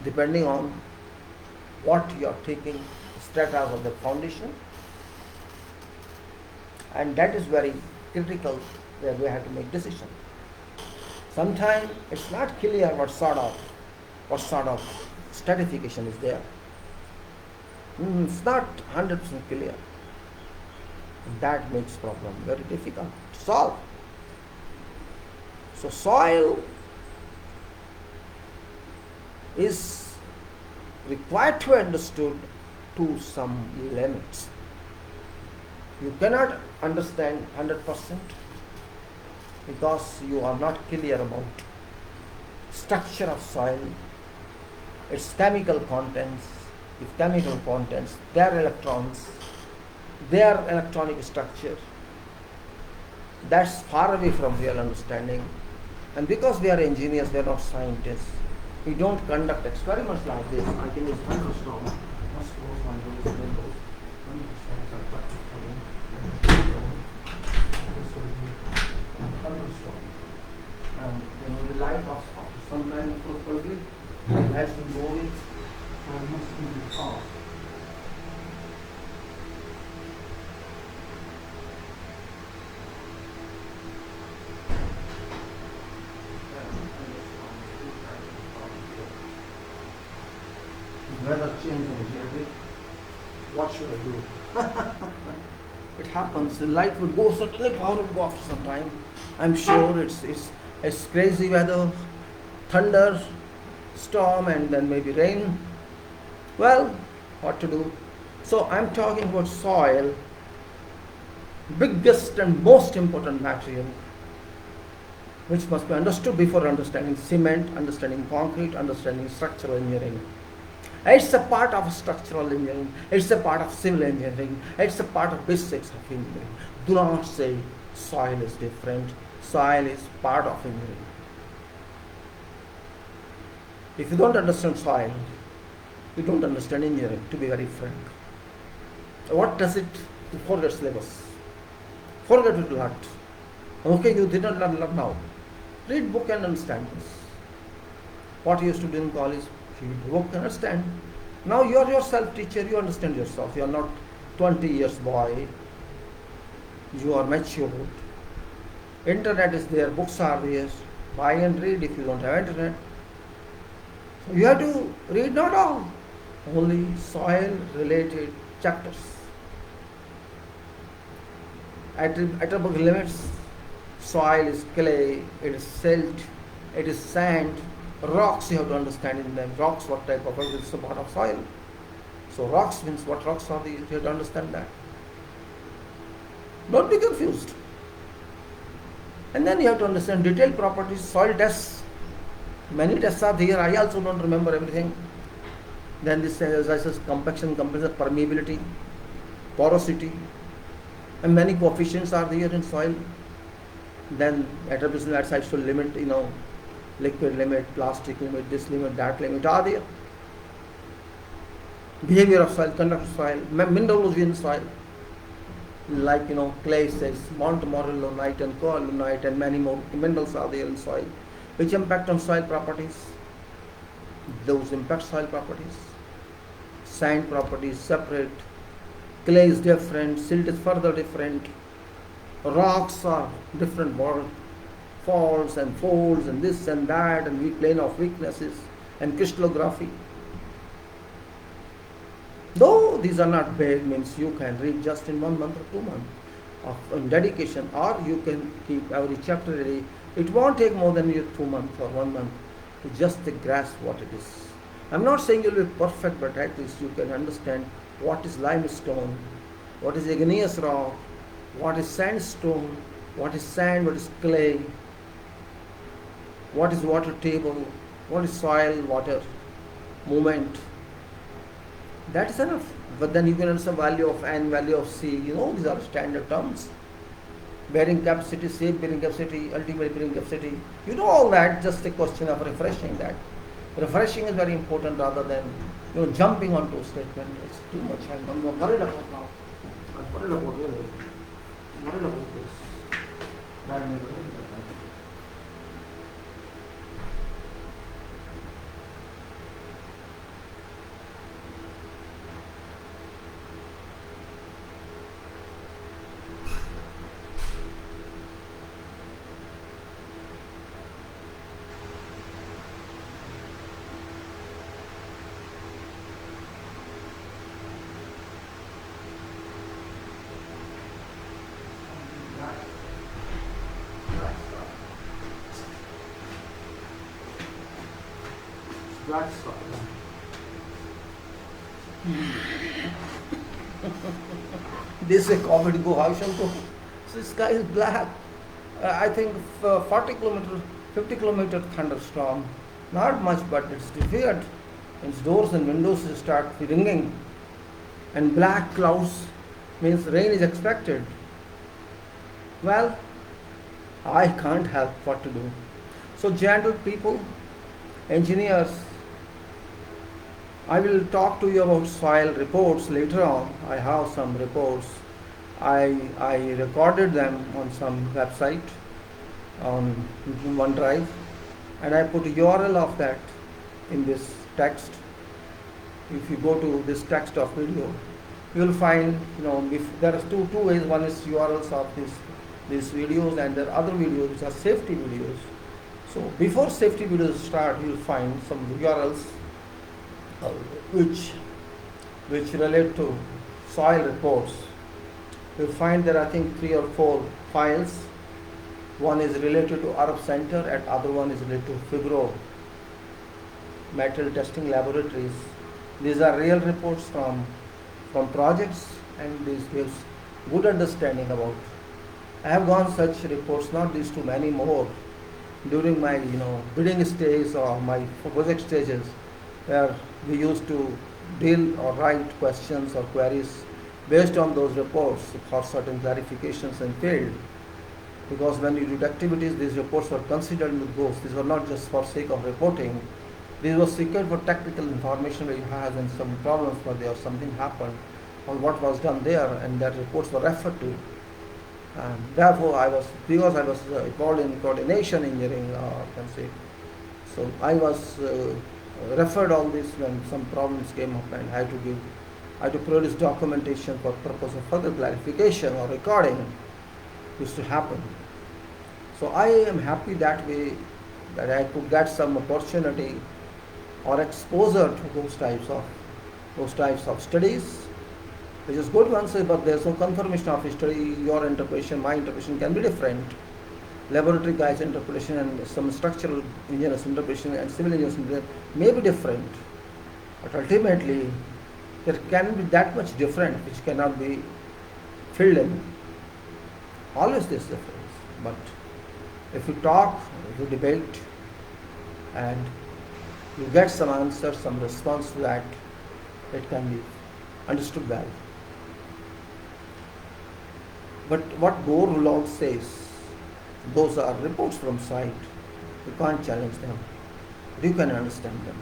Depending on what you are taking strata of the foundation. And that is very critical where we have to make decision. Sometimes it's not clear what sort of stratification is there. It's not 100% clear. That makes problem very difficult to solve. So soil is required to be understood to some limits. You cannot understand 100% because you are not clear about structure of soil, its chemical contents, their electrons, their electronic structure. That's far away from real understanding. And because we are engineers, we are not scientists, we don't conduct experiments like this. I think it's thunderstorm. Must close my doors, windows. Thunderstorms are thunderstorm. And when the light of sunlight properly, it has to move it, so it must be off. Weather changing, what should I do? It happens, the light would go, suddenly power would go off sometime. I'm sure it's crazy weather, thunder, storm, and then maybe rain. Well, what to do? So I'm talking about soil, biggest and most important material, which must be understood before understanding cement, understanding concrete, understanding structural engineering. It's a part of structural engineering, it's a part of civil engineering, it's a part of basics of engineering. Do not say soil is different, soil is part of engineering. If you don't understand soil, you don't understand engineering, to be very frank. What does it? You forget syllabus. Forget it learned. Okay, you did not learn now. Read book and understand this. What you used to do in college, read book and understand. Now you are yourself teacher, you understand yourself. You are not 20 years boy. You are matured. Internet is there, books are there. Buy and read if you don't have internet. So you have to read not all, only soil related chapters. Attribute limits. Soil is clay, it is silt, it is sand, rocks you have to understand in them. Rocks, what type of rock is a part of soil. So rocks means what rocks are these, you have to understand that. Don't be confused. And then you have to understand detailed properties, soil tests. Many tests are there, I also don't remember everything. Then this says compaction, permeability, porosity, and many coefficients are there in soil. Then attributes that side should limit, liquid limit, plastic limit, this limit, that limit are there. Behavior of soil, conduct of soil, mineralogy in soil. like clay says montmorillonite and coalunite and many more minerals are there in soil, which impact on soil properties. Those impact soil properties. Sand properties separate, clay is different, silt is further different, rocks are different faults and folds and this and that, and weak plane of weaknesses and crystallography. Though these are not big, means you can read just in 1 month or 2 months of dedication, or you can keep every chapter ready. It won't take more than 2 months or 1 month to just grasp what it is. I'm not saying you'll be perfect, but at least you can understand what is limestone, what is igneous rock, what is sandstone, what is sand, what is clay, what is water table, what is soil, water, movement. That is enough. But then you can understand value of N, value of C. These are standard terms. Bearing capacity, safe bearing capacity, ultimate bearing capacity. You know all that, just a question of refreshing that. Refreshing is very important rather than jumping onto a statement. It's too much. I'm worried about now. I'm worried about really. I'm worried about this. That's this is a COVID go. How shall go? So this sky is black. I think 40 kilometer, 50 kilometer thunderstorm. Not much, but it's difficult. Its doors and windows start ringing, and black clouds means rain is expected. Well, I can't help what to do. So gentle people, engineers, I will talk to you about soil reports later on. I have some reports. I recorded them on some website on OneDrive, and I put URL of that in this text. If you go to this text of video, you will find, if there are two ways. One is URLs of these videos, and there are other videos which are safety videos. So before safety videos start, you will find some URLs which relate to soil reports. You will find there are, I think, 3 or 4 files. One is related to Arab Center, and other one is related to Fibro Metal Testing Laboratories. These are real reports from projects, and this gives good understanding about. I have gone such reports, not these too many more, during my bidding stage or my project stages, where we used to deal or write questions or queries based on those reports for certain clarifications and failed. Because when you did activities, these reports were considered with goals. These were not just for sake of reporting. These were secured for technical information where you had and some problems were there, something happened, or what was done there, and that reports were referred to. And therefore, because I was involved in coordination engineering, I can say, so I was referred all this when some problems came up, and I had to produce documentation for purpose of further clarification or recording. Used to happen. So I am happy that way that I could get some opportunity or exposure to those types of studies, which is good one say, but there's no confirmation of study. Your interpretation, my interpretation can be different. Laboratory guys' interpretation and some structural engineers' interpretation and civil engineers' interpretation may be different, but ultimately there can be that much different which cannot be filled in. Always this difference. But if you talk, if you debate, and you get some answer, some response to that, it can be understood well. But what Gore law says, those are reports from site. You can't challenge them. You can understand them.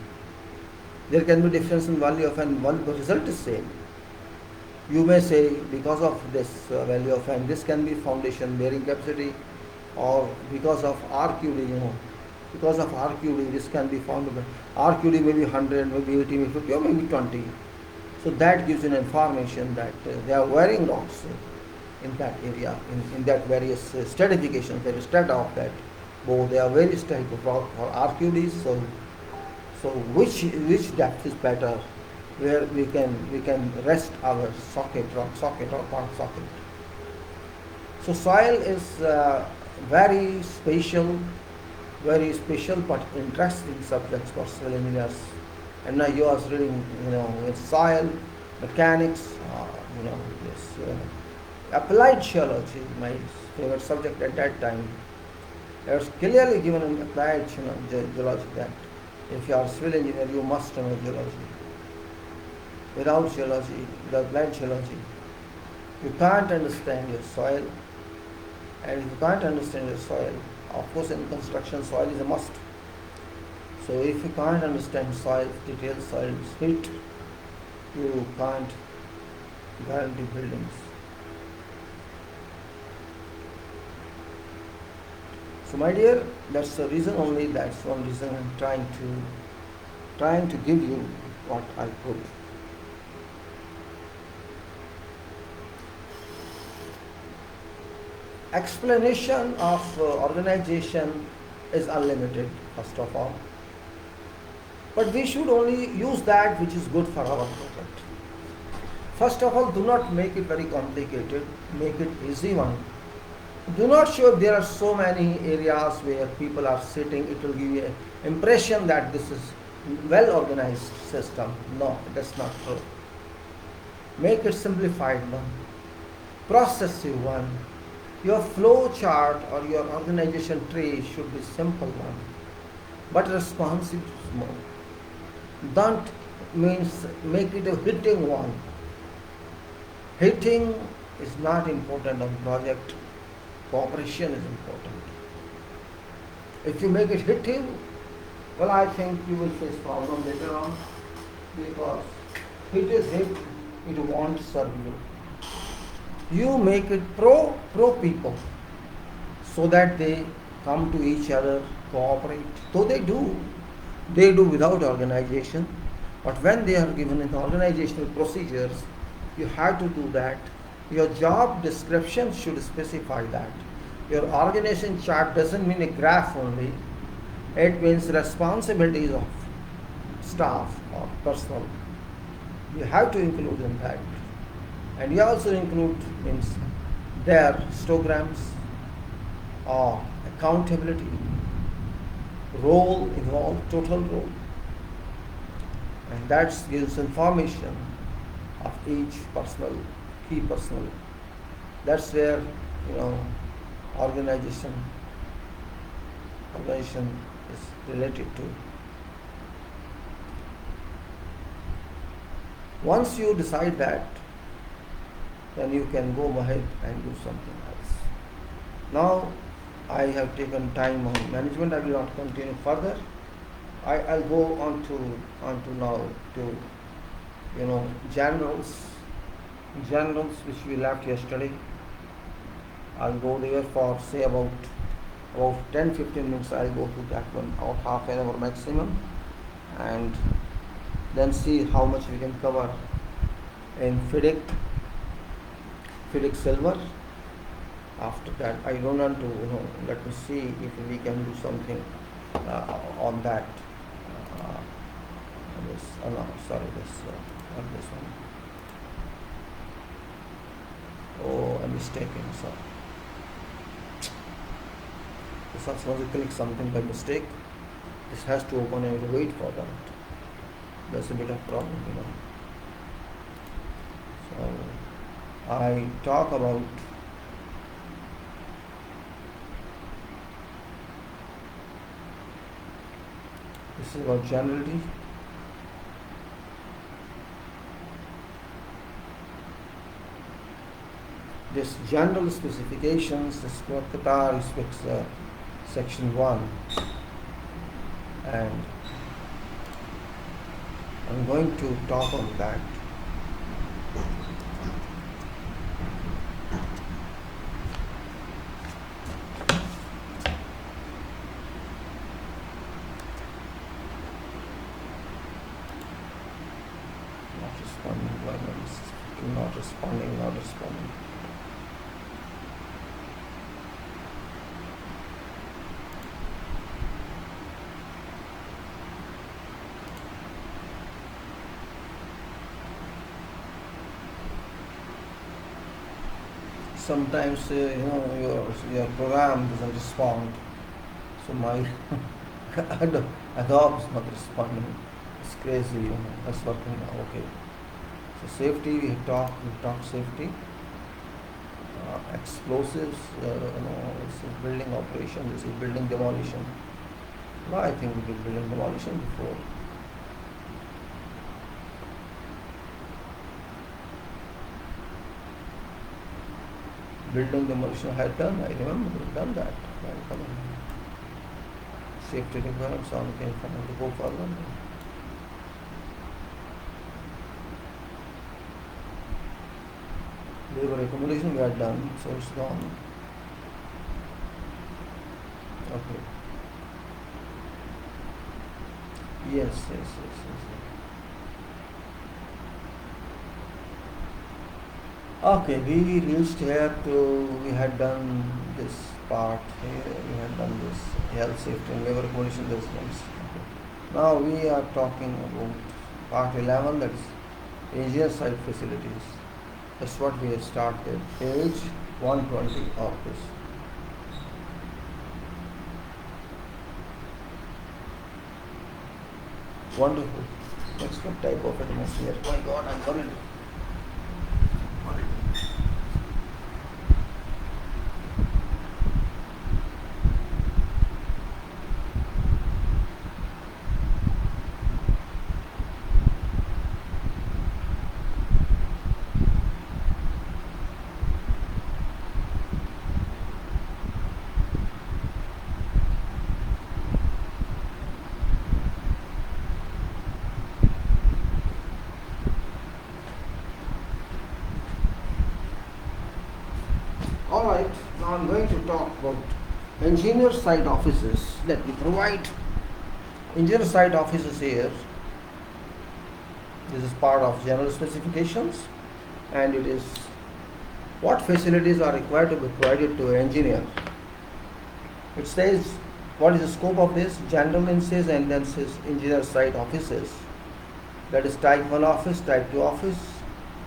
There can be difference in value of and one, the result is same. You may say because of this value of n, this can be foundation bearing capacity, or because of RQD, because of RQD this can be found. RQD may be 100, maybe 80, maybe 50, or maybe 20. So that gives an information that there are varying rocks in that area, in that various stratifications, there is strata of that. Both there are various types of rock for RQDs. So which depth is better, where we can rest our socket, rock socket or part socket. So soil is very special but interesting subjects for civil engineers. And now you are reading, with soil mechanics, this applied geology, my favorite subject at that time. It was clearly given in applied geology that if you are a civil engineer, you must know geology. Without geology, without applied geology, you can't understand your soil. And if you can't understand your soil, of course in construction soil is a must. So if you can't understand soil, detailed soil heat, you can't guarantee buildings. So my dear, that's the reason only, that's one reason I'm trying to give you what I could. Explanation of organization is unlimited, first of all. But we should only use that which is good for our project. First of all, do not make it very complicated, make it easy one. Do not show there are so many areas where people are sitting, it will give you an impression that this is well organized system. No, that's not true. Make it simplified one, processive one. Your flow chart or your organization tree should be simple one, but responsive small. Don't means make it a hitting one. Hitting is not important on project. Cooperation is important. If you make it hitting, well, I think you will face problem later on, because hit is hit, it won't serve you. You make it pro people, so that they come to each other, cooperate. So they do without organization, but when they are given in organizational procedures, you have to do that. Your job description should specify that. Your organization chart doesn't mean a graph only, it means responsibilities of staff or personnel. You have to include in that. And you also include means their histograms or accountability, role involved, total role. And that gives information of each personnel, key personnel. That's where organization is related to. Once you decide that, then you can go ahead and do something else. Now I have taken time on management. I will not continue further. I'll go on to now to generals which we left yesterday. I'll go there for say about 10-15 minutes. I'll go to that one, or half an hour maximum, and then see how much we can cover in FIDIC silver. After that, I don't want to let me see if we can do something on that. This not this one. Oh, I'm mistaken. Sorry. If I suppose you click something by mistake, this has to open and wait for that. That's a bit of problem, So I talk about this is about generality. This general specifications, this what Qatar speaks section 1, and I'm going to talk on that. responding, not responding. Sometimes your program doesn't respond, so my Adobe is not responding. It's crazy, that's working now. Okay. So safety, we talked safety. Explosives, this is building operation, this is building demolition. No, I think we did building demolition before. Building demolition I had done, I remember we've done that. Safety requirements on came from to go further. Labor accommodation we had done, so it's gone. Okay. Yes. Okay, we reached here we had done this part here, we had done this health, safety and labor accommodation residence. Okay. Now we are talking about part 11, that is engineer site facilities. That's what we have started, page 120 of this. Wonderful. Next, what type of atmosphere? Oh my God, I'm worried. Alright, now I'm going to talk about engineer site offices. Let me provide engineer site offices here. This is part of general specifications, and it is what facilities are required to be provided to an engineer. It says what is the scope of this. General says, and then says engineer site offices. That is type 1 office, type 2 office.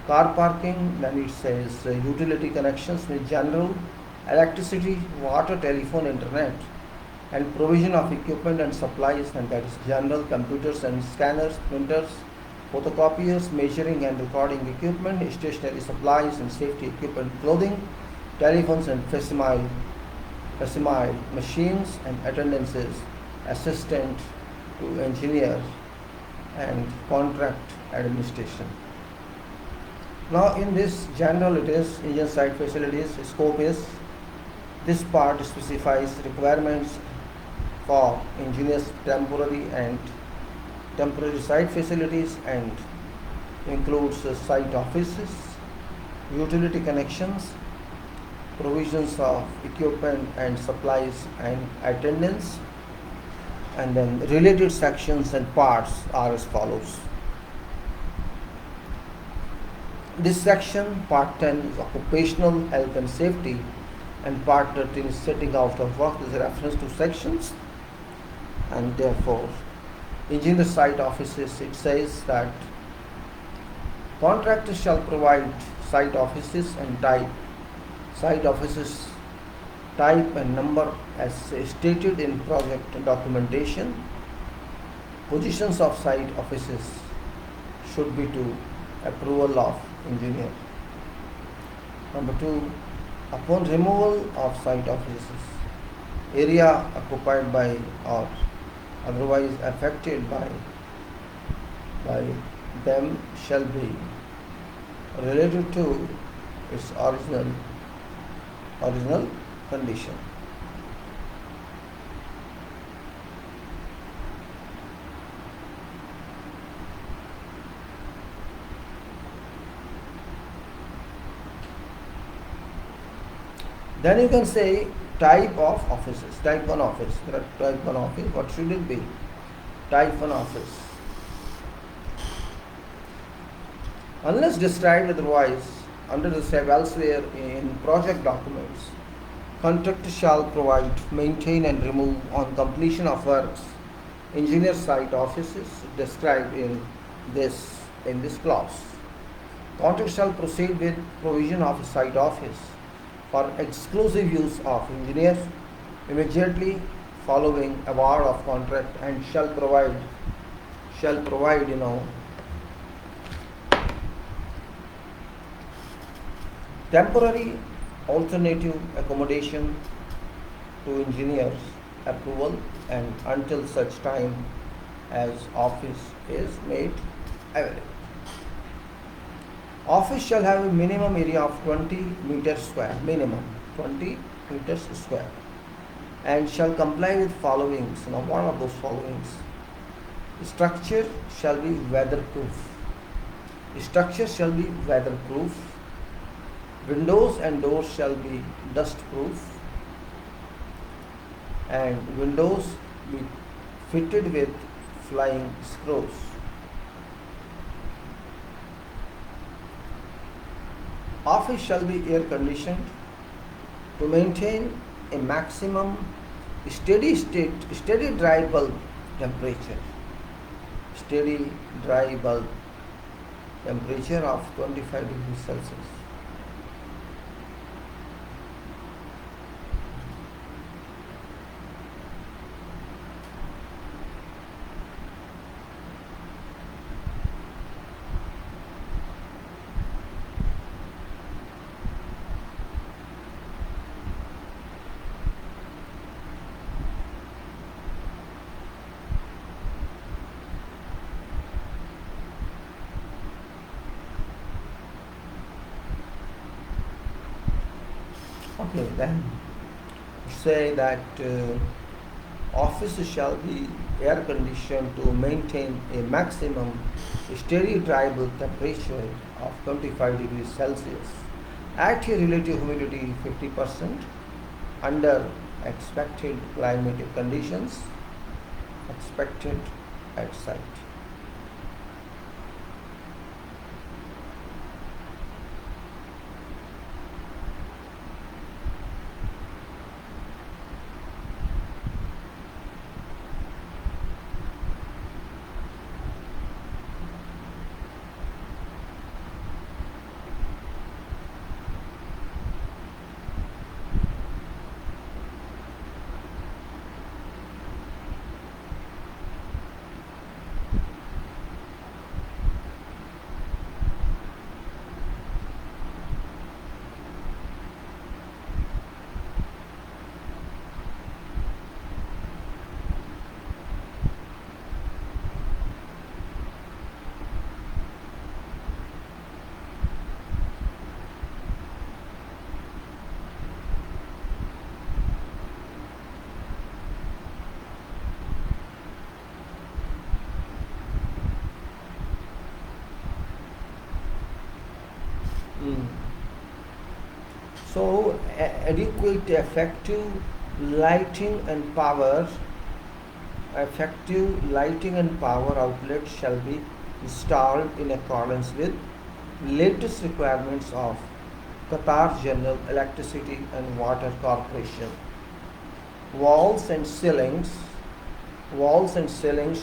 Car parking, then it says utility connections with general, electricity, water, telephone, internet, and provision of equipment and supplies, and that is general, computers and scanners, printers, photocopiers, measuring and recording equipment, stationery supplies and safety equipment, clothing, telephones and facsimile machines, and attendances, assistant to engineer, and contract administration. Now in this general, it is engineer site facilities. Scope is, this part specifies requirements for engineers temporary site facilities, and includes site offices, utility connections, provisions of equipment and supplies, and attendance, and then related sections and parts are as follows. This section, part 10, is occupational health and safety, and part 13 is setting out of work. Is a reference to sections, and therefore engineer site offices, it says that contractors shall provide site offices and type, site offices type and number as stated in project documentation. Positions of site offices should be to approval of engineer. Number 2, upon removal of site offices, area occupied by or otherwise affected by them shall be related to its original condition. Then you can say type of offices. Type 1 office. Type 1 office. What should it be? Type 1 office. Unless described otherwise, under the same elsewhere in project documents. Contractor shall provide, maintain and remove on completion of works engineer site offices described in this clause. Contractor shall proceed with provision of a site office for exclusive use of engineer immediately following award of contract and shall provide temporary alternative accommodation to engineers approval and until such time as office is made available. Office shall have a minimum area of 20 meters square, minimum 20 meters square, and shall comply with followings. Now, what are those followings? Structure shall be weatherproof. Structure shall be weatherproof. Windows and doors shall be dustproof, and windows be fitted with flying screws. Office shall be air conditioned to maintain a maximum steady dry bulb temperature. Steady dry bulb temperature of 25 degrees Celsius. Okay, then say that offices shall be air conditioned to maintain a maximum steady dry bulb temperature of 25 degrees Celsius at a relative humidity 50% under expected climatic conditions expected at site. So, adequate effective lighting and power outlets shall be installed in accordance with latest requirements of Qatar General Electricity and Water Corporation. Walls and ceilings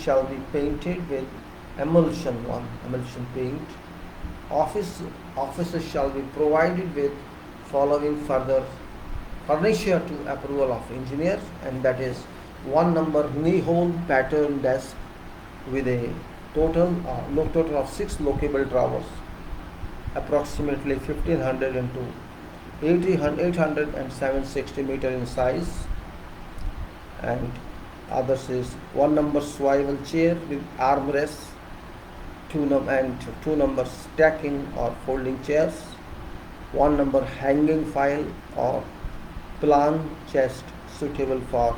shall be painted with emulsion paint. Offices shall be provided with following further furniture to approval of engineer, and that is 1 number knee-hole pattern desk with a total of 6 lockable drawers, approximately 1500 into 800 and 760 meter in size, and others is 1 number swivel chair with armrests, 2 number stacking or folding chairs, 1 number hanging file or plan chest suitable for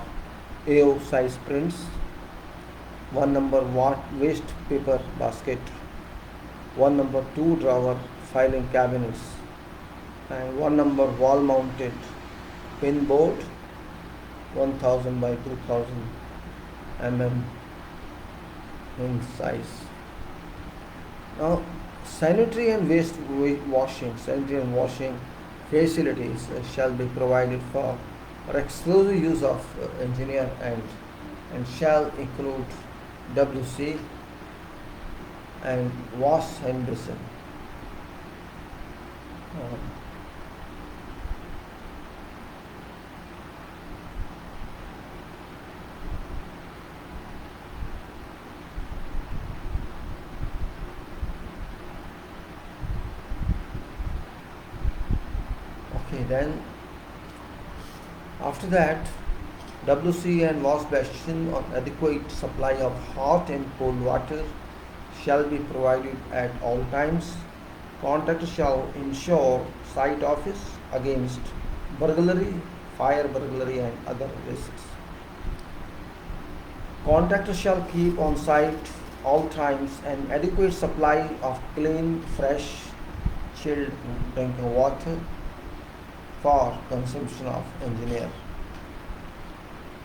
AO size prints, 1 number waste paper basket, 1 number 2 drawer filing cabinets, and 1 number wall mounted pin board 1000 by 2000 mm in size. Now, sanitary and washing facilities shall be provided for exclusive use of engineer and shall include WC and wash and basin. Um, okay, then after that, WC and wash basin on adequate supply of hot and cold water shall be provided at all times. Contractor shall ensure site office against burglary, fire burglary and other risks. Contractor shall keep on site all times an adequate supply of clean, fresh, chilled drinking water for consumption of engineer.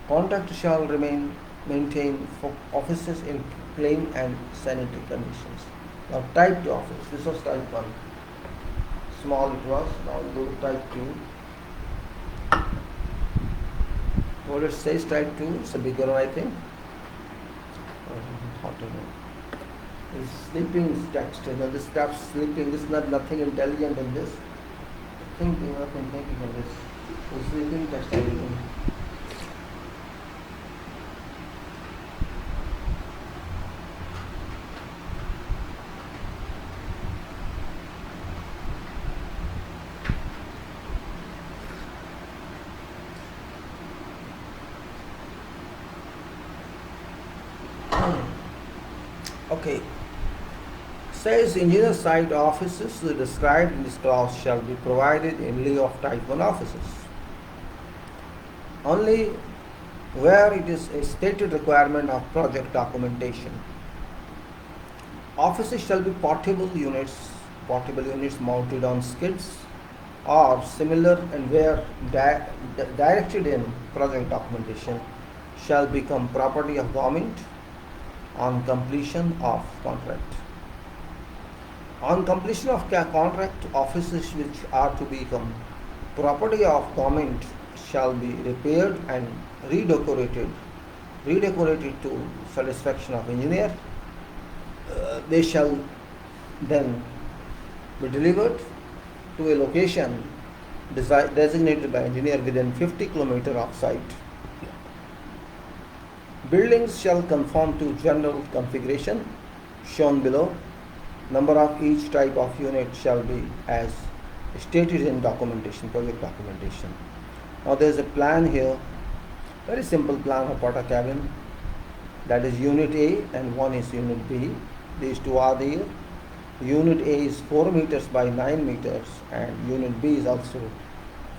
Contractor shall maintain offices in clean and sanitary conditions. Now type 2 office, this was type 1. Small it was, now we go to type 2. What it says type 2, it's a bigger one I think. It's sleeping text, this stuff sleeping, this is not nothing intelligent in this. Thinking of this. So sleeping text everything. Okay. Says engineer site offices described in this clause shall be provided in lieu of type 1 offices. Only where it is a stated requirement of project documentation. Offices shall be portable units mounted on skids or similar, and where directed in project documentation shall become property of government on completion of contract. On completion of contract, offices which are to become property of government shall be repaired and redecorated to satisfaction of engineer. They shall then be delivered to a location designated by engineer within 50 km of site. Buildings shall conform to general configuration shown below. Number of each type of unit shall be as stated in documentation, project documentation. Now there is a plan here, very simple plan of porta cabin. That is unit A and one is unit B. These two are there. Unit A is 4 meters by 9 meters and unit B is also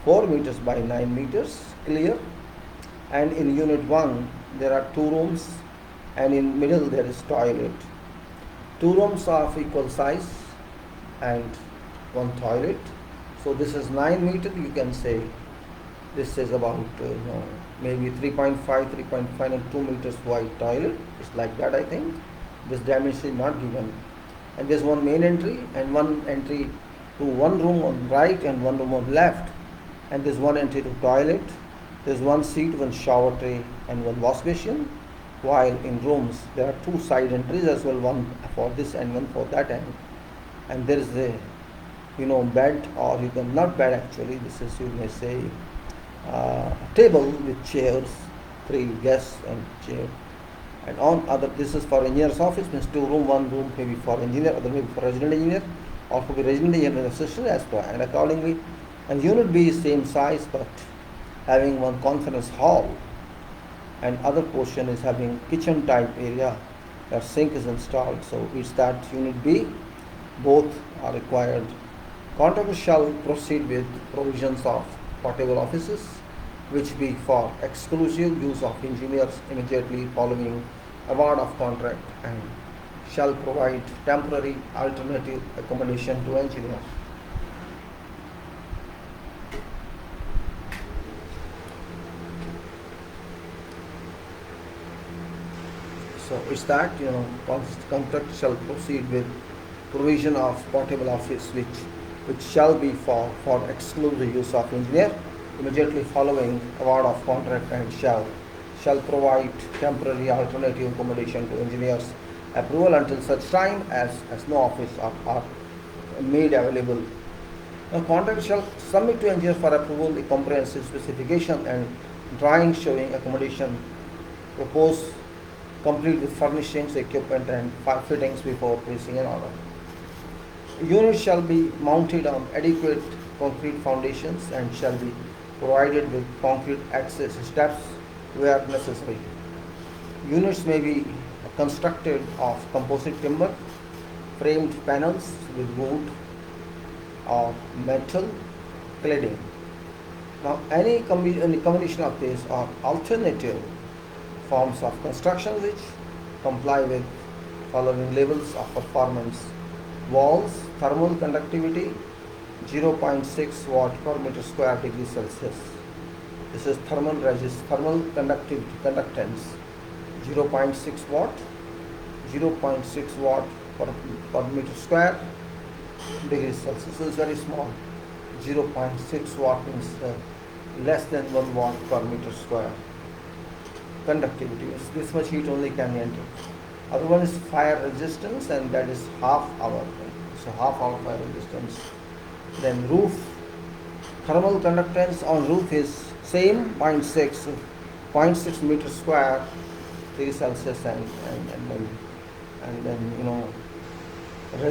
4 meters by 9 meters, clear. And in unit 1 there are 2 rooms and in middle there is toilet. 2 rooms are of equal size and 1 toilet. So this is 9 meters, you can say this is about maybe 3.5 and 2 meters wide toilet. It's like that I think. This dimension is not given. And there's one main entry and one entry to one room on right and one room on left. And there's one entry to toilet. There's one seat, one shower tray and one wash basin. While in rooms there are 2 side entries as well, one for this and one for that end. And there is a bed, or you can not bed actually, this is, you may say, a table with chairs, 3 guests and chair. And on other, this is for engineer's office, means 2 room, 1 room maybe for engineer, other maybe for resident engineer, or for the resident engineer assistant as per, and accordingly. And unit B is same size but having one conference hall, and other portion is having kitchen type area where sink is installed. So it's that unit B. Both are required. Contractor shall proceed with provisions of portable offices which be for exclusive use of engineers immediately following award of contract, and shall provide temporary alternative accommodation to engineers. So it's that contract shall proceed with provision of portable office which shall be for exclusive use of engineer immediately following award of contract, and shall provide temporary alternative accommodation to engineers approval until such time as no office are made available. A contract shall submit to engineer for approval a comprehensive specification and drawing showing accommodation proposed, complete with furnishings, equipment and fittings before placing an order. Units shall be mounted on adequate concrete foundations and shall be provided with concrete access steps where necessary. Units may be constructed of composite timber, framed panels with wood or metal cladding. Now, any combination of these or alternative forms of construction which comply with following levels of performance: walls, thermal conductivity 0.6 watt per meter square degree Celsius. This is thermal conductance 0.6 watt, 0.6 watt per meter square degree Celsius. This is very small. 0.6 watt means less than 1 watt per meter square. Conductivity is this much heat only can enter. Other one is fire resistance, and that is half hour. So half hour fire resistance. Then roof, thermal conductance on roof is same 0.6 meter square degree Celsius, and then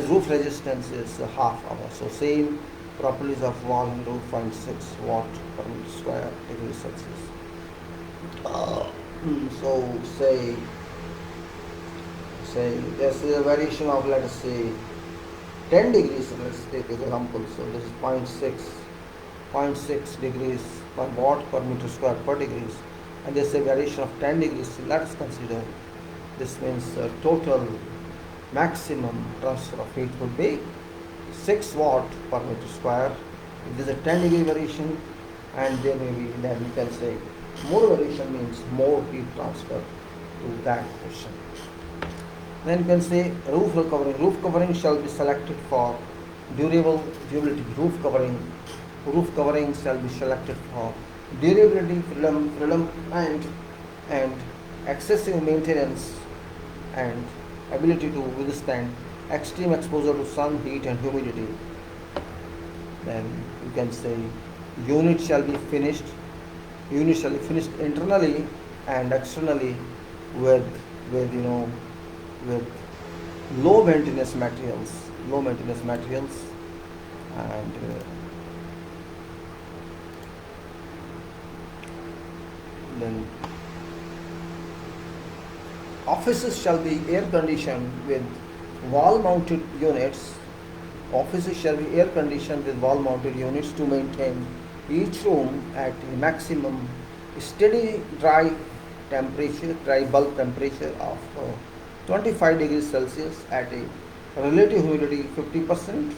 roof resistance is half hour. So same properties of wall and roof, 0.6 watt per meter square degree Celsius. So say there's a variation of, let us say, 10 degrees. Let's take an example. So this is 0.6 degrees per watt per meter square per degrees, and there's a variation of 10 degrees. So let us consider this means total maximum transfer of heat would be 6 watt per meter square. If there is a 10 degree variation, and there may be, then you can say more variation means more heat transfer to that portion. Then you can say roof covering. Roof covering shall be selected for durability. Roof covering shall be selected for durability, freedom and excessive maintenance and ability to withstand extreme exposure to sun, heat and humidity. Then you can say unit shall be finished internally and externally with low maintenance materials, and then offices shall be air conditioned with wall mounted units. Offices shall be air conditioned with wall mounted units to maintain each room at a maximum steady dry bulb temperature of 25 degrees Celsius at a relative humidity 50%,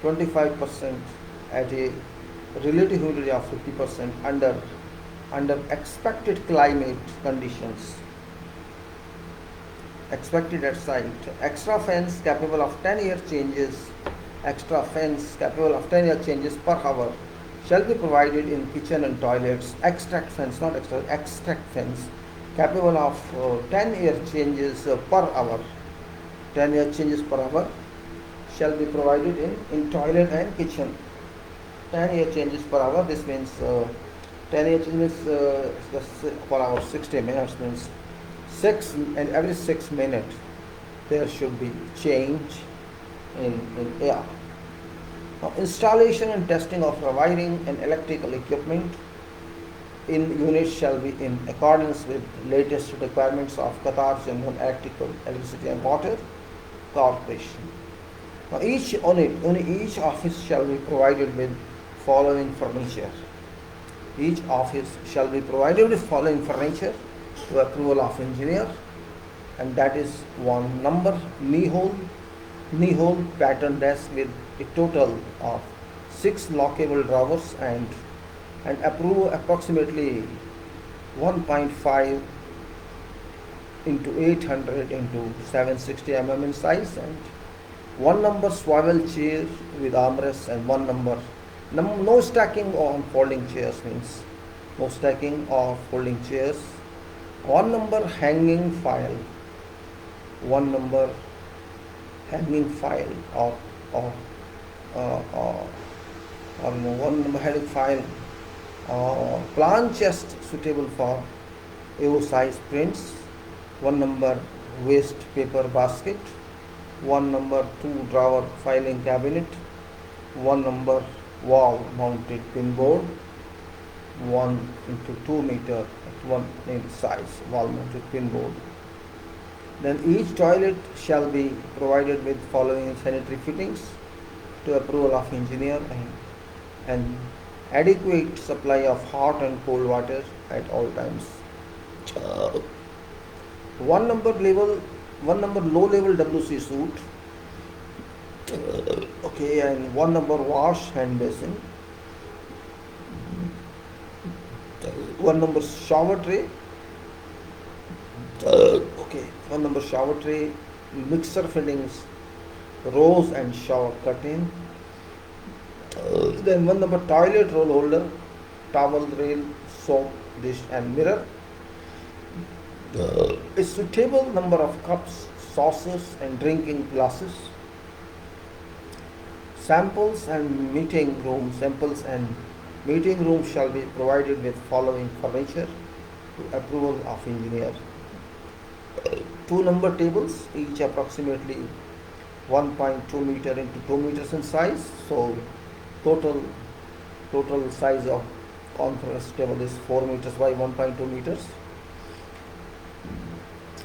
25% at a relative humidity of 50% under expected climate conditions expected at site. Extra fans capable of 10-year changes per hour shall be provided in kitchen and toilets. Extract fans capable of 10-year changes per hour. 10-year changes per hour shall be provided in toilet and kitchen. 10-year changes per hour. This means 10-year changes per hour, 60 minutes means every 6 minutes there should be change in air. Now, installation and testing of wiring and electrical equipment in units shall be in accordance with latest requirements of Qatar General Electricity and Water Corporation. Now, each office shall be provided with following furniture. Each office shall be provided with following furniture to approval of engineer, and that is one number knee hole pattern desk with a total of 6 lockable drawers and approve approximately 1.5 into 800 into 760 mm in size, 1 number swivel chair with armrests and 1 number. No stacking on folding chairs means no stacking or folding chairs. 1 number hanging file. 1 number hanging file or uh, uh, or no, 1 number hanging file. Plan chest suitable for A size prints. 1 number waste paper basket. 1 number 2 drawer filing cabinet. 1 number wall mounted pinboard. 1 into 2 meter at 1 in size wall mounted pinboard. Then each toilet shall be provided with following sanitary fittings to approval of engineer and adequate supply of hot and cold water at all times. 1 number low level WC suit. Okay, and 1 number wash hand basin. 1 number shower tray. Okay, 1 number shower tray, mixer fittings, rose and shower curtain. Then 1 number toilet roll holder, towel rail, soap dish and mirror. A suitable number of cups, saucers and drinking glasses. Samples and meeting room shall be provided with following furniture to approval of engineer. 2 number tables, each approximately 1.2 meter into 2 meters in size. So total size of conference table is 4 meters by 1.2 meters.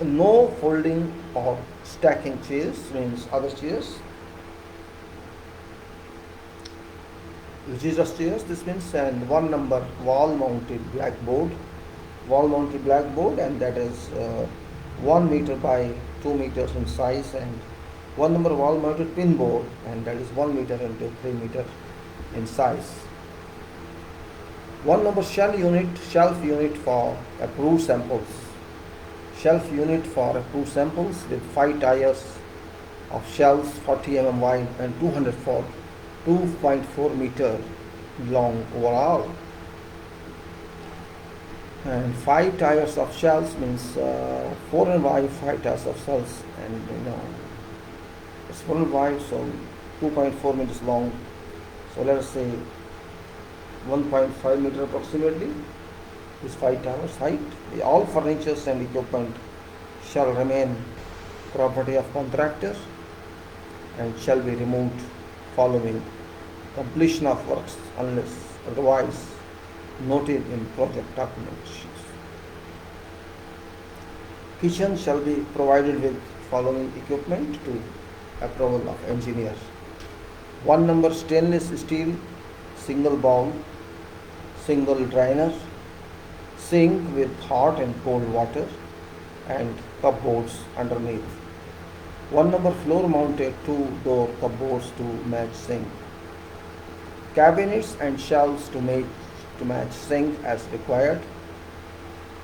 No folding or stacking chairs means other chairs. Jesus chairs, this means, and 1 number wall mounted blackboard, and that is 1 meter by 2 meters in size, and 1 number wall mounted pinboard, and that is 1 meter into 3 meter in size. 1 number shelf unit for approved samples. Shelf unit for approved samples with 5 tires of shelves 40 mm wide and 2.4 meter long overall. And 5 tires of shells means 4 and wide, 5 tires of shells, and it's 4 and wide, so 2.4 meters long. So let us say 1.5 meter approximately is 5 towers height. All furnitures and equipment shall remain property of contractor and shall be removed following completion of works unless otherwise noted in project documentation. Kitchen shall be provided with following equipment to approval of engineer. 1 number stainless steel single bowl, single drainer, sink with hot and cold water and cupboards underneath. 1 number floor mounted 2-door cupboards to match sink. Cabinets and shelves to match sink as required.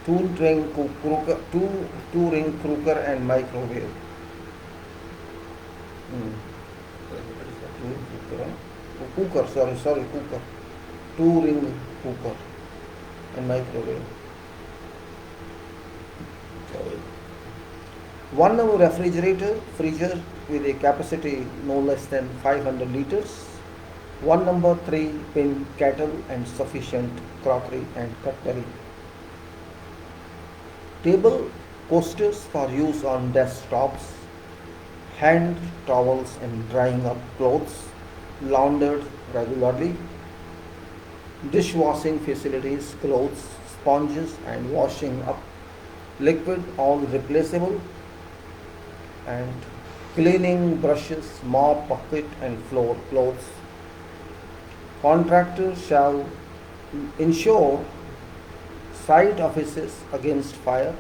2-ring cooker and microwave. Cooker. 2-ring cooker and microwave. 1 number refrigerator, freezer with a capacity no less than 500 liters. 1 number 3-pin kettle and sufficient crockery and cutlery. Table coasters for use on desktops. Hand towels and drying up clothes, laundered regularly. Dishwashing facilities, clothes, sponges and washing up liquid all replaceable, and cleaning brushes, mop, bucket and floor clothes. Contractor shall ensure site offices against fire,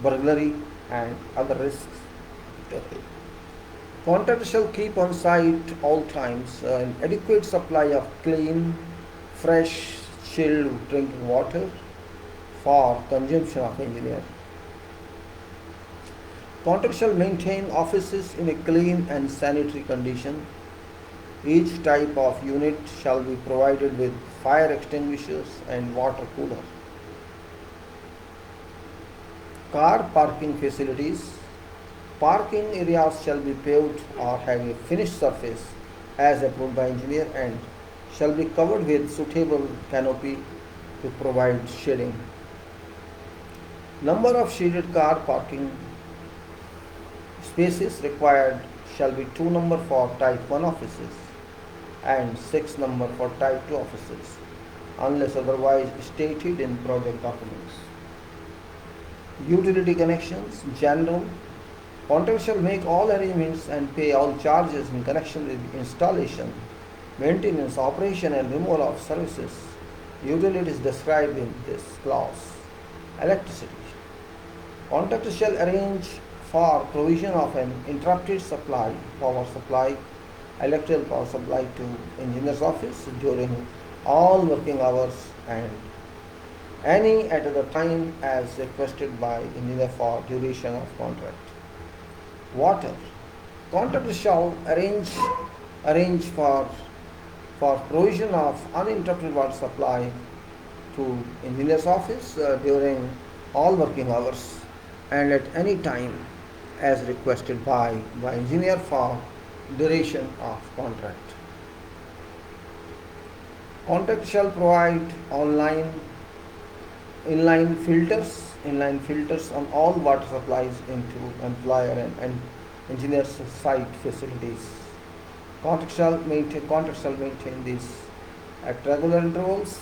burglary and other risks. Contractor shall keep on site all times an adequate supply of clean, fresh, chilled drinking water for consumption of engineer. Contract shall maintain offices in a clean and sanitary condition. Each type of unit shall be provided with fire extinguishers and water cooler. Car parking facilities. Parking areas shall be paved or have a finished surface as approved by engineer and shall be covered with suitable canopy to provide shading. Number of shaded car parking spaces required shall be 2 number for type 1 offices and 6 number for type 2 offices unless otherwise stated in project documents. Utility connections. General. Contractor shall make all arrangements and pay all charges in connection with installation, maintenance, operation and removal of services. Utilities described in this clause. Electricity. Contractor shall arrange for provision of an interrupted supply, power supply, electrical power supply to engineer's office during all working hours and any at other time as requested by engineer for duration of contract. Water. Contractor shall arrange for provision of uninterrupted water supply to engineer's office during all working hours and at any time as requested by engineer for duration of contract. Contractor shall provide inline filters on all water supplies into employer and engineer's site facilities. Contractor shall maintain these at regular intervals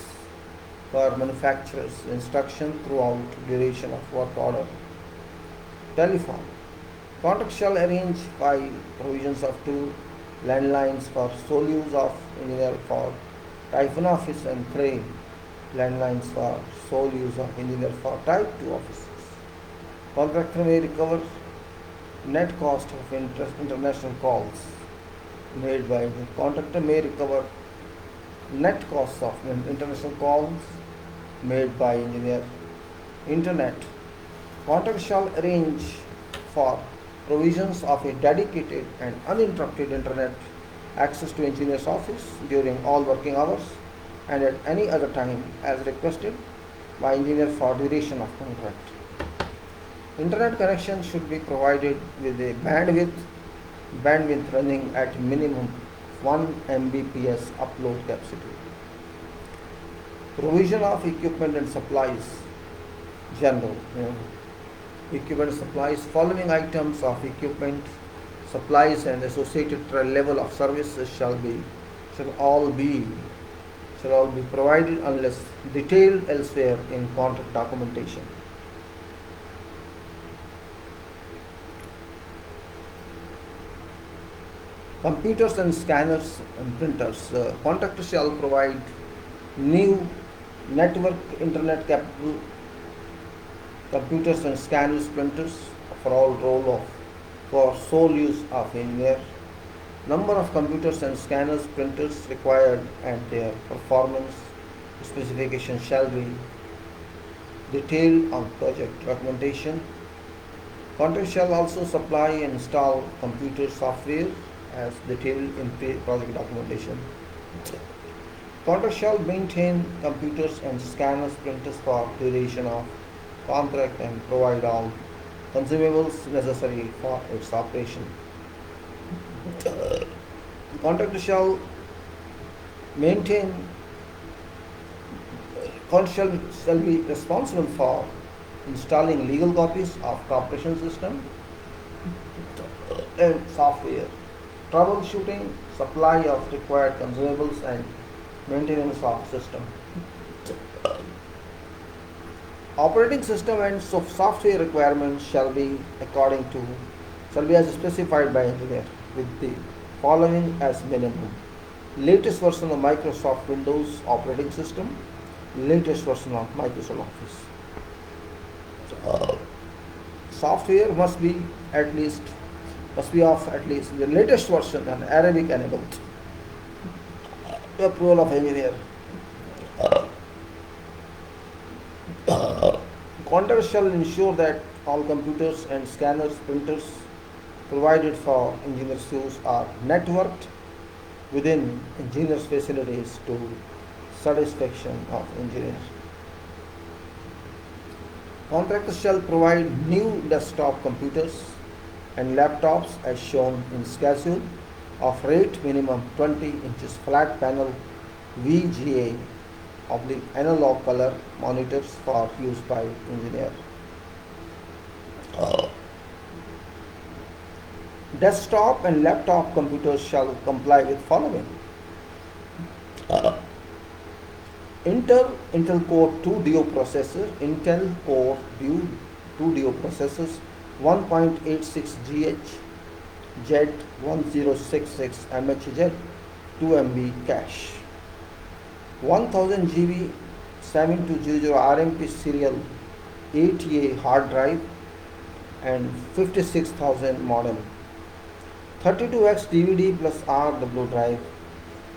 per manufacturer's instruction throughout duration of work order. Telephone. Contractor shall arrange by provisions of 2 landlines for sole use of engineer for type 1 office and 3 landlines for sole use of engineer for type 2 offices. Contractor may recover net cost of international calls made by engineer. Contractor may recover net costs of international calls made by engineer. Internet. Contractor shall arrange for provisions of a dedicated and uninterrupted internet access to engineer's office during all working hours and at any other time as requested by engineer for duration of contract. Internet connection should be provided with a bandwidth running at minimum 1 Mbps upload capacity. Provision of equipment and supplies. General. Equipment supplies. Following items of equipment, supplies and associated level of services shall all be provided unless detailed elsewhere in contract documentation. Computers and scanners and printers. Contractor shall provide new network internet capable computers and scanners printers for sole use of engineer. Number of computers and scanners printers required and their performance specification shall be detailed on project documentation. Contractor shall also supply and install computer software as detailed in project documentation. Contractor shall maintain computers and scanners printers for duration of contract and provide all consumables necessary for its operation. Contractor shall be responsible for installing legal copies of corporation system and software, troubleshooting, supply of required consumables and maintenance of system. Operating system and software requirements shall be as specified by engineer with the following as minimum: latest version of Microsoft Windows operating system, latest version of Microsoft Office. Software must be of at least the latest version and Arabic enabled. Approval of engineer. Contractor shall ensure that All computers and scanners, printers provided for engineers' use are networked within engineers' facilities to satisfaction of engineers. Contractors shall provide new desktop computers and laptops as shown in schedule of rate minimum 20 inches flat panel VGA oblique analog color monitors for use by engineer. Desktop and laptop computers shall comply with following. Intel Core 2 Duo processor, Intel Core 2 Duo processors, 1.86 GH, Z1066 MHz, 2 MB cache, 1000 GB 7200 RMP serial 8A hard drive and 56,000 modem, 32x DVD plus RW drive,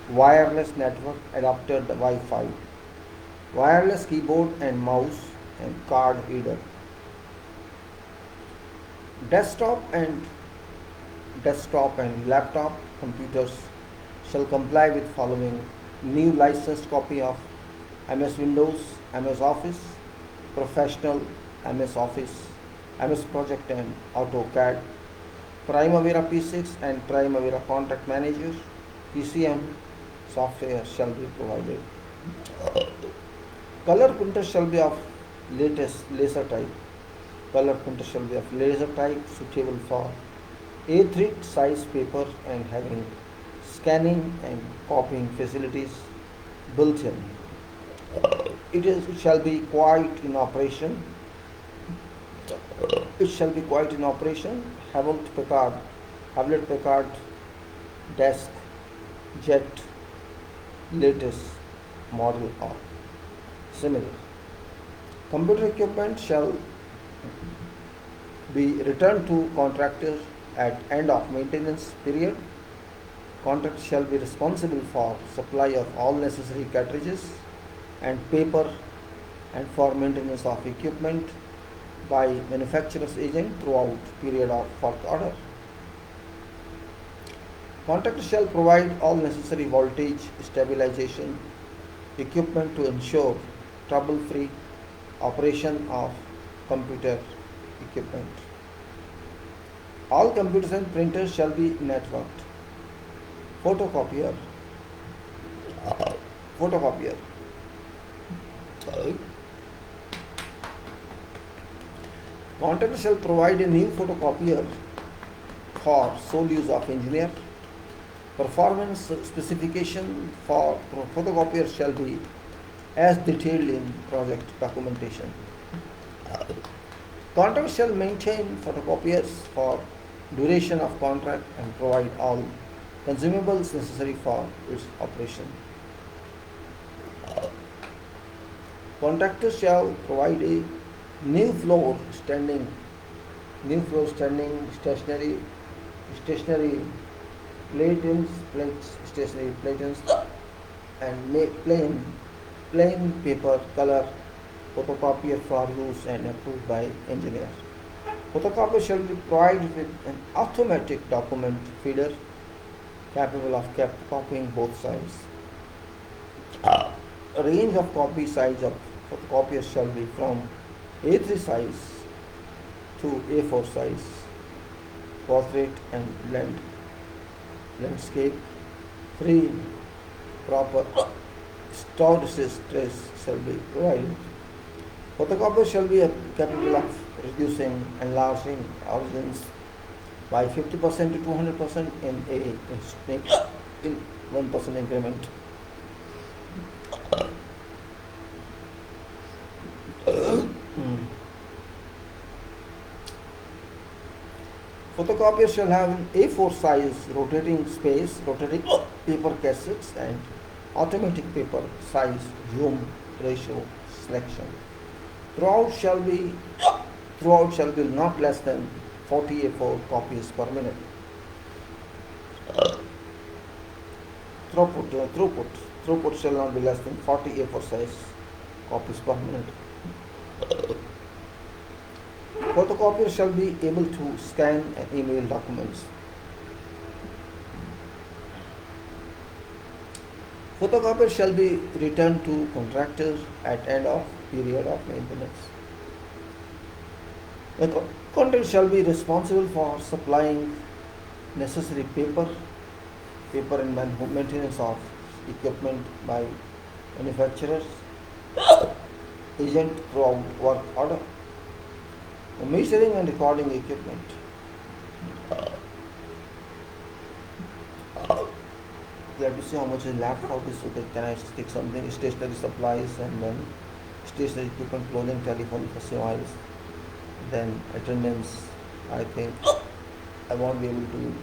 wireless network adapter Wi-Fi, wireless keyboard and mouse and card reader. Desktop and laptop computers shall comply with following: new licensed copy of MS Windows, MS Office, Professional, MS Office, MS Project and AutoCAD, Primavera P6 and Primavera Contract Manager, PCM software shall be provided. Color printer shall be of latest laser type. Color printer shall be of laser type suitable for A3 size paper and having scanning and copying facilities built in. It shall be quite in operation. Hewlett Packard desk jet latest model or similar. Computer equipment shall be returned to contractor at end of maintenance period. Contractor shall be responsible for supply of all necessary cartridges and paper and for maintenance of equipment by manufacturer's agent throughout period of work order. Contractor shall provide all necessary voltage stabilization equipment to ensure trouble-free operation of computer equipment. All computers and printers shall be networked. Photocopier. Contractor shall provide a new photocopier for sole use of engineer. Performance specification for photocopier shall be as detailed in project documentation. Contractor shall maintain photocopiers for duration of contract and provide all consumables necessary for its operation. Contractor shall provide a new floor standing stationary stationary platens and plain paper color photocopier for use and approved by engineer. Photocopier shall be provided with an automatic document feeder capable of copying both sides. A range of copy size of photocopiers shall be from A3 size to A4 size. Portrait and landscape, free proper stored trace shall be provided. Photocopier shall be capable of reducing and enlarging origins by 50% to 200% in 1% increment. Photocopier shall have an A4 size rotating paper cassettes and automatic paper size zoom ratio selection. Throughout shall be not less than 40 A4 copies per minute. Throughput shall not be less than 40 A4 size copies per minute. Photocopier shall be able to scan and email documents. Photocopier shall be returned to contractor at end of period of maintenance. The contractor shall be responsible for supplying necessary paper and maintenance of equipment by manufacturers, agent from work order, measuring and recording equipment. We have to see how much is laptop is, so that can I take something, stationery supplies, and then stationery equipment, clothing, telephone, facilities, then attendance. I think I won't be able to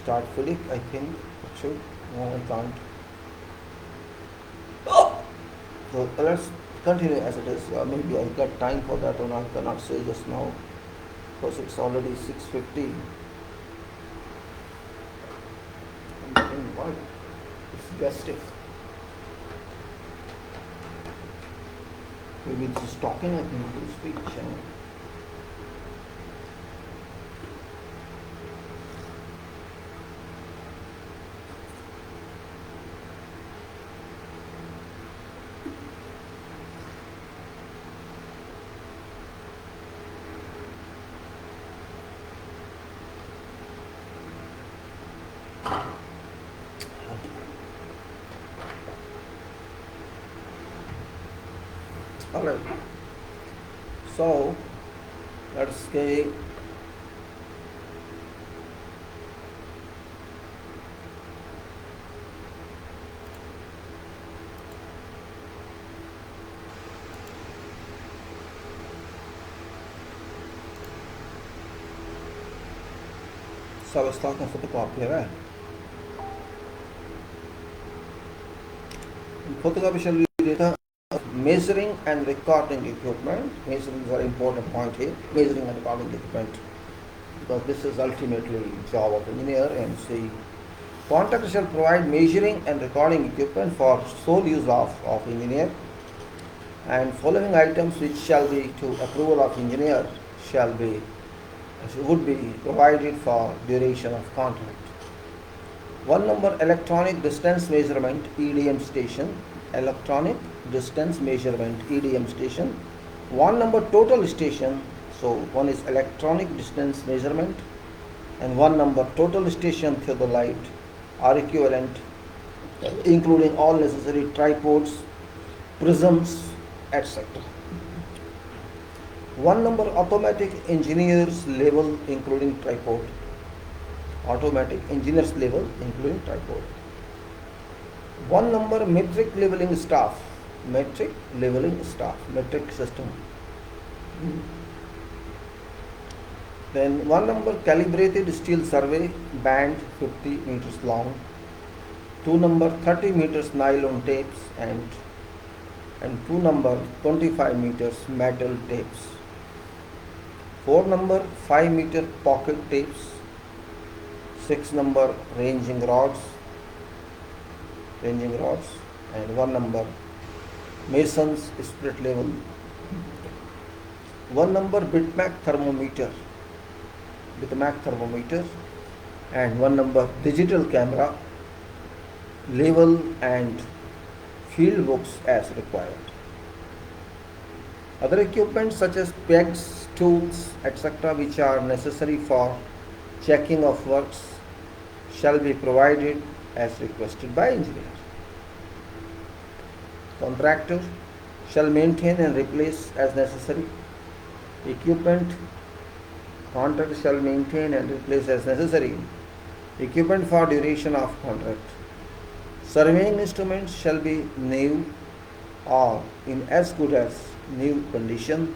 start FIDIC, I think. Should. No, I can't. So let's continue as it is. Maybe I got time for that, or I cannot say just now because it's already 6:50. I'm getting what? It's festive. Maybe just talking, I can do speech. Alright, so let's say I was talking photocopy, right? Photocopy shall be data of measuring and recording equipment. Measuring is a very important point here. Measuring and recording equipment, because this is ultimately job of engineer. And see, contractor shall provide measuring and recording equipment for sole use of engineer, and following items which shall be to approval of engineer would be provided for duration of contract. 1 number electronic distance measurement EDM station, electronic distance measurement EDM station. 1 number total station, so one is electronic distance measurement, and 1 number total station theodolite are equivalent, including all necessary tripods, prisms, etc. 1 number automatic engineers level including tripod. Automatic engineers level including tripod. 1 number metric leveling staff. Metric leveling staff. Metric system. Then 1 number calibrated steel survey band 50 meters long. 2 number 30 meters nylon tapes and 2 number 25 meters metal tapes. 4 number 5 meter pocket tapes. 6 number ranging rods, and 1 number mason's split level. 1 number bitmap thermometer, and 1 number digital camera, level and field books as required. Other equipment such as pegs, tools, etc., which are necessary for checking of works, shall be provided as requested by engineer. Contractor shall maintain and replace as necessary equipment. Contractor shall maintain and replace as necessary equipment for duration of contract. Surveying instruments shall be new or in as good as new condition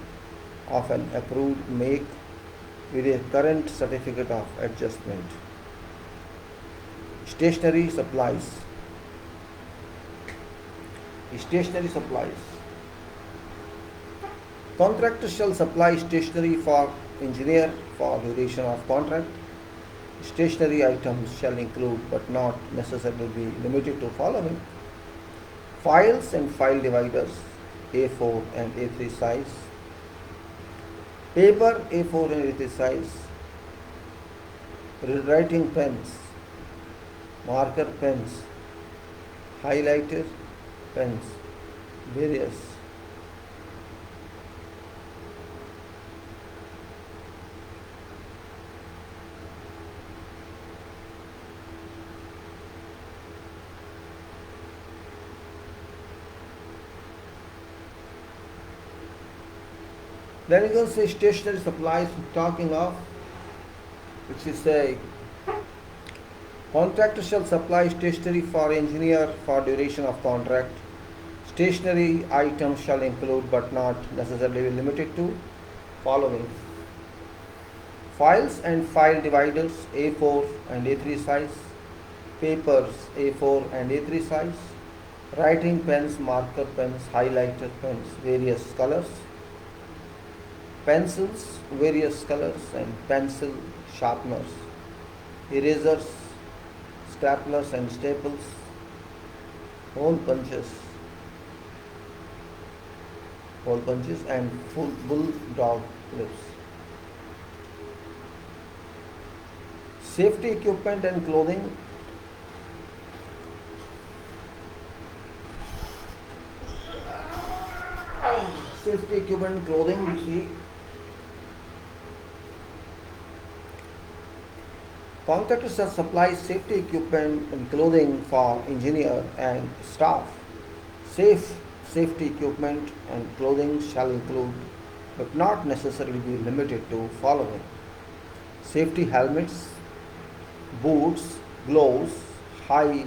of an approved make with a current certificate of adjustment. Stationery supplies. Contractor shall supply stationery for engineer for duration of contract. Stationery items shall include but not necessarily be limited to following: files and file dividers, A4 and A3 size, paper A4 and A3 size, writing pens, marker pens, highlighter pens, various. Then you can say stationery supplies talking of, which is say contractor shall supply stationery for engineer for duration of contract. Stationery items shall include but not necessarily be limited to following: files and file dividers A4 and A3 size, papers A4 and A3 size, writing pens, marker pens, highlighter pens, various colors, pencils, various colors and pencil sharpeners, erasers, staplers and staples, hole punches and full bulldog clips. Safety equipment and clothing. Safety equipment and clothing, we see contractors shall supply safety equipment and clothing for engineer and staff. Safety equipment and clothing shall include but not necessarily be limited to following: safety helmets, boots, gloves, high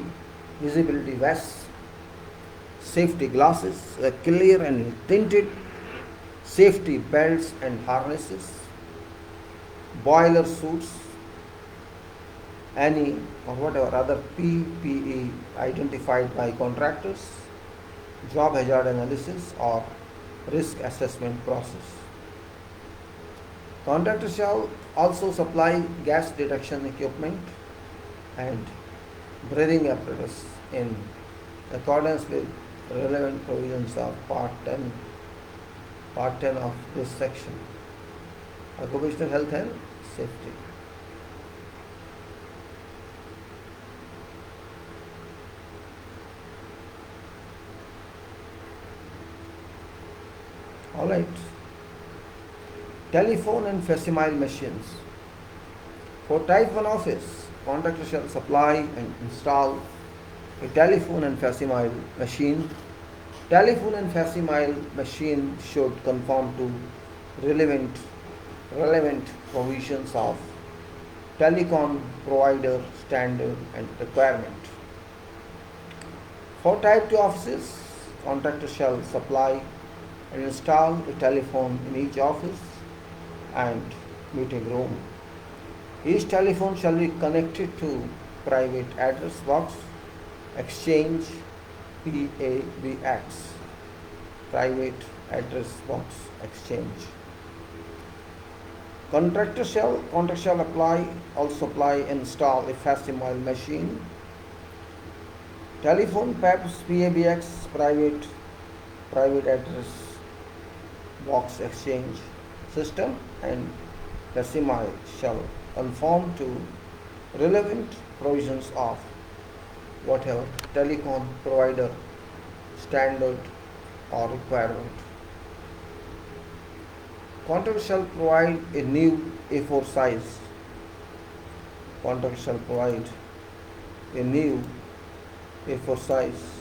visibility vests, safety glasses, clear and tinted, safety belts and harnesses, boiler suits, any or whatever other PPE identified by contractors, job hazard analysis or risk assessment process. Contractors shall also supply gas detection equipment and breathing apparatus in accordance with relevant provisions of Part 10 of this section. Occupational health and safety. All right. Telephone and facsimile machines. For type 1 office, contractor shall supply and install a telephone and facsimile machine. Telephone and facsimile machine should conform to relevant provisions of telecom provider standard and requirement. For type 2 offices, contractor shall supply and install a telephone in each office and meeting room. Each telephone shall be connected to private address box exchange PABX, private address box exchange. Contractor shall also install a facsimile machine, telephone PABX, private address box exchange system, and facsimile shall conform to relevant provisions of whatever telecom provider standard or requirement. Contractor shall provide a new A4 size. Contractor shall provide a new A4 size,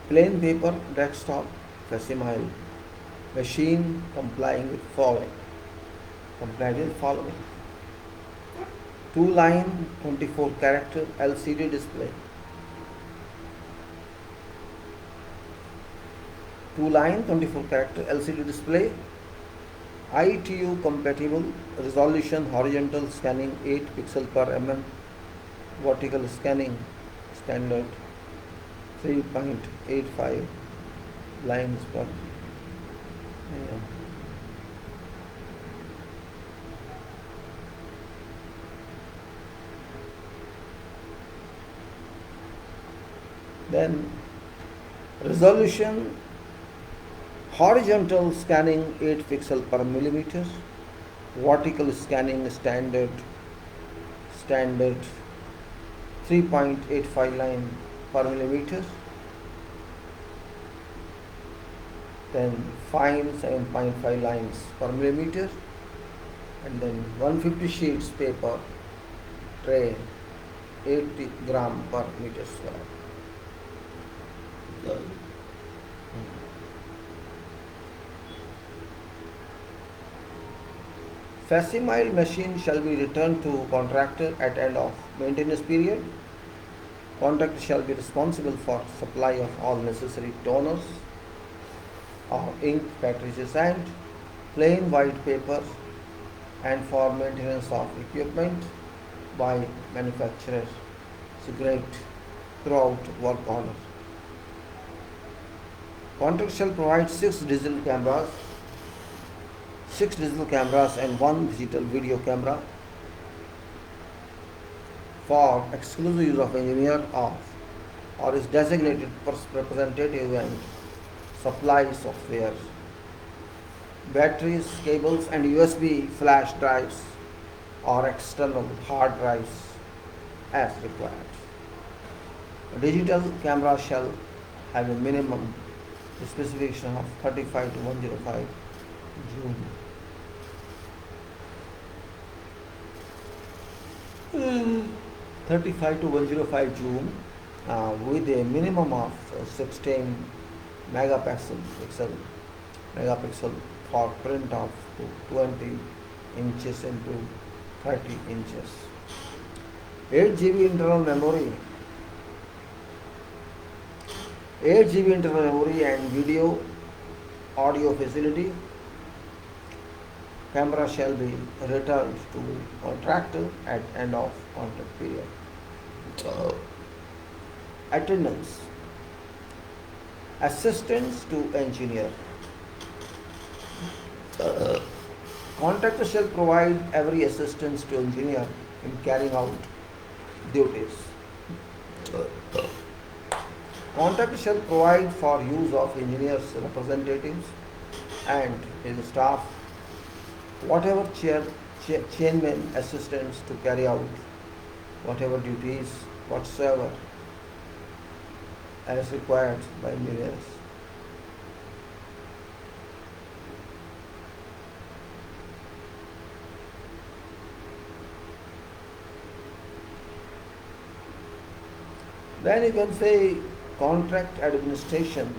plain paper desktop facsimile machine complying with following. 2-line 24 character LCD display. 2-line 24 character LCD display, ITU compatible, resolution horizontal scanning 8 pixel per mm, vertical scanning standard 3.85 lines per mm. Then resolution Horizontal scanning 8 pixel per millimeter, vertical scanning standard 3.85 line per millimeter, then fine 7.5 lines per millimeter, and then 150 sheets paper tray 80 gram per meter square. Facsimile machine shall be returned to contractor at end of maintenance period. Contractor shall be responsible for supply of all necessary toners or ink cartridges and plain white paper, and for maintenance of equipment by manufacturer segregate throughout work order. Contractor shall provide 6 digital cameras and 1 digital video camera for exclusive use of engineer or is designated representative and supply software, batteries, cables and USB flash drives or external hard drives as required. A digital camera shall have a minimum specification of 35 to 105 zoom. 35 to 105 zoom with a minimum of 16 megapixel for print of 20 inches into 30 inches. 8 GB internal memory. 8 GB internal memory and video audio facility. Camera shall be returned to contractor at end of contract period. Attendance. Assistance to engineer. Contractor shall provide every assistance to engineer in carrying out duties. Contractor shall provide for use of engineers' representatives and his staff whatever chairman assistance to carry out whatever duties whatsoever as required by engineers. Then you can say contract administration.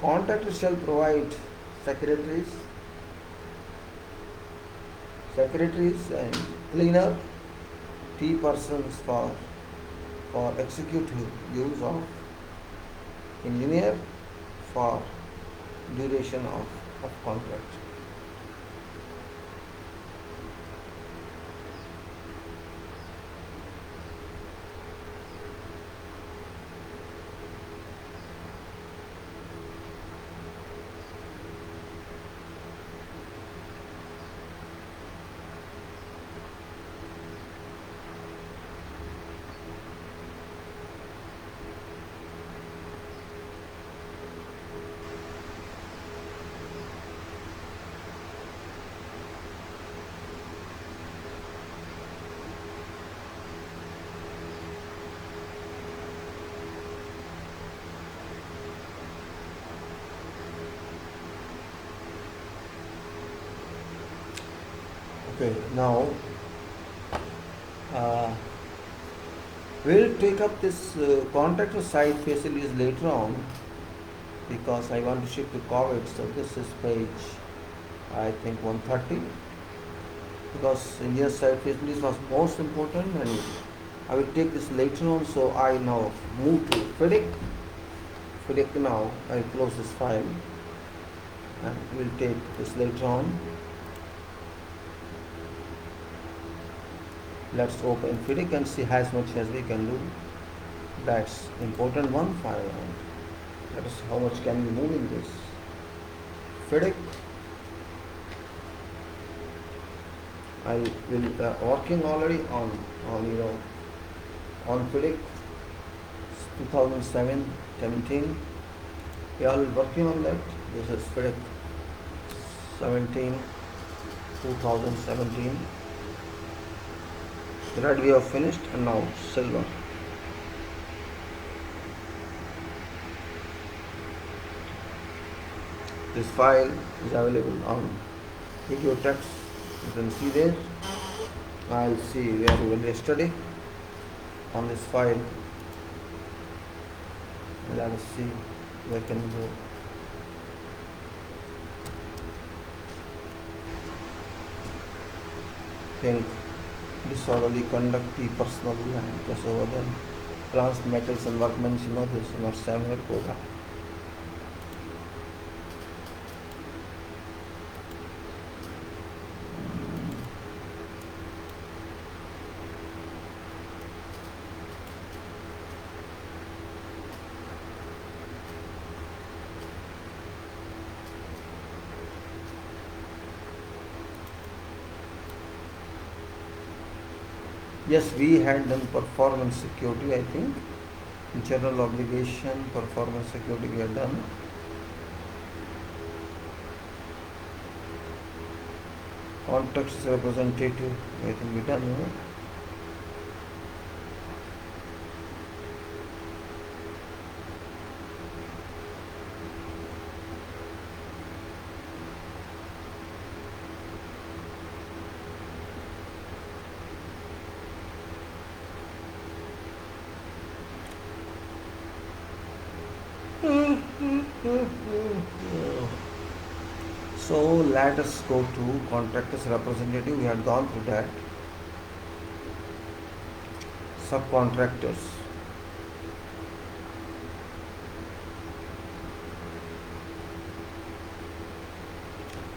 Contractor shall provide secretaries and cleaner, T persons for executive use of engineer for duration of contract. Okay, now we'll take up this contractor side facilities later on because I want to shift to COVID. So this is page, I think 130, because Indian side facilities was most important, and I will take this later on. So I now move to FIDIC. FIDIC now, I close this file and we'll take this later on. Let's open FIDIC and see as much as we can do. That's important one file, and that is how much can we move in this. FIDIC. I will working already on FIDIC 2007-17 We are working on that. This is FIDIC 17 2017. Red we have finished, and now silver. This file is available on video text. You can see there. I'll see where we were yesterday on this file. Let us see where can we go. Think disorderly conduct the personal and plus over them plants, metals and workmanship. This is not similar program. Yes, we had done performance security, I think. General obligation, performance security we had done. Context representative, I think we done. So let us go to contractors representative. We had gone through that. Subcontractors.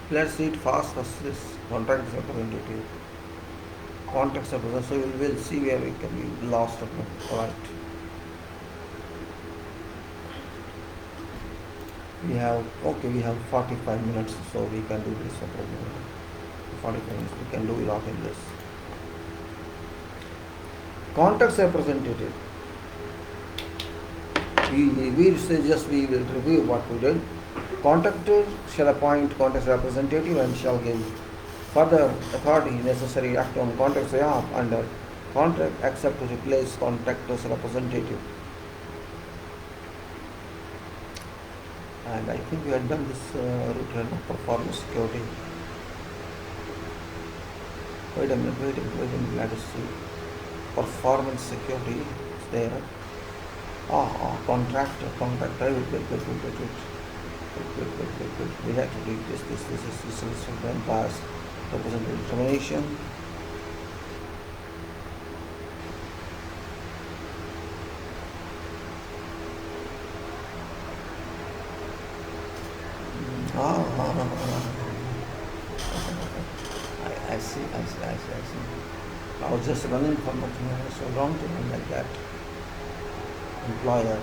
Let's see it fast. First this contractors representative. Contractors representative. So we will see where we can be lost or not. Alright. We have 45 minutes, so we can do this. 45 minutes, we can do a lot in this. Contacts representative. We will review what we did. Contractor shall appoint contacts representative and shall give further authority necessary act on contract's behalf under contract except to replace contractor's representative. And I think we had done this return of performance security. Wait a minute, let us see. Performance security is there. Contractor, wait. We have to read this. This is from the employer's representative determination. I see. I was just running from it so long to run like that. Employer.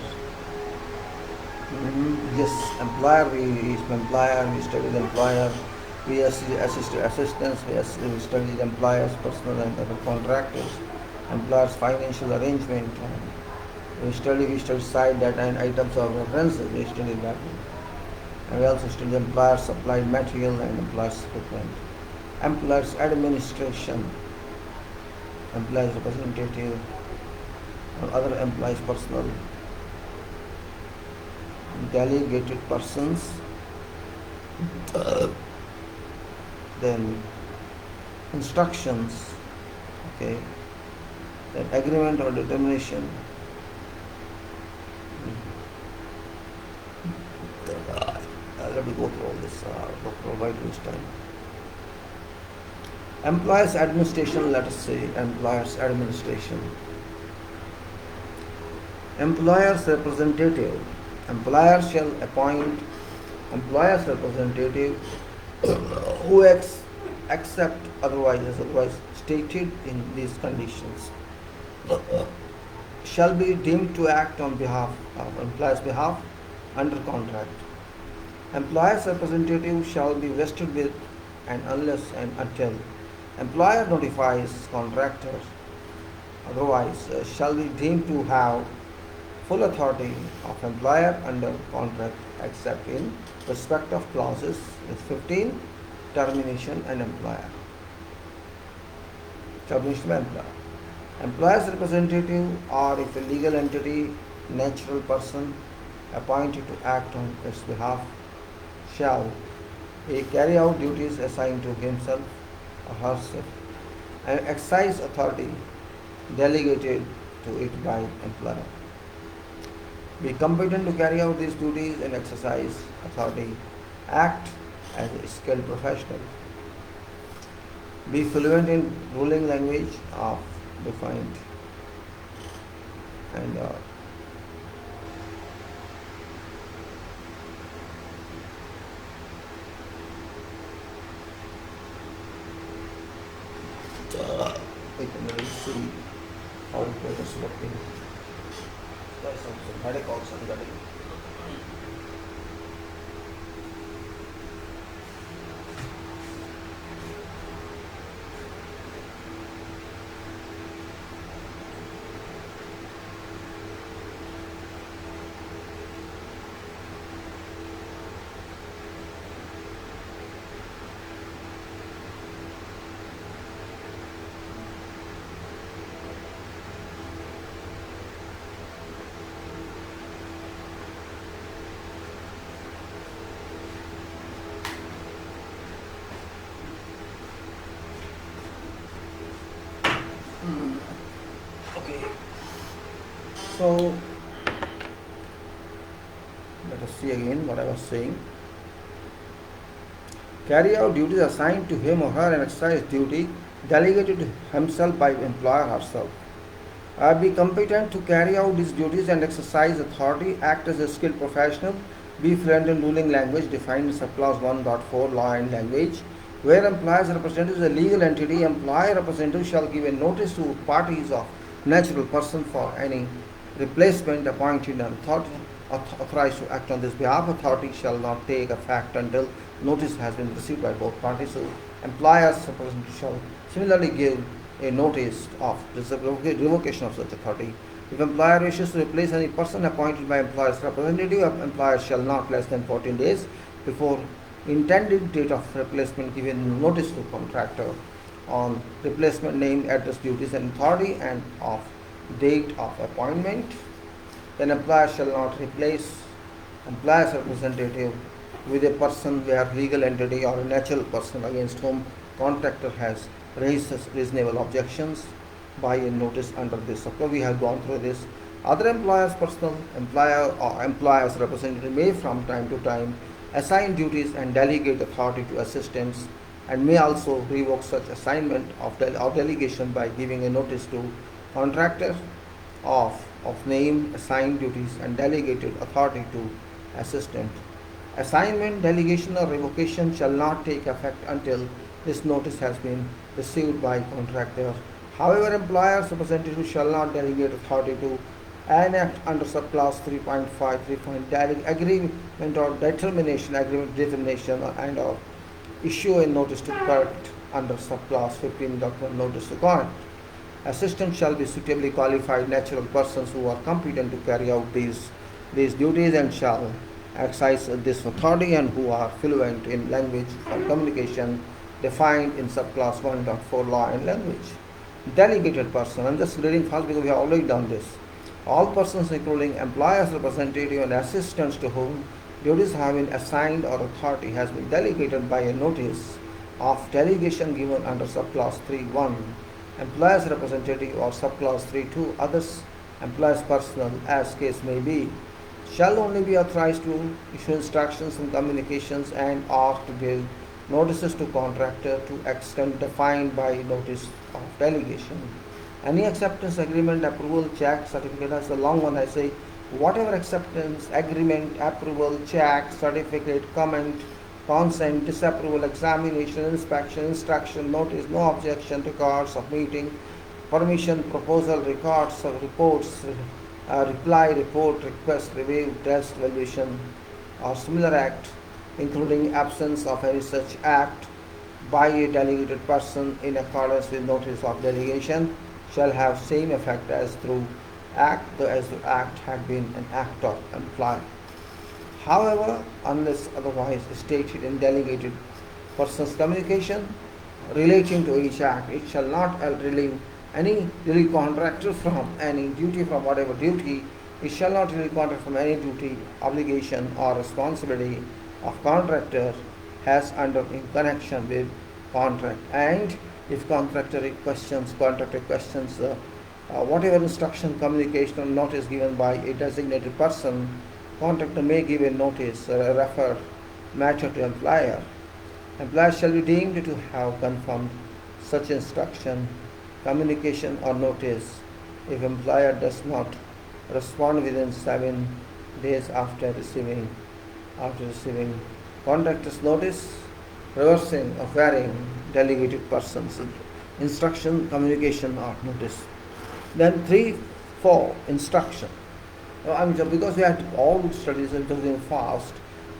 Yes, employer. We studied employer. We assisted assistants. We studied employers, personal and other contractors. Employers' financial arrangement. We studied side data and items of references. We studied that. And we also studied employers' supplied material and employers' equipment. Employers' administration, employers' representative, or other employees' personal, delegated persons, then instructions, then agreement or determination. Let me go through all this. Provide this time. Employers' administration. Let us say employers' administration. Employers' representative. Employer shall appoint employers' representative who accept otherwise stated in these conditions shall be deemed to act on behalf of employer's behalf under contract. Employer's representative shall be vested with and unless and until employer notifies contractor otherwise shall be deemed to have full authority of employer under contract except in respect of clauses is 15, termination and employer. Termination by employer. Employer's representative or if a legal entity, natural person appointed to act on its behalf shall A. Carry out duties assigned to himself or herself and exercise authority delegated to it by employer. Be competent to carry out these duties and exercise authority. Act as a skilled professional. Be fluent in ruling language of defined and we can really see how it is working. There's some FIDIC also regarding. Okay, so let us see again what I was saying. Carry out duties assigned to him or her and exercise duty delegated to himself by employer herself. Be competent to carry out these duties and exercise authority, act as a skilled professional, be fluent in ruling language defined in subclause 1.4 law and language. Where employer's representative is a legal entity, employer representative shall give a notice to parties of natural person for any replacement appointed and authorized to act on this behalf. Authority shall not take effect until notice has been received by both parties. So employer's representative shall similarly give a notice of revocation of such authority. If employer wishes to replace any person appointed by employer's representative, employer shall not less than 14 days before intended date of replacement give a notice to contractor on replacement name, address, duties and authority and of date of appointment. Then employer shall not replace employer's representative with a person where legal entity or a natural person against whom contractor has raised reasonable objections by a notice under this. So we have gone through this. Other employers, personal employer or employer's representative may from time to time assign duties and delegate authority to assistants and may also revoke such assignment or delegation by giving a notice to contractor of name, assigned duties and delegated authority to assistant. Assignment, delegation or revocation shall not take effect until this notice has been received by contractor. However, employer's representative shall not delegate authority to enact under subclause 3.5 agreement or determination and or issue a notice to correct under subclause 15.1 notice to correct. Assistants shall be suitably qualified natural persons who are competent to carry out these duties and shall exercise this authority and who are fluent in language or communication defined in subclass 1.4 law and language. Delegated person, I'm just reading fast because we have already done this. All persons including employers, representative and assistants to whom duties have been assigned or authority has been delegated by a notice of delegation given under subclause 3.1, employers representative or subclause 3.2, others employers personnel as case may be, shall only be authorized to issue instructions and communications and or to give notices to contractor to extent defined by notice of delegation. Any acceptance agreement, approval, check, certificate, that's a long one I say, whatever acceptance, agreement, approval, check, certificate, comment, consent, disapproval, examination, inspection, instruction, notice, no objection, records of meeting, permission, proposal, records of reports, reply, report, request, review, test, valuation, or similar act, including absence of any such act by a delegated person in accordance with notice of delegation, shall have same effect as through act as the act had been an act of employer. However, unless otherwise stated in delegated person's communication relating to each act, it shall not relieve contractor from any duty from whatever duty. It shall not relieve contractor from any duty, obligation, or responsibility of contractor has under in connection with contract. And if contractor questions whatever instruction, communication, or notice given by a designated person, contractor may give a notice or refer matter to employer. Employer shall be deemed to have confirmed such instruction, communication, or notice if employer does not respond within 7 days after receiving contractor's notice, reversing or varying delegated person's instruction, communication, or notice. Then 3.4 instruction. Because we had all studies and doing fast,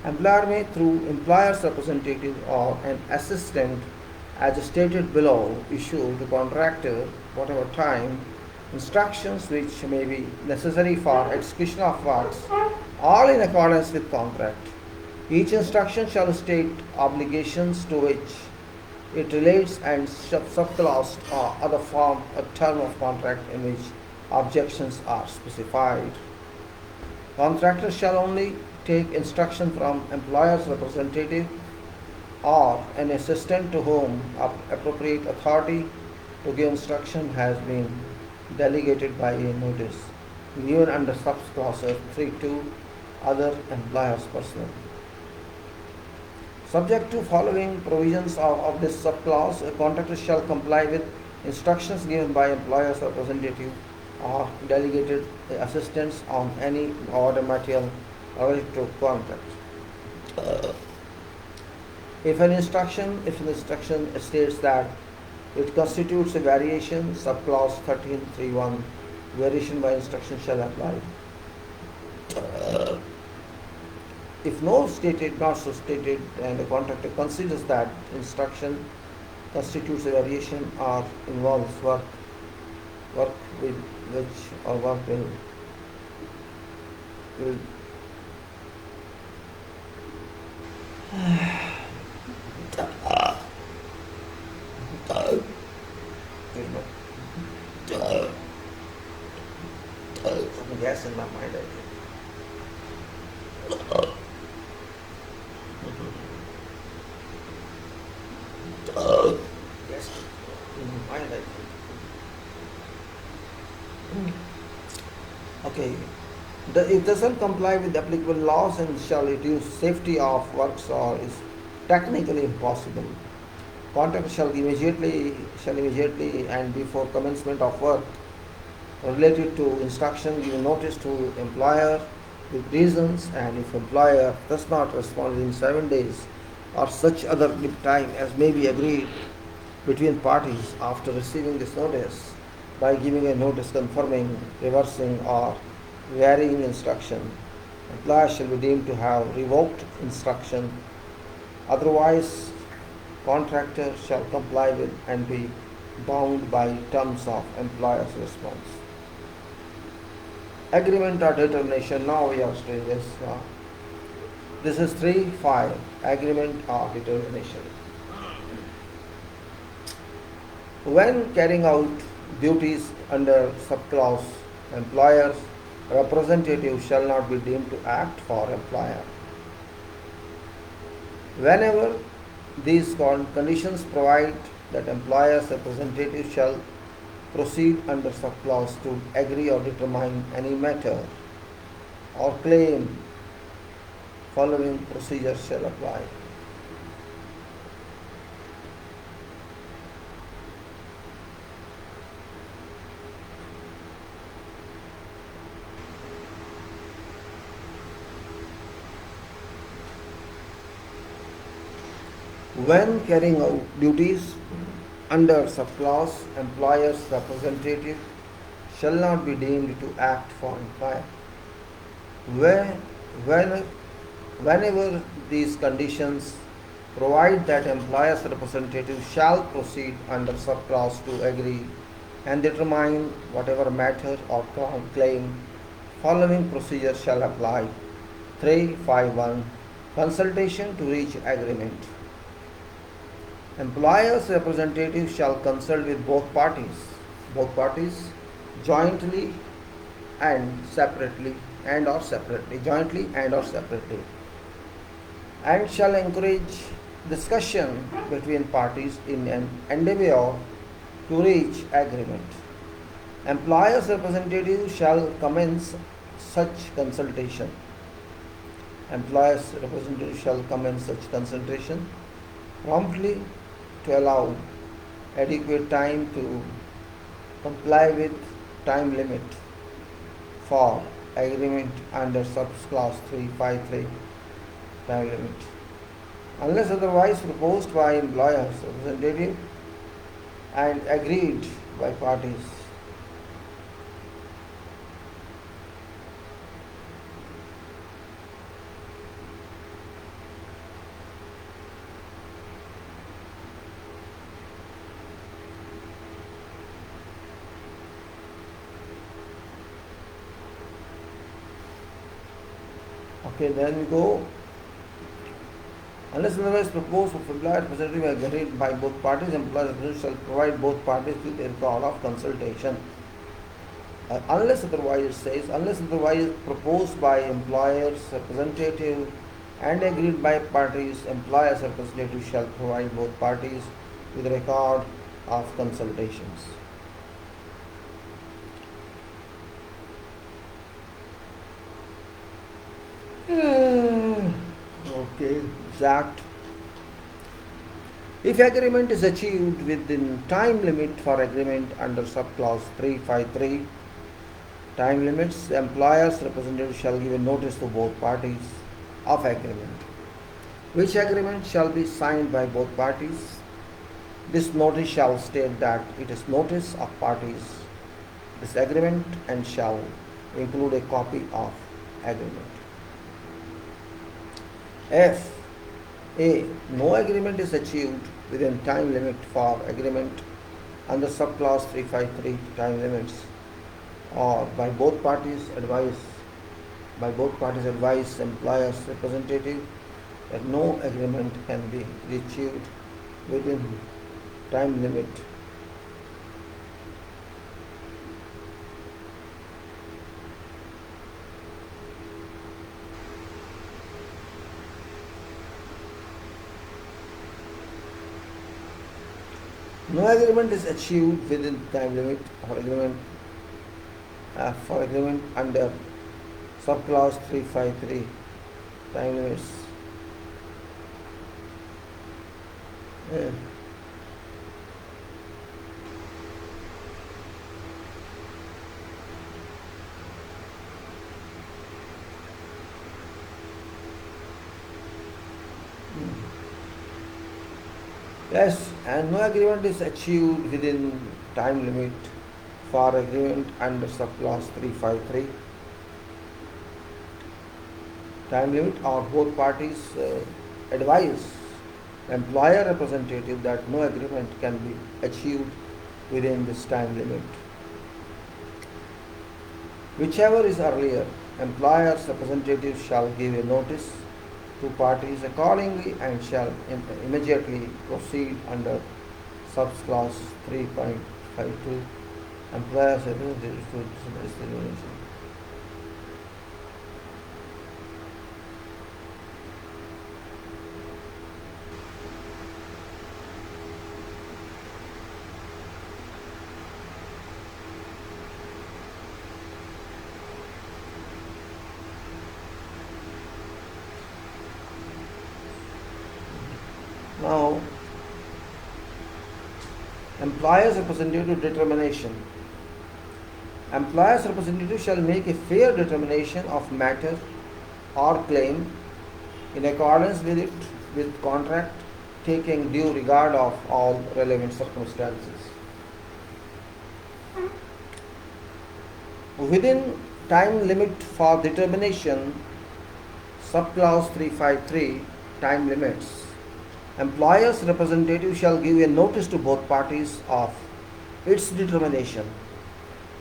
employer may through employer's representative or an assistant as stated below issue to contractor whatever time instructions which may be necessary for execution of works, all in accordance with contract. Each instruction shall state obligations to which it relates and subclause or other form or term of contract in which objections are specified. Contractor shall only take instruction from employer's representative or an assistant to whom appropriate authority to give instruction has been delegated by a notice given under subclause 3.2 other employer's personnel. Subject to following provisions of this subclause, a contractor shall comply with instructions given by employer's representative or delegated assistants on any order material related to contract. If an instruction states that it constitutes a variation, subclause 13.3.1, variation by instruction shall apply. If not so stated, and the contractor considers that instruction constitutes a variation or involves work with which or work will gas in my mind. Yes, in my mind. Okay. It doesn't comply with applicable laws and shall reduce safety of works or is technically impossible. Contractor shall immediately and before commencement of work related to instruction give notice to employer with reasons, and if employer does not respond within 7 days or such other time as may be agreed between parties after receiving this notice by giving a notice confirming, reversing, or varying instruction, employer shall be deemed to have revoked instruction. Otherwise, contractor shall comply with and be bound by terms of employer's response. Agreement or determination. Now we are studying this. This is 3.5. Agreement or determination. When carrying out duties under subclause, employer's representative shall not be deemed to act for employer. Whenever these conditions provide that employer's representative shall proceed under subclause to agree or determine any matter or claim, following procedures shall apply. When carrying out duties under subclause, employer's representative shall not be deemed to act for employer. Whenever these conditions provide that employer's representative shall proceed under subclause to agree and determine whatever matter or claim following procedure shall apply. 351 Consultation to reach agreement. Employer's representative shall consult with both parties jointly and separately jointly and or separately, and shall encourage discussion between parties in an endeavor to reach agreement. Employer's representative shall commence such consultation. Employer's representative shall commence such consultation promptly to allow adequate time to comply with time limit for agreement under subclause 353 time limit, unless otherwise proposed by employer's representative and agreed by parties. Okay, then we go. Unless otherwise proposed of employer representative agreed by both parties, employer representative shall provide both parties with a record of consultation. Unless otherwise, it says, unless otherwise proposed by employer's representative and agreed by parties, employer's representative shall provide both parties with a record of consultations. Okay, exact. If agreement is achieved within time limit for agreement under subclause 353 time limits, the employer's representative shall give a notice to both parties of agreement, which agreement shall be signed by both parties. This notice shall state that it is notice of parties this agreement and shall include a copy of agreement. If A. No agreement is achieved within time limit for agreement under subclause 353 time limits, or by both parties advise employer's representative that no agreement can be achieved within time limit. No agreement is achieved within time limit for agreement under subclause 353 time limits. Yes, and no agreement is achieved within time limit for agreement under subclause 353 time limit, or both parties advise employer representative that no agreement can be achieved within this time limit. Whichever is earlier, employer's representative shall give a notice to parties accordingly and shall immediately proceed under subclause 3.52 employer's representative to discrimination. Now, employer's representative determination. Employer's representative shall make a fair determination of matter or claim in accordance with contract, taking due regard of all relevant circumstances. Within time limit for determination, subclause 353 time limits, employer's representative shall give a notice to both parties of its determination.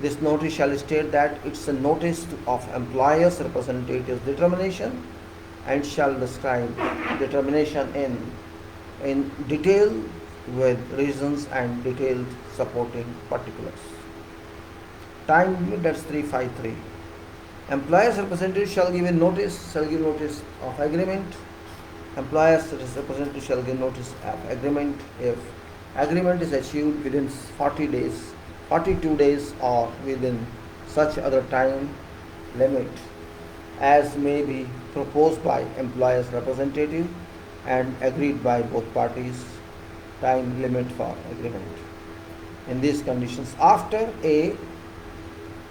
This notice shall state that it's a notice of employer's representative's determination and shall describe determination in detail with reasons and detailed supporting particulars. Time limit, that's 353. Employer's representative shall give notice of agreement. Employer's representative shall give notice of agreement if agreement is achieved within 40 days, 42 days, or within such other time limit as may be proposed by employer's representative and agreed by both parties. Time limit for agreement. In these conditions, after A,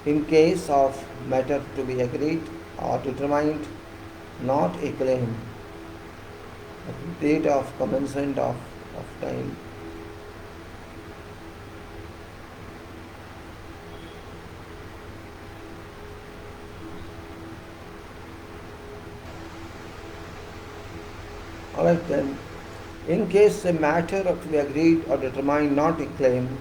in case of matter to be agreed or determined, not a claim, date of commencement of time. Alright then, in case a matter to be agreed or determined, not a claim,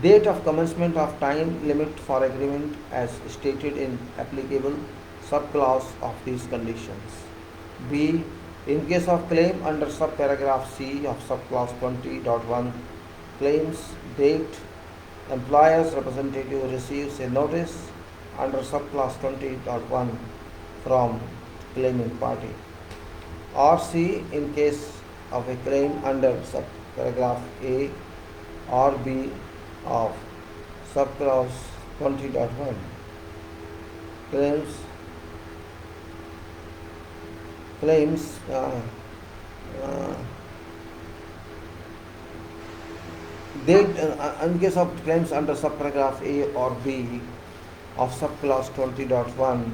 date of commencement of time limit for agreement as stated in applicable subclause of these conditions. B. In case of claim under subparagraph C of subclause 20.1, claims date employer's representative receives a notice under subclause 20.1 from claiming party. Or C. In case of a claim under subparagraph A or B of subclause 20.1, claims date in case of claims under subparagraph A or B of subclause 20.1,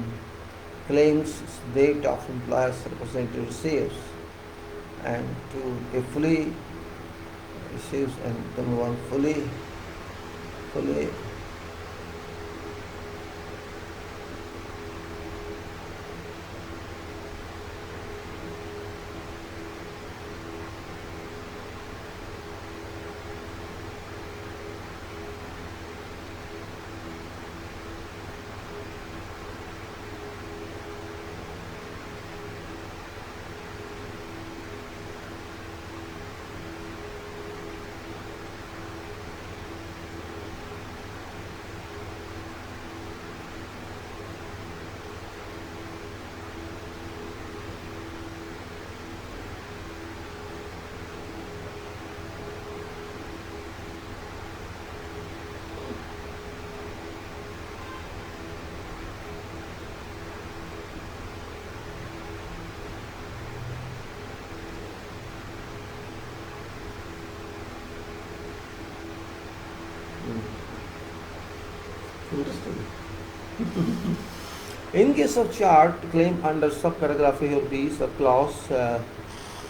claims date of employer's representative receives and to a fully receives and number one fully in case of chart claim under subparagraph A or B, subclause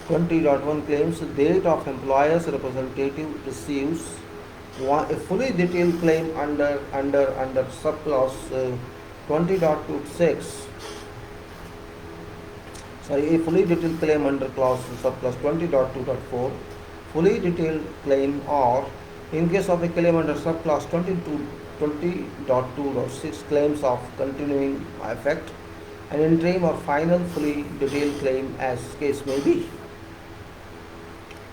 20.1 claims date of employer's representative receives a fully detailed claim under subclause 20.26. A fully detailed claim under subclause 20.2.4, fully detailed claim, or in case of a claim under subclause 20.2.6, claims of continuing effect, an interim or final fully detailed claim as case may be.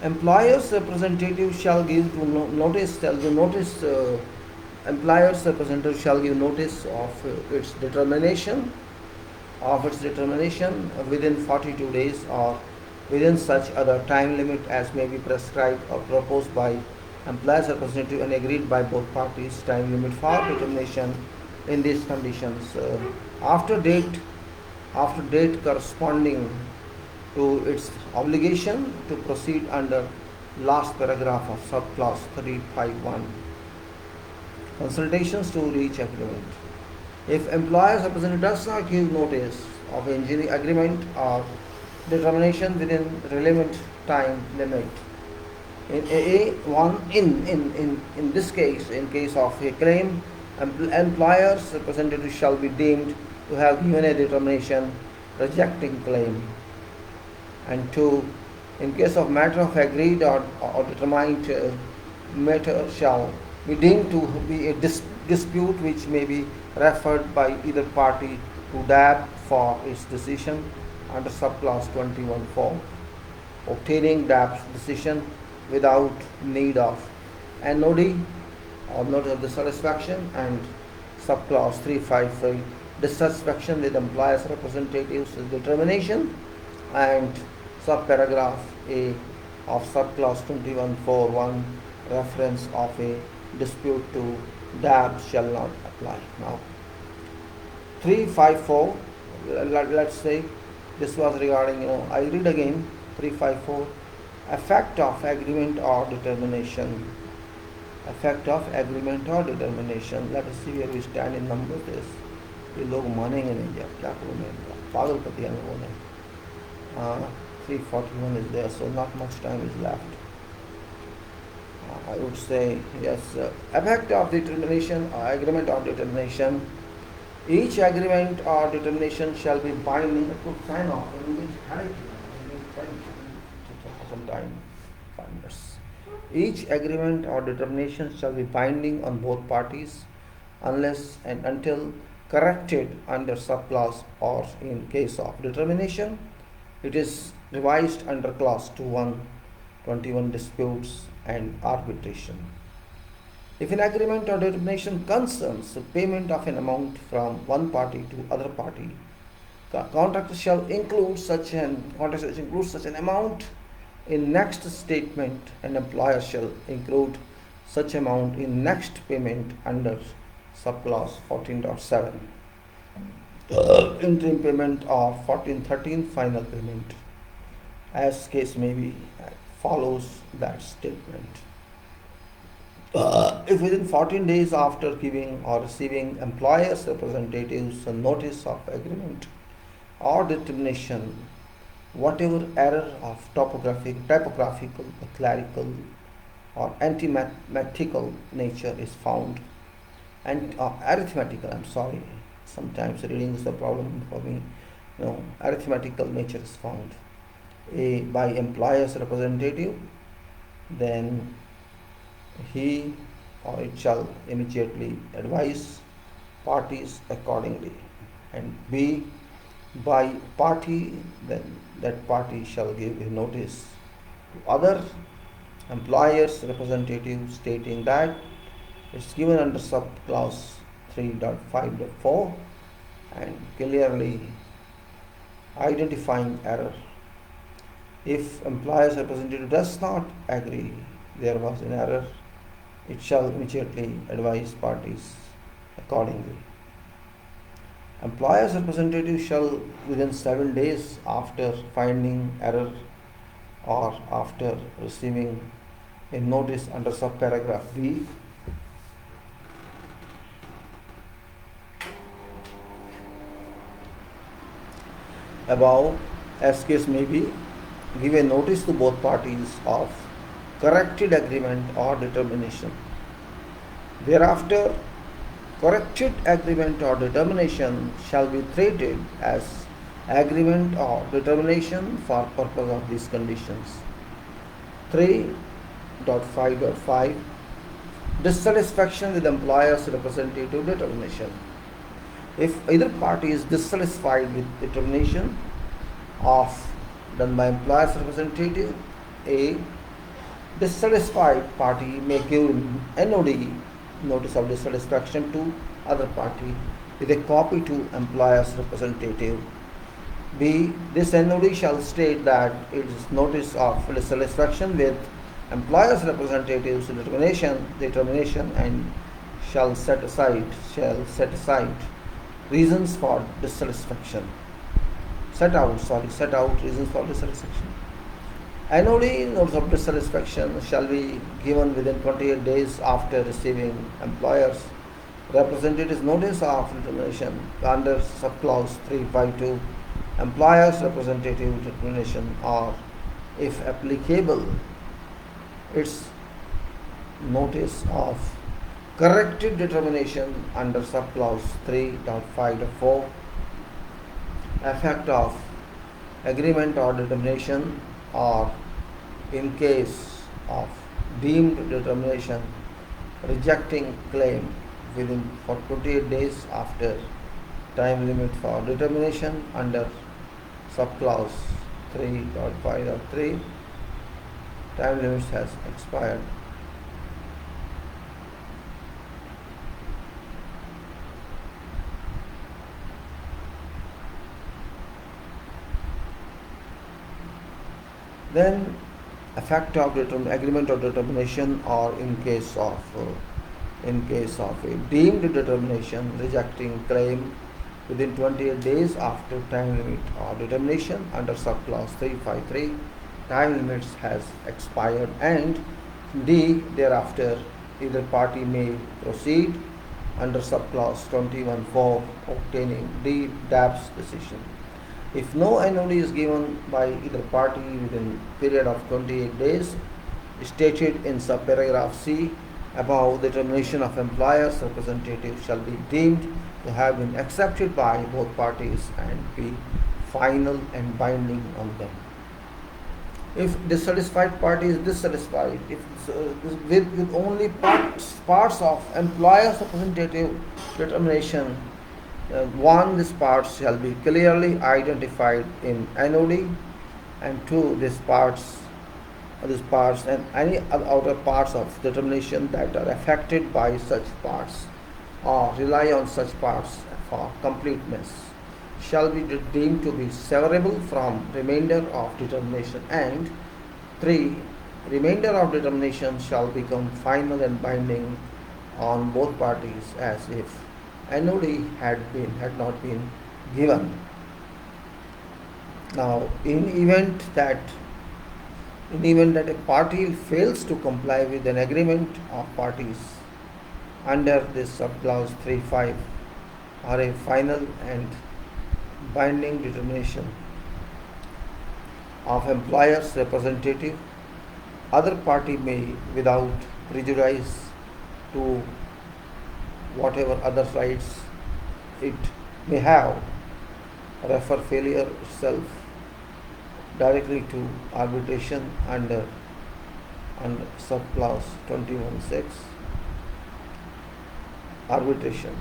Employer's representative shall give notice. Employer's representative shall give notice of its determination within 42 days or within such other time limit as may be prescribed or proposed by employer's representative and agreed by both parties. Time limit for determination in these conditions after date corresponding to its obligation to proceed under last paragraph of subclause 351. Consultations to reach agreement. If employer's representative does not give notice of engineering agreement or determination within relevant time limit, in this case, in case of a claim, employer's representative shall be deemed to have given a determination rejecting claim. And 2, In case of matter of agreed or determined matter shall be deemed to be a dispute which may be referred by either party to DAB for its decision under subclause 21.4, obtaining DAB's decision without need of NOD or notice of dissatisfaction, and subclause 353 dissatisfaction with employer's representatives' determination, and subparagraph A of subclause 21.4.1 reference of a dispute to DAB shall not apply. Now 354, let's say this was regarding, I read again 354, effect of agreement or determination. Effect of agreement or determination. Let us see where we stand in numbers. This ये लोग मानेंगे नहीं क्या क्या करूँगा पागल कर दिया लोगों ने. 341 is there, so not much time is left. I would say yes. Effect of determination or agreement or determination. Each agreement or determination shall be binding. I could sign off. Some time, 5 minutes. Each agreement or determination shall be binding on both parties unless and until corrected under subclause, or in case of determination, it is revised under clause 21 disputes and arbitration. If an agreement or determination concerns the payment of an amount from one party to other party, the contract shall include such an amount in next statement, and employer shall include such amount in next payment under subclause 14.7. Interim payment or 14.13 final payment, as case may be, follows that statement. If within 14 days after giving or receiving employer's representatives a notice of agreement or determination, whatever error of typographical, clerical, or anti-mathematical nature is found, and arithmetical, I'm sorry, sometimes reading is a problem for me. No, arithmetical nature is found by employer's representative, then he or it shall immediately advise parties accordingly. And B, by party, then that party shall give a notice to other employer's representative stating that it's given under subclause 3.5.4 and clearly identifying error. If employer's representative does not agree there was an error, it shall immediately advise parties accordingly. Employer's representative shall, within 7 days after finding error or after receiving a notice under subparagraph B, above, as case may be, give a notice to both parties of corrected agreement or determination. Thereafter, corrected agreement or determination shall be treated as agreement or determination for purpose of these conditions. 3.5.5 Dissatisfaction with employer's representative determination. If either party is dissatisfied with determination done by employer's representative, A, dissatisfied party may give NOD, notice of dissatisfaction, to other party with a copy to employer's representative. B, this NOD shall state that it is notice of dissatisfaction with employer's representative's determination and shall set aside reasons for dissatisfaction. Set out reasons for dissatisfaction. NOD, notice of dissatisfaction, shall be given within 28 days after receiving employer's representative's notice of determination under subclause 352, employer's representative determination, or, if applicable, its notice of corrected determination under subclause 3.5.4. Effect of agreement or determination or in case of deemed determination rejecting claim within for 28 days after time limit for determination under subclause 3.5.3 time limits has expired. Then effect of agreement of determination, or in case of a deemed determination rejecting claim within 28 days after time limit or determination under subclause 353 time limits has expired, and D thereafter either party may proceed under subclause 21.4 obtaining D DAP's decision. If no NOD is given by either party within period of 28 days stated in subparagraph C above, the determination of employer's representative shall be deemed to have been accepted by both parties and be final and binding on them. If dissatisfied party is dissatisfied, if with only parts of employer's representative determination, one, these parts shall be clearly identified in NOD, and two, these parts and any other parts of determination that are affected by such parts or rely on such parts for completeness shall be deemed to be severable from remainder of determination, and three, remainder of determination shall become final and binding on both parties as if NOD had not been given. Now, in event that a party fails to comply with an agreement of parties under this subclause 3.5 or a final and binding determination of employer's representative, other party may, without prejudice to whatever other rights it may have, refer failure itself directly to arbitration under subclause 21.6 arbitration,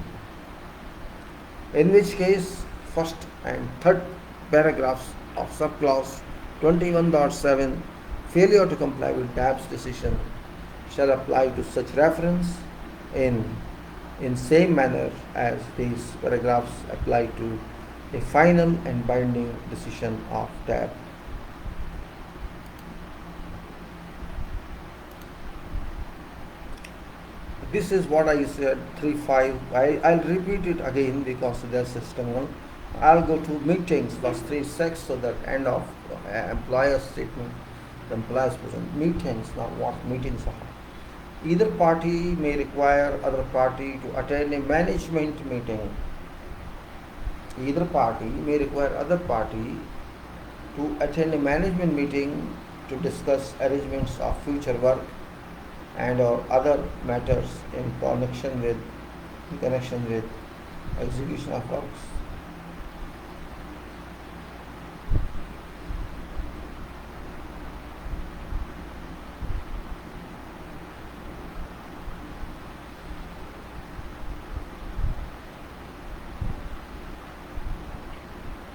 in which case first and third paragraphs of subclause 21.7 failure to comply with DAP's decision shall apply to such reference in same manner as these paragraphs apply to a final and binding decision of DAP. This is what I said 3.5. I'll repeat it again because there's system one. I'll go to meetings plus 3.6, so that end of employer statement, the employer's present meetings. Now what meetings are? Either party may require other party to attend a management meeting. Either party may require other party to attend a management meeting to discuss arrangements of future work and or other matters in connection with execution of works.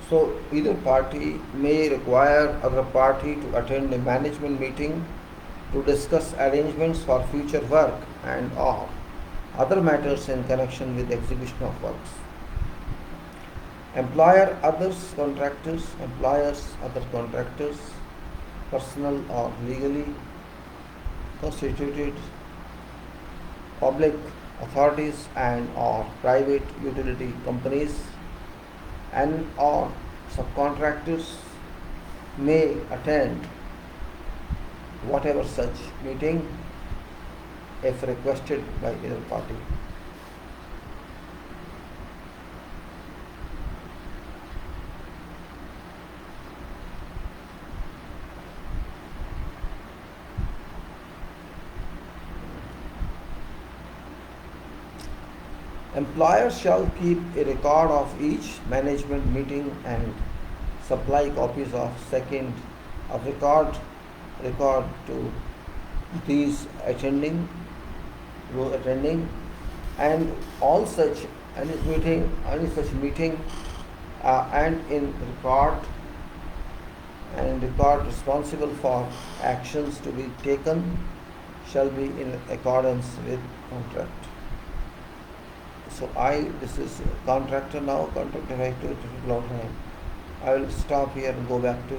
So either party may require other party to attend a management meeting to discuss arrangements for future work and or other matters in connection with execution of works. Employers, other contractors, personal or legally constituted public authorities and or private utility companies and or subcontractors may attend whatever such meeting if requested by either party. Employers shall keep a record of each management meeting and supply copies of record record to these attending, and all such any such meeting, and in record responsible for actions to be taken shall be in accordance with contract. So this is contractor now, contractor right to lot time. I will stop here and go back to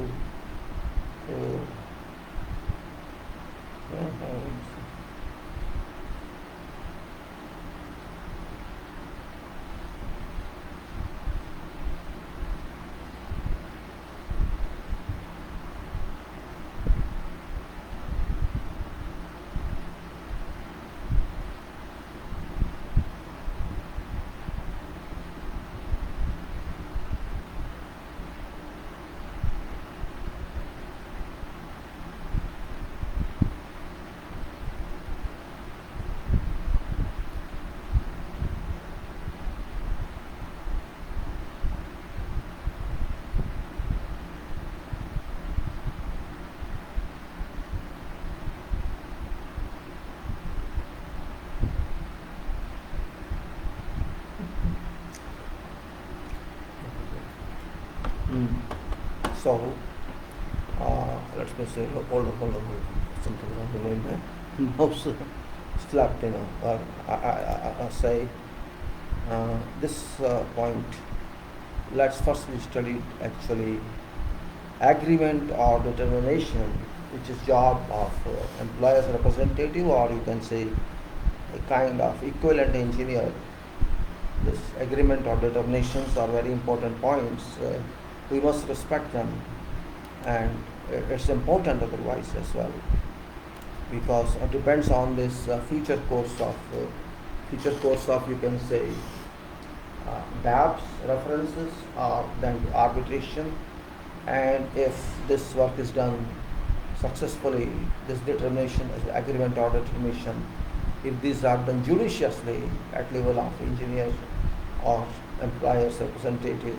so let me say hold on something on the line mouse slapped or I say this point. Let's firstly study actually agreement or determination, which is job of employer's representative, or you can say a kind of equivalent engineer. This agreement or determinations are very important points. We must respect them, and it's important otherwise as well, because it depends on this future course of you can say DAPs references or then arbitration, and if this work is done successfully, this determination, agreement or determination, if these are done judiciously at level of engineer or employer's representative,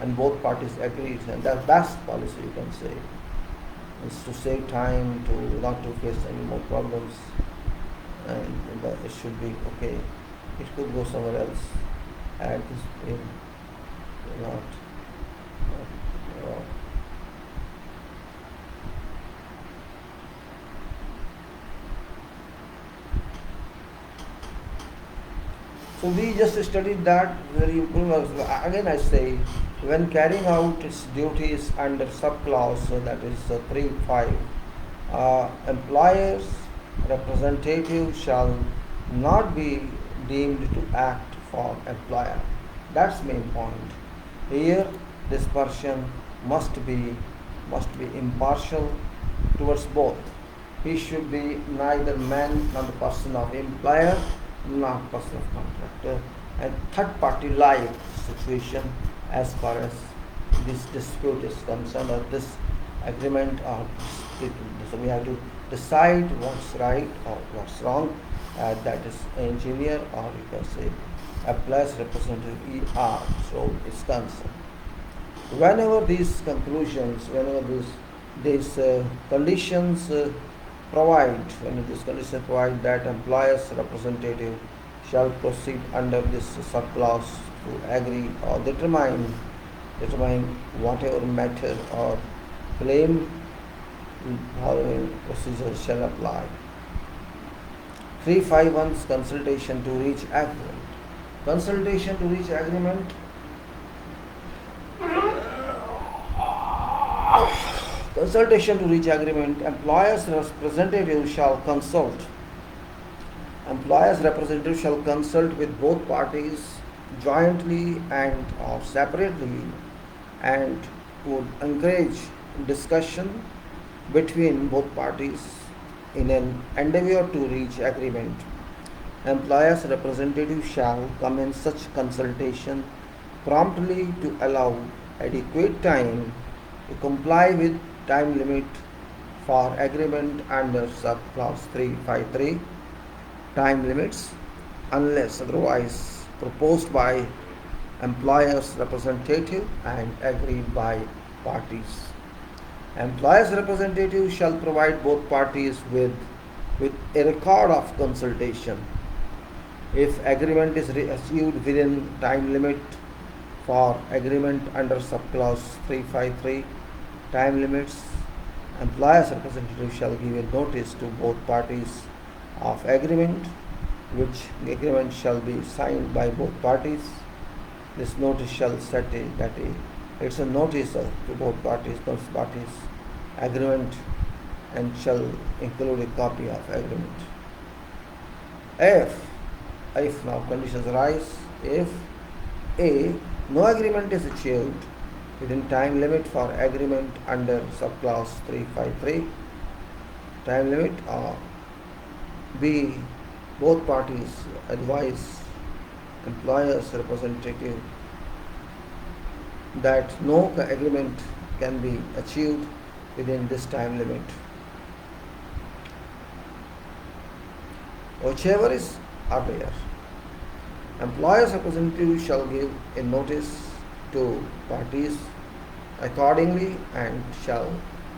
and both parties agree, and the best policy you can say is to save time, to not to face any more problems, and it should be okay. It could go somewhere else, and this not. So we just studied that very important. Again I say, when carrying out its duties under subclause, so that is 3.5, employer's representative shall not be deemed to act for employer. That's main point. Here this person must be impartial towards both. He should be neither man nor the person of employer, not person of contractor, and third party like situation as far as this dispute is concerned, or this agreement or dispute. So we have to decide what's right or what's wrong. That is engineer, or you can say employer's representative ER. So it's concerned. Whenever these conclusions, whenever these conditions provide that employer's representative shall proceed under this subclause to agree or determine whatever matter or claim, following procedures shall apply. 351's consultation to reach agreement. Consultation to reach agreement. Consultation to reach agreement. Employer's representative shall consult. Employer's representative shall consult with both parties jointly and or separately, and would encourage discussion between both parties in an endeavor to reach agreement. Employer's representative shall commence such consultation promptly to allow adequate time to comply with time limit for agreement under subclause 353 time limits, unless otherwise proposed by employer's representative and agreed by parties. Employer's representative shall provide both parties with a record of consultation. If agreement is achieved within time limit for agreement under subclause 353 time limits, employer's representative shall give a notice to both parties of agreement, which agreement shall be signed by both parties. This notice shall set it's a notice to both parties agreement, and shall include a copy of agreement. If now conditions arise, if A, no agreement is achieved within time limit for agreement under subclause 353 time limit, or B, both parties advise employer's representative that no agreement can be achieved within this time limit. Whichever is earlier, employer's representative shall give a notice to parties accordingly and shall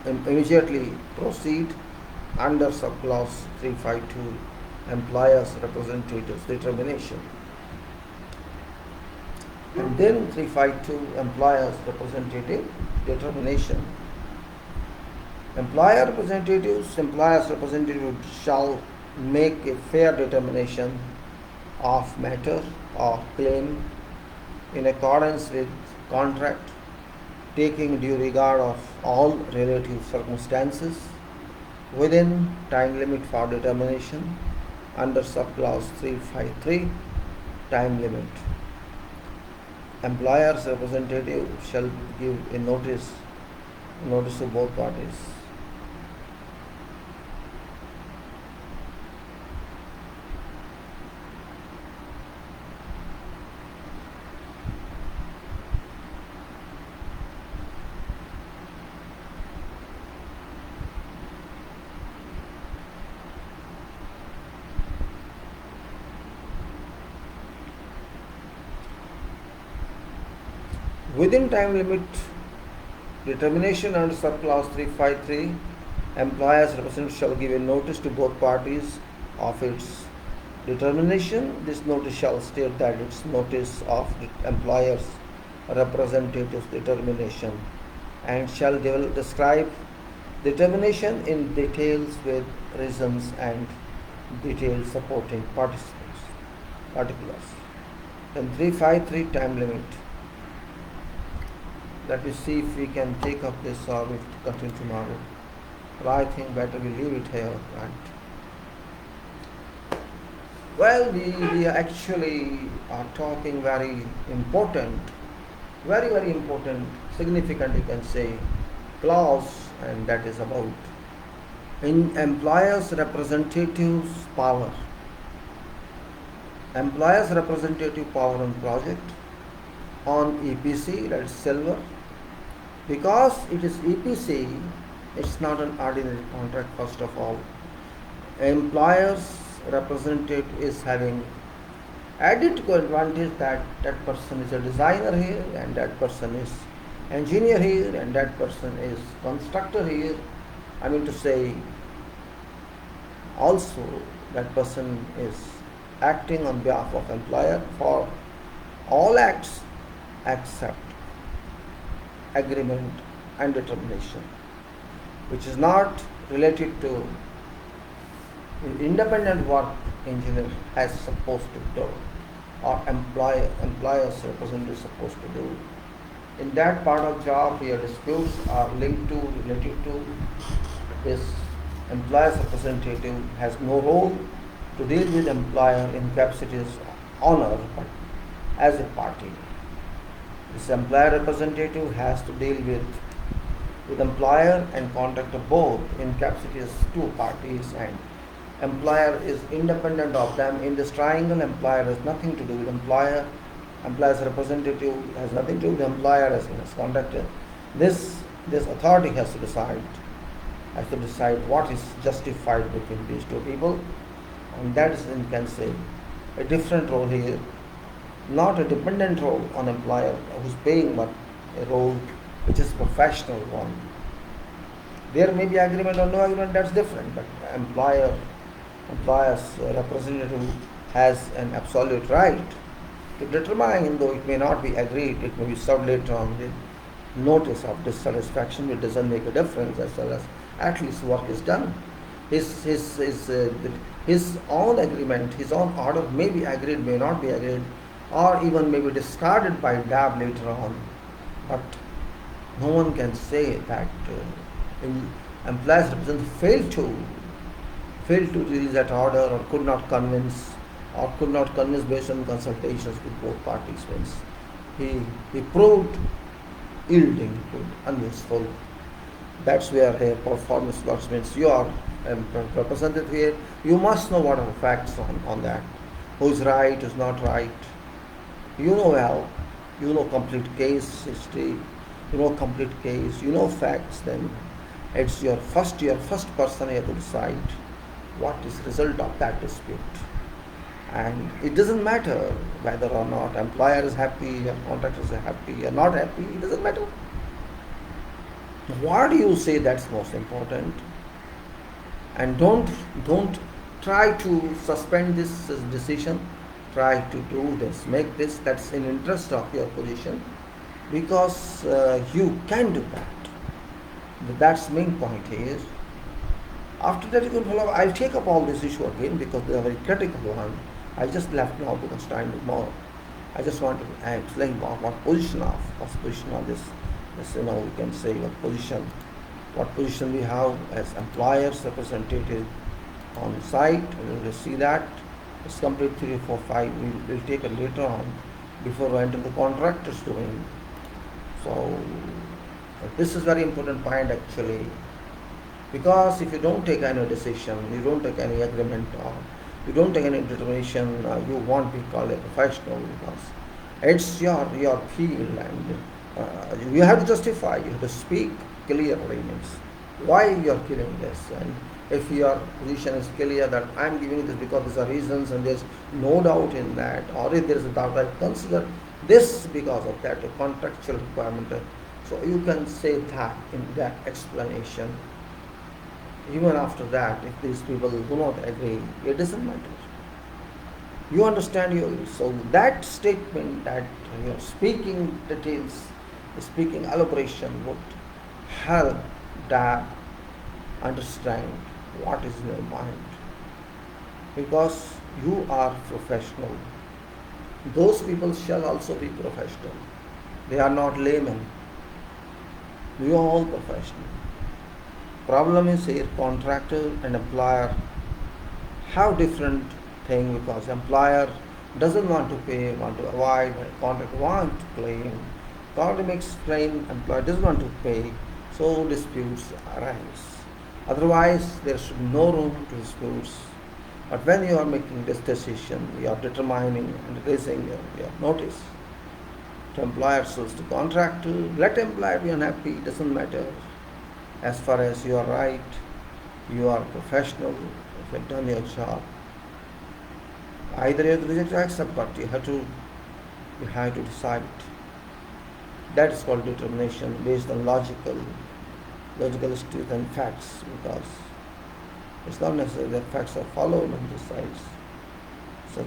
immediately proceed under subclause 352 employer's representative's determination. And then 352 employer's representative determination. Employer's representative shall make a fair determination of matter or claim in accordance with contract, taking due regard of all relative circumstances within time limit for determination under subclause 353 time limit. Employer's representative shall give a notice to both parties. Within time limit determination under subclause 353, employer's representative shall give a notice to both parties of its determination. This notice shall state that it's notice of the employer's representative's determination, and shall describe determination in details with reasons and details supporting particulars. Then 353 time limit. Let me see if we can take up this or we continue tomorrow. But I think better we leave it here, right? Well, we actually are talking very important, very important, significant, you can say, clause, and that is about in employer's representative's power. Employer's representative power on project, on EPC, that's silver. Because it is EPC, it's not an ordinary contract. First of all, employer's representative is having added advantage that that person is a designer here, and that person is engineer here, and that person is constructor here. I mean to say, also that person is acting on behalf of employer for all acts except agreement and determination, which is not related to independent work engineer is supposed to do, or employer's representative is supposed to do. In that part of job where disputes are linked to, related to, this employer's representative has no role to deal with employer in capacity as owner, but as a party. This employer representative has to deal with employer and contractor both in capacity as two parties, and employer is independent of them. In this triangle, employer has nothing to do with employer. Employer's representative has nothing to do with employer as contractor. This authority has to decide what is justified between these two people, and that is, you can say, a different role here. Not a dependent role on employer who's paying, but a role which is professional one. There may be agreement or no agreement, that's different, but employer's representative has an absolute right to determine, though it may not be agreed, it may be served later on the notice of dissatisfaction. It doesn't make a difference as far as at least work is done. His own agreement, his own order may be agreed, may not be agreed, or even may be discarded by DAB later on. But no one can say that employees representative failed to release that order, or could not convince based on consultations with both parties. Means he proved yielding, proved unuseful. That's where a performance works. Means you are represented here, you must know what are the facts on that. Who's right, who's not right. You know well, you know complete case history, you know complete case, you know facts, then it's your first person here to decide what is the result of that dispute. And it doesn't matter whether or not employer is happy or contractors are happy or not happy, it doesn't matter. What do you say, that's most important. And don't try to suspend this decision. Try to do this, make this, that's in interest of your position, because you can do that. That's the main point here. After that you can follow. I'll take up all this issue again because they are very critical one. I just left now because time is more. I just want to explain what position on this, we can say what position we have as employers representative on site. We will see that. It's complete 3, 4, 5. We'll take it later on before we enter the contractors doing. So this is very important point actually, because if you don't take any decision, you don't take any agreement, or you don't take any determination, you won't be called a professional, because it's your field, and you have to justify, you have to speak clearly, means why you are giving this. And if your position is clear that I am giving this because these are reasons and there's no doubt in that, or if there is a doubt, I consider this because of that, a contractual requirement. So you can say that in that explanation. Even after that, if these people do not agree, it doesn't matter. You understand so that statement, that your speaking details, speaking elaboration would help that understand what is in your mind, because you are professional. Those people shall also be professional. They are not laymen. We are all professional. Problem is here, contractor and employer have different thing, because employer doesn't want to pay, want to avoid, contractor want to claim. Contractor makes claim, employer doesn't want to pay, so disputes arise. Otherwise, there should be no room to disputes. But when you are making this decision, you are determining and raising your notice to employers, to contractor. Let employer be unhappy, it doesn't matter. As far as you are right, you are professional, if you have done your job. Either you have to reject or accept, but you have to decide. That is called determination based on logical truth and facts, because it's not necessary that facts are followed on the sides, such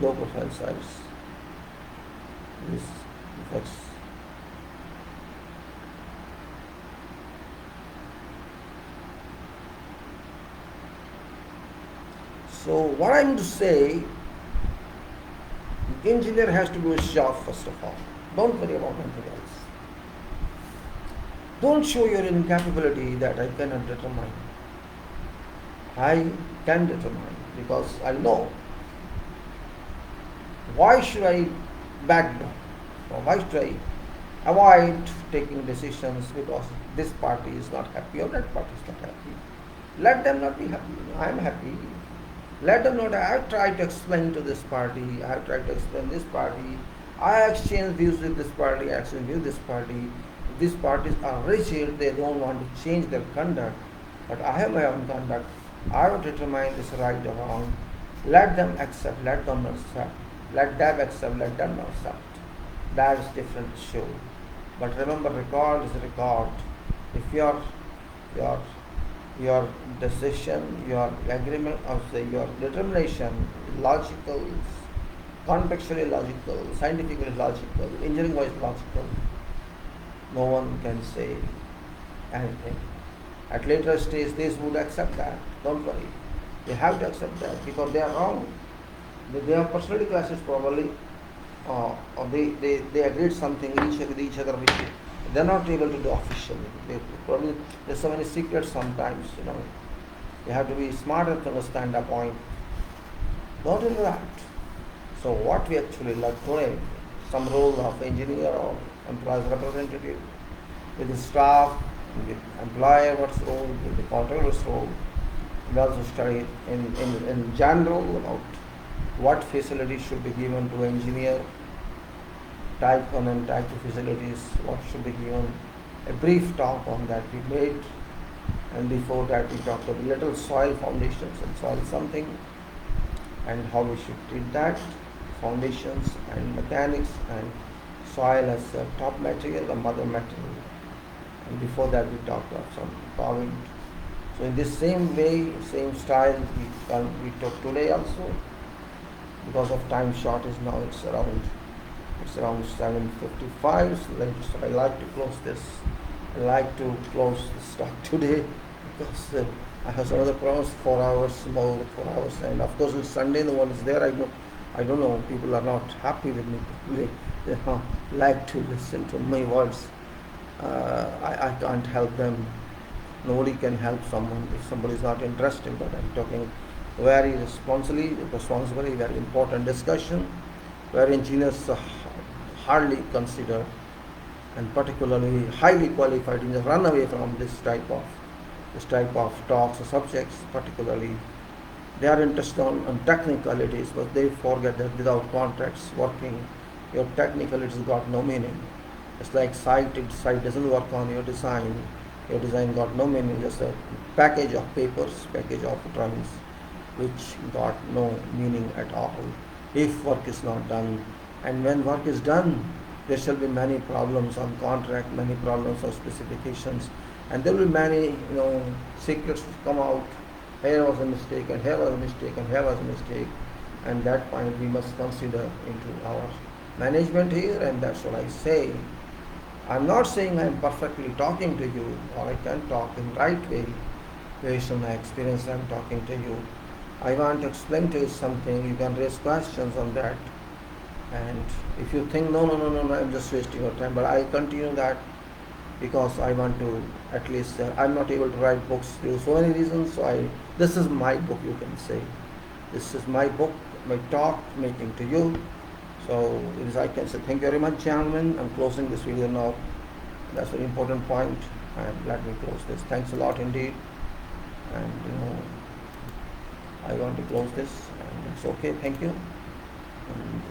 low profile sides. These facts. So what I am to say, the engineer has to do his job first of all. Don't worry about anything else. Don't show your incapability that I cannot determine. I can determine, because I know. Why should I back down? Or why should I avoid taking decisions because this party is not happy or that party is not happy? Let them not be happy. I am happy. Let them know that I have tried to explain to this party, I have tried to explain this party, I exchange views with this party, I exchange views with this party. These parties are rigid, they don't want to change their conduct, but I have my own conduct. I will determine this right or wrong. Let them accept, let them not accept. Let them accept, let them not accept. That is different issue. But remember, record is record. If your your your decision, your agreement, or say your determination, logical, contextually logical, scientifically logical, engineering-wise logical. No one can say anything. At later stage, they would accept that. Don't worry. They have to accept that because they are wrong. They have personality classes probably, or they agreed something with each other which they're not able to do officially. Probably there's so many secrets sometimes, You have to be smart enough to understand the point. Not only that. So what we actually learn today, some role of engineer or employee's representative, with the staff, with employer what's role, with the contractor's role. We also study in general about what facilities should be given to engineer, type 1 and type 2 facilities, what should be given. A brief talk on that we made, and before that we talked about little soil foundations and soil something, and how we should treat that, foundations and mechanics and soil as a top material, a mother material. And before that we talked of some paving. So in this same way, same style we took today also. Because of time shortage now, it's around 7:55. So I like to close this. I like to close this talk today because I have some other programs, 4 hours more, 4 hours, and of course it's Sunday. No one is there. I don't know. People are not happy with me. They like to listen to my words. I can't help them. Nobody can help someone if somebody is not interested. But I'm talking very responsibly, very important discussion, where engineers hardly consider, and particularly highly qualified engineers run away from this type of talks or subjects. Particularly, they are interested on technicalities, but they forget that without contracts working, your technicalities got no meaning. It's like site doesn't work on your design. Your design got no meaning, just a package of papers, package of drawings, which got no meaning at all if work is not done. And when work is done, there shall be many problems on contract, many problems of specifications, and there will be many secrets come out. Here was a mistake, and here was a mistake, and here was a mistake. And that point we must consider into our management here, and that's what I say. I'm not saying I'm perfectly talking to you, or I can talk in right way. Based on my experience, I'm talking to you. I want to explain to you something. You can raise questions on that. And if you think, no, I'm just wasting your time, but I'll continue that because I want to at least, I'm not able to write books due to so many reasons. So this is my book, you can say. This is my book, my talk making to you. So I can say thank you very much, gentlemen. I'm closing this video now. That's an important point, and let me close this. Thanks a lot indeed. And I want to close this, and it's okay. Thank you.